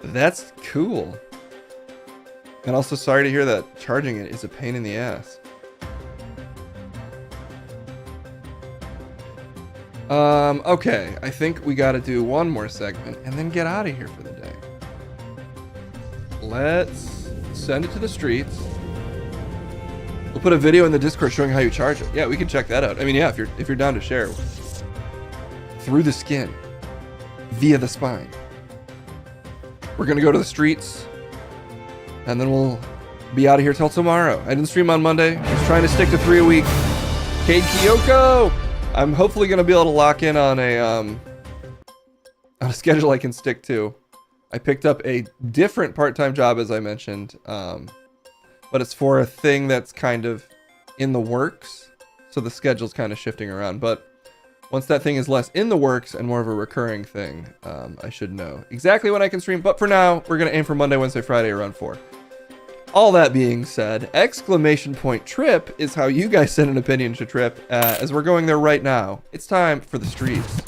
Speaker 2: that's cool. And also sorry to hear that charging it is a pain in the ass. Okay, I think we gotta do one more segment and then get out of here for the day. Let's send it to the streets. We'll put a video in the Discord showing how you charge it. Yeah, we can check that out. I mean, yeah, if you're down to share. Through the skin, via the spine. We're gonna go to the streets, and then we'll be out of here till tomorrow. I didn't stream on Monday. I was trying to stick to 3 a week. Cade Kyoko! I'm hopefully gonna be able to lock in on a schedule I can stick to. I picked up a different part-time job, as I mentioned, but it's for a thing that's kind of in the works, so the schedule's kind of shifting around. But once that thing is less in the works and more of a recurring thing, I should know exactly when I can stream. But for now, we're gonna aim for Monday, Wednesday, Friday around 4. All that being said, exclamation point trip is how you guys send an opinion to Trip, as we're going there right now. It's time for the streets.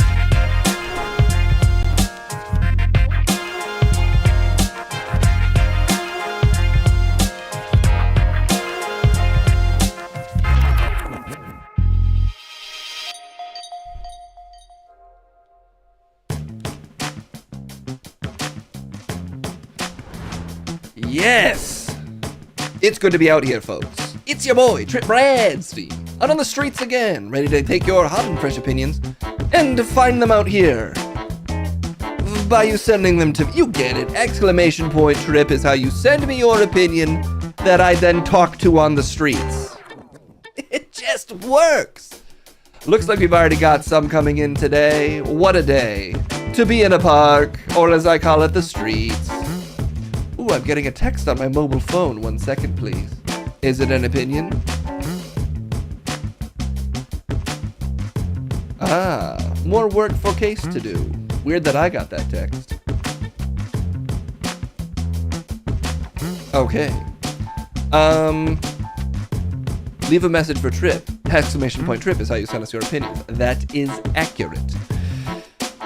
Speaker 2: Yes! It's good to be out here, folks. It's your boy, Trip Bradstein, out on the streets again, ready to take your hot and fresh opinions and to find them out here. By you sending them to, you get it, exclamation point Trip is how you send me your opinion that I then talk to on the streets. It just works. Looks like we've already got some coming in today. What a day to be in a park, or as I call it, the streets. Ooh, I'm getting a text on my mobile phone. 1 second, please. Is it an opinion? Ah, more work for Case to do. Weird that I got that text. Okay. Leave a message for Trip. Exclamation point Trip is how you send us your opinions. That is accurate.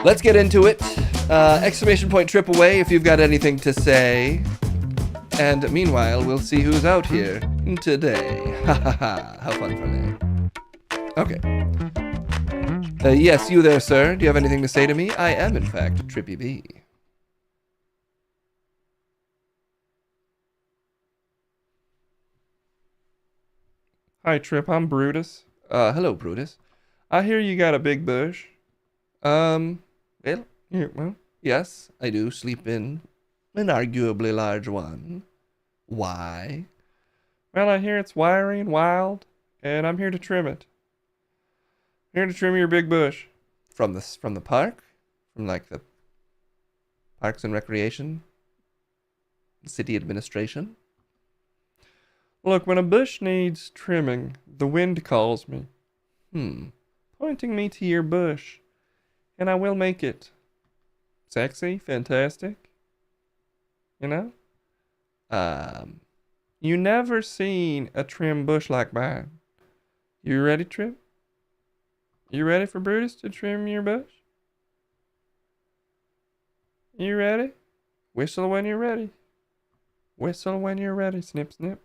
Speaker 2: Let's get into it. Exclamation point Trip away if you've got anything to say. And meanwhile, we'll see who's out here today. Ha ha ha. How fun for me. Okay. Yes, you there, sir. Do you have anything to say to me? I am, in fact, Trippy B.
Speaker 11: Hi, Trip. I'm Brutus.
Speaker 2: Hello, Brutus.
Speaker 11: I hear you got a big bush.
Speaker 2: Well, yes, I do sleep in an arguably large one. Why?
Speaker 11: Well, I hear it's wiry and wild, and I'm here to trim it. Here to trim your big bush.
Speaker 2: From the park? From like the Parks and Recreation? City administration?
Speaker 11: Look, when a bush needs trimming, the wind calls me. Pointing me to your bush. And I will make it sexy, fantastic. You know? You never seen a trim bush like mine. You ready, Trip? You ready for Brutus to trim your bush? You ready? Whistle when you're ready. Whistle when you're ready. Snip, snip.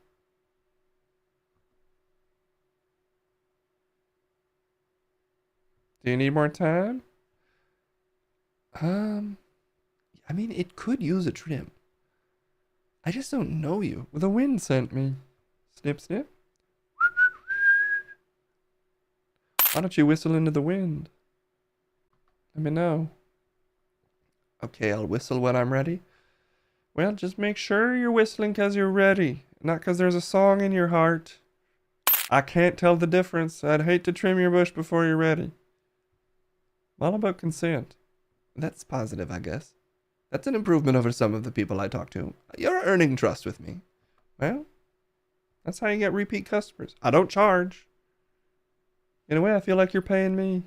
Speaker 11: Do you need more time?
Speaker 2: I mean, it could use a trim. I just don't know you.
Speaker 11: The wind sent me. Snip, snip. Why don't you whistle into the wind? Let me know.
Speaker 2: Okay, I'll whistle when I'm ready.
Speaker 11: Well, just make sure you're whistling because you're ready, not because there's a song in your heart. I can't tell the difference. I'd hate to trim your bush before you're ready. All about consent.
Speaker 2: That's positive, I guess. That's an improvement over some of the people I talk to. You're earning trust with me.
Speaker 11: Well, that's how you get repeat customers. I don't charge. In a way, I feel like you're paying me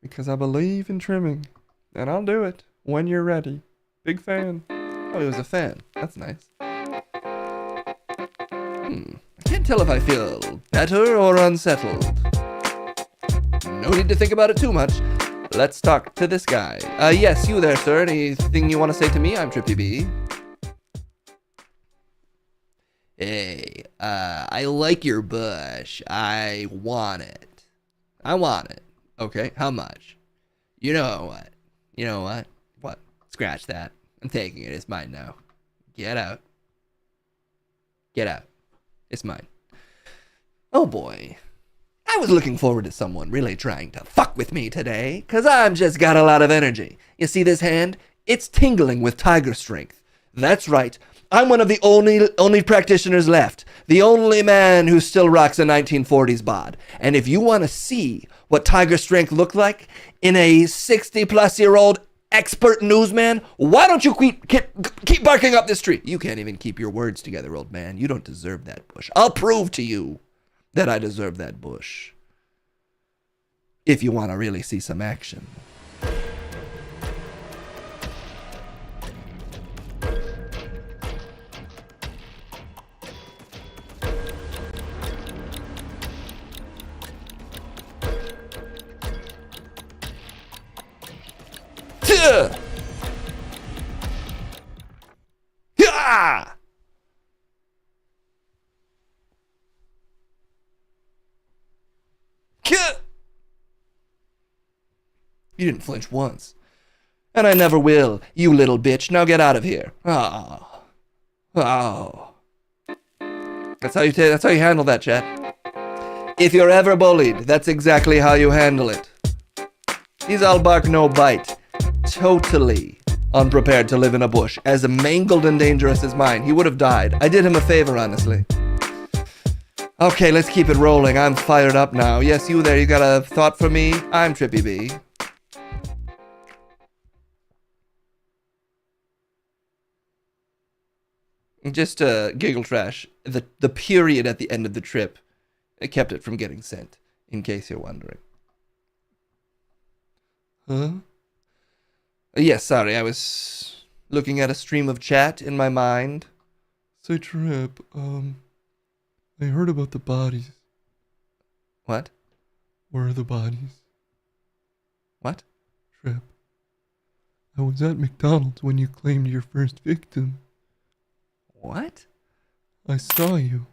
Speaker 11: because I believe in trimming, and I'll do it when you're ready. Big fan.
Speaker 2: Oh, he was a fan. That's nice. I can't tell if I feel better or unsettled. No need to think about it too much. Let's talk to this guy. Yes, you there, sir. Anything you want to say to me? I'm Trippy B. Hey, I like your bush. I want it. Okay, how much? You know what? What? Scratch that. I'm taking it. It's mine now. Get out. It's mine. Oh boy. I was looking forward to someone really trying to fuck with me today, 'cause I've just got a lot of energy. You see this hand? It's tingling with tiger strength. That's right. I'm one of the only practitioners left. The only man who still rocks a 1940s bod. And if you want to see what tiger strength looked like in a 60-plus-year-old expert newsman, why don't you keep barking up this tree? You can't even keep your words together, old man. You don't deserve that bush. I'll prove to you that I deserve that bush. If you want to really see some action. You didn't flinch once. And I never will, you little bitch. Now get out of here. Oh. That's how you handle that, chat. If you're ever bullied, that's exactly how you handle it. He's all bark, no bite. Totally unprepared to live in a bush. As mangled and dangerous as mine, he would have died. I did him a favor, honestly. Okay, let's keep it rolling. I'm fired up now. Yes, you there, you got a thought for me? I'm Trippy B. Just giggle trash. The period at the end of the trip, it kept it from getting sent, in case you're wondering. Huh? Yes, sorry, I was looking at a stream of chat in my mind.
Speaker 11: Say, Trip, I heard about the bodies.
Speaker 2: What?
Speaker 11: Where are the bodies?
Speaker 2: What?
Speaker 11: Trip, I was at McDonald's when you claimed your first victim.
Speaker 2: What?
Speaker 11: I saw you.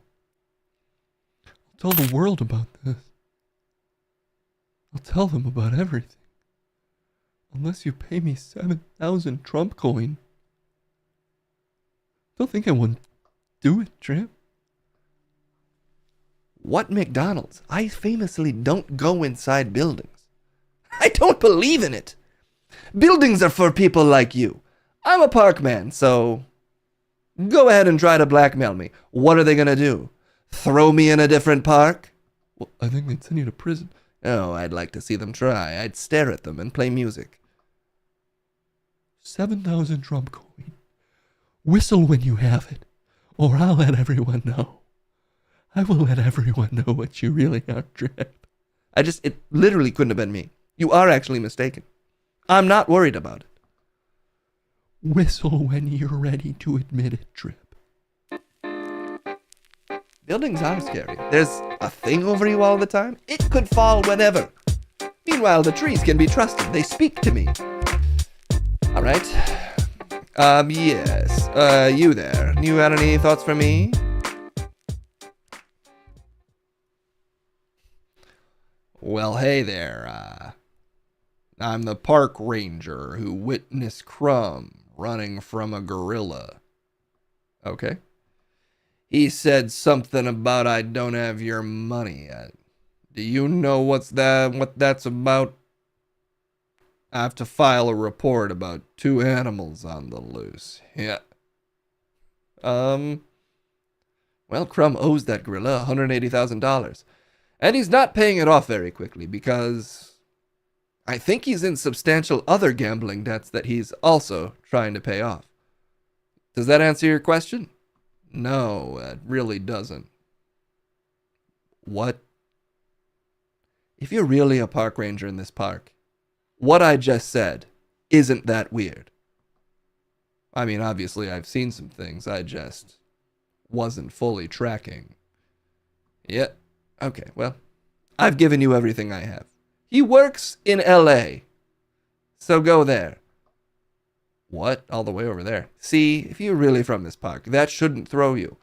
Speaker 11: I'll tell the world about this. I'll tell them about everything. Unless you pay me 7,000 Trump coin. Don't think I wouldn't do it, Trip.
Speaker 2: What McDonald's? I famously don't go inside buildings. I don't believe in it. Buildings are for people like you. I'm a park man, so go ahead and try to blackmail me. What are they gonna do? Throw me in a different park?
Speaker 11: Well, I think they'd send you to prison.
Speaker 2: Oh, I'd like to see them try. I'd stare at them and play music.
Speaker 11: 7,000 Trump coin. Whistle when you have it, or I'll let everyone know. I will let everyone know what you really are, Trip.
Speaker 2: It literally couldn't have been me. You are actually mistaken. I'm not worried about it.
Speaker 11: Whistle when you're ready to admit it, Trip.
Speaker 2: Buildings are scary. There's a thing over you all the time. It could fall whenever. Meanwhile, the trees can be trusted. They speak to me. All right. Yes. You there. You got any thoughts for me? Well, hey there. I'm the park ranger who witnessed Crumb running from a gorilla. Okay. He said something about I don't have your money yet. Do you know what that's about? I have to file a report about 2 animals on the loose. Yeah. Well, Crumb owes that gorilla $180,000. And he's not paying it off very quickly because I think he's in substantial other gambling debts that he's also trying to pay off. Does that answer your question? No, it really doesn't. What? If you're really a park ranger in this park, what I just said isn't that weird. I mean, obviously I've seen some things I just wasn't fully tracking. Yeah, okay, well, I've given you everything I have. He works in LA, so go there. What? All the way over there. See, if you're really from this park, that shouldn't throw you.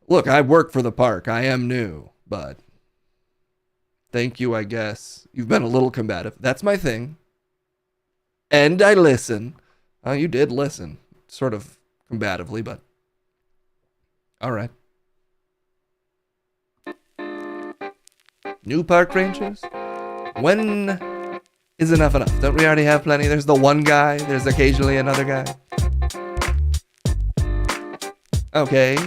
Speaker 2: Look, I work for the park. I am new, but thank you, I guess. You've been a little combative. That's my thing. And I listen. You did listen. Sort of combatively, but all right. New park rangers? When is enough enough? Don't we already have plenty? There's the one guy. There's occasionally another guy. Okay.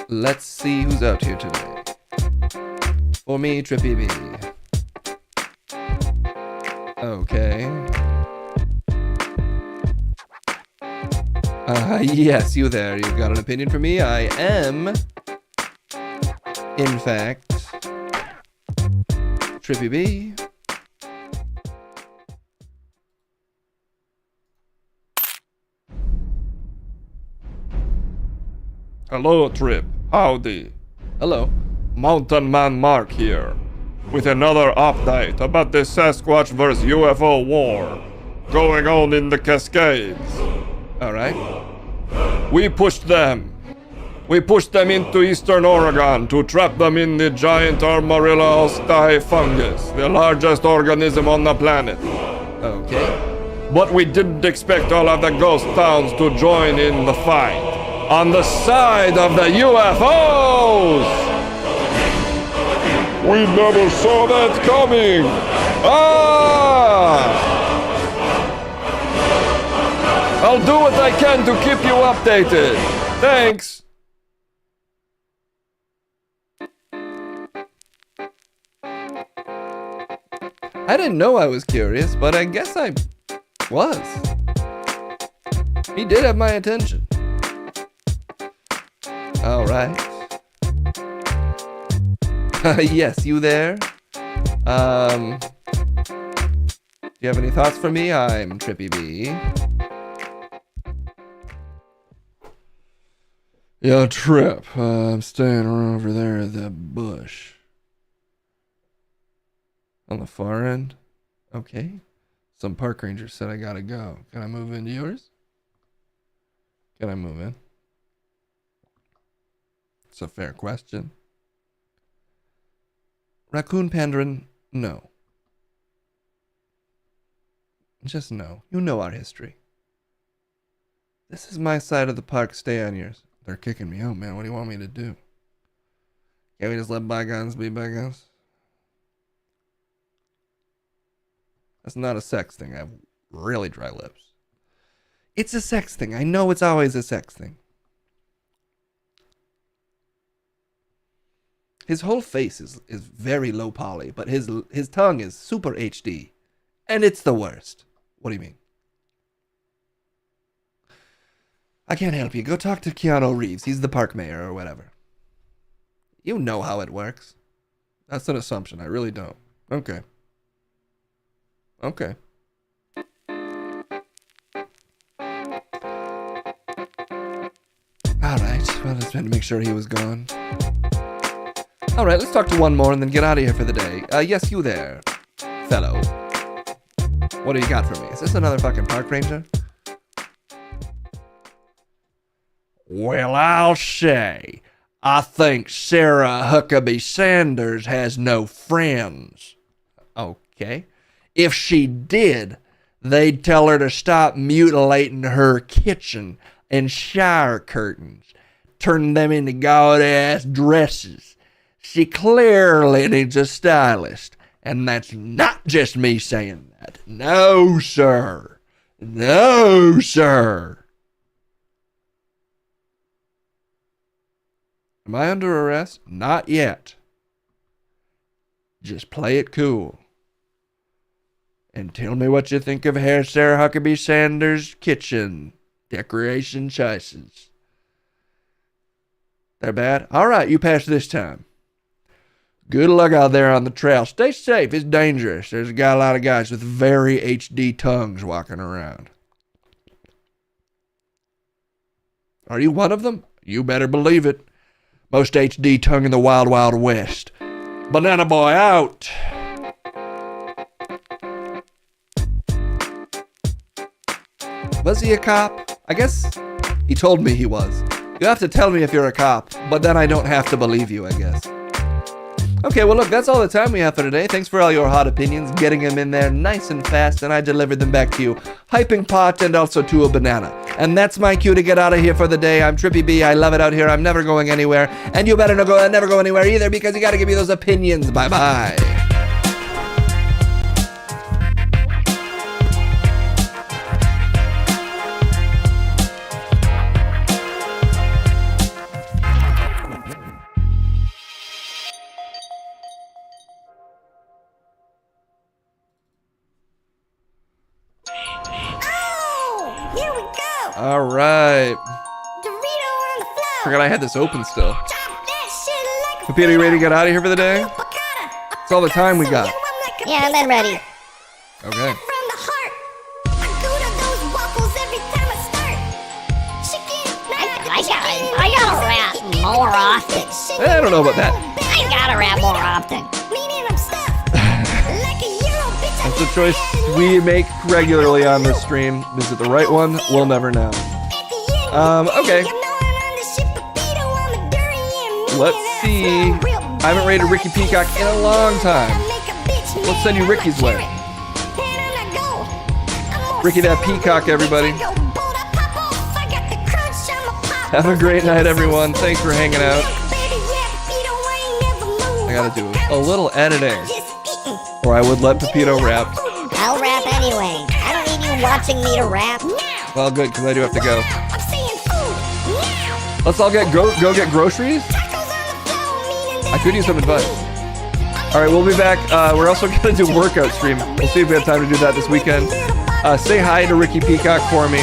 Speaker 2: Let's see who's out here today. For me, Trippy B. Okay. Yes, you there. You've got an opinion for me? I am, in fact, Trippy B.
Speaker 11: Hello, Trip. Howdy.
Speaker 2: Hello.
Speaker 11: Mountain Man Mark here, with another update about the Sasquatch vs. UFO war going on in the Cascades.
Speaker 2: Alright.
Speaker 11: We pushed them. We pushed them into eastern Oregon to trap them in the giant Armarilla ostae fungus, the largest organism on the planet.
Speaker 2: Okay.
Speaker 11: But we didn't expect all of the ghost towns to join in the fight. On the side of the UFOs! We never saw that coming! Ah! I'll do what I can to keep you updated. Thanks.
Speaker 2: I didn't know I was curious, but I guess I was. He did have my attention. All right. Yes, you there? Do you have any thoughts for me? I'm Trippy B.
Speaker 11: Yeah, Trip. I'm staying over there at that bush.
Speaker 2: On the far end? Okay. Some park ranger said I gotta go. Can I move into yours? Can I move in? It's a fair question. Raccoon Pandaren, no. Just no. You know our history. This is my side of the park. Stay on yours. They're kicking me out, man. What do you want me to do? Can't we just let bygones be bygones? That's not a sex thing. I have really dry lips. It's a sex thing. I know it's always a sex thing. His whole face is very low poly, but his tongue is super HD. And it's the worst. What do you mean? I can't help you. Go talk to Keanu Reeves. He's the park mayor or whatever. You know how it works. That's an assumption. I really don't. Okay. Okay. Alright. Well, I just had to make sure he was gone. Alright, let's talk to one more and then get out of here for the day. Yes, you there, fellow. What do you got for me? Is this another fucking park ranger?
Speaker 11: Well, I'll say, I think Sarah Huckabee Sanders has no friends.
Speaker 2: Okay.
Speaker 11: If she did, they'd tell her to stop mutilating her kitchen and shower curtains, turning them into god-ass dresses. She clearly needs a stylist, and that's not just me saying that. No, sir. No, sir.
Speaker 2: Am I under arrest?
Speaker 11: Not yet. Just play it cool. And tell me what you think of Sarah Huckabee Sanders' kitchen decoration choices.
Speaker 2: They're bad? Alright, you pass this time.
Speaker 11: Good luck out there on the trail. Stay safe. It's dangerous. There's a lot of guys with very HD tongues walking around.
Speaker 2: Are you one of them?
Speaker 11: You better believe it. Most HD tongue in the wild, wild west. Banana boy out.
Speaker 2: Was he a cop? I guess he told me he was. You have to tell me if you're a cop, but then I don't have to believe you, I guess. Okay, well look, that's all the time we have for today. Thanks for all your hot opinions, getting them in there nice and fast, and I delivered them back to you, hyping pot and also to a banana. And that's my cue to get out of here for the day. I'm Trippy B, I love it out here, I'm never going anywhere, and you better never go anywhere either, because you gotta give me those opinions. Bye-bye.
Speaker 1: Here we go.
Speaker 2: All right.
Speaker 1: Dorito on the floor.
Speaker 2: Forgot I had this open still.
Speaker 1: Chop that shit like
Speaker 2: Computer, you ready to get out of here for the day? It's all the time we got.
Speaker 1: Yeah, I'm ready.
Speaker 2: Okay.
Speaker 1: From the heart. I go to those waffles every time I start. Chicken. I gotta rap more often.
Speaker 2: I don't know about that.
Speaker 1: I gotta rap more often. Meaning I'm stuffed. Like a Euro bitch.
Speaker 2: That's a choice we make regularly on this stream. Is it the right one? We'll never know. Okay. Let's see. I haven't rated Ricky Peacock in a long time. Let's send you Ricky's way. Ricky that peacock, everybody. Have a great night, everyone. Thanks for hanging out. I gotta do a little editing, or I would let Pepito rap.
Speaker 1: I'll rap anyway. I don't need you watching me to rap.
Speaker 2: Well, good, because I do have to go. Let's all go get groceries. I could use some advice. All right, we'll be back. We're also gonna do workout stream. We'll see if we have time to do that this weekend. Say hi to Ricky Peacock for me,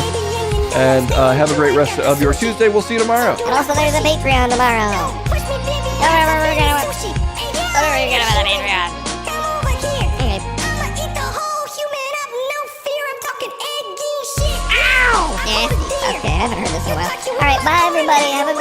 Speaker 2: and have a great rest of your Tuesday. We'll see you tomorrow.
Speaker 1: And also, there's a Patreon tomorrow. We're gonna with a Patreon. Okay. Ow! Yeah, okay, I haven't heard this in a while. All right, bye everybody. Have a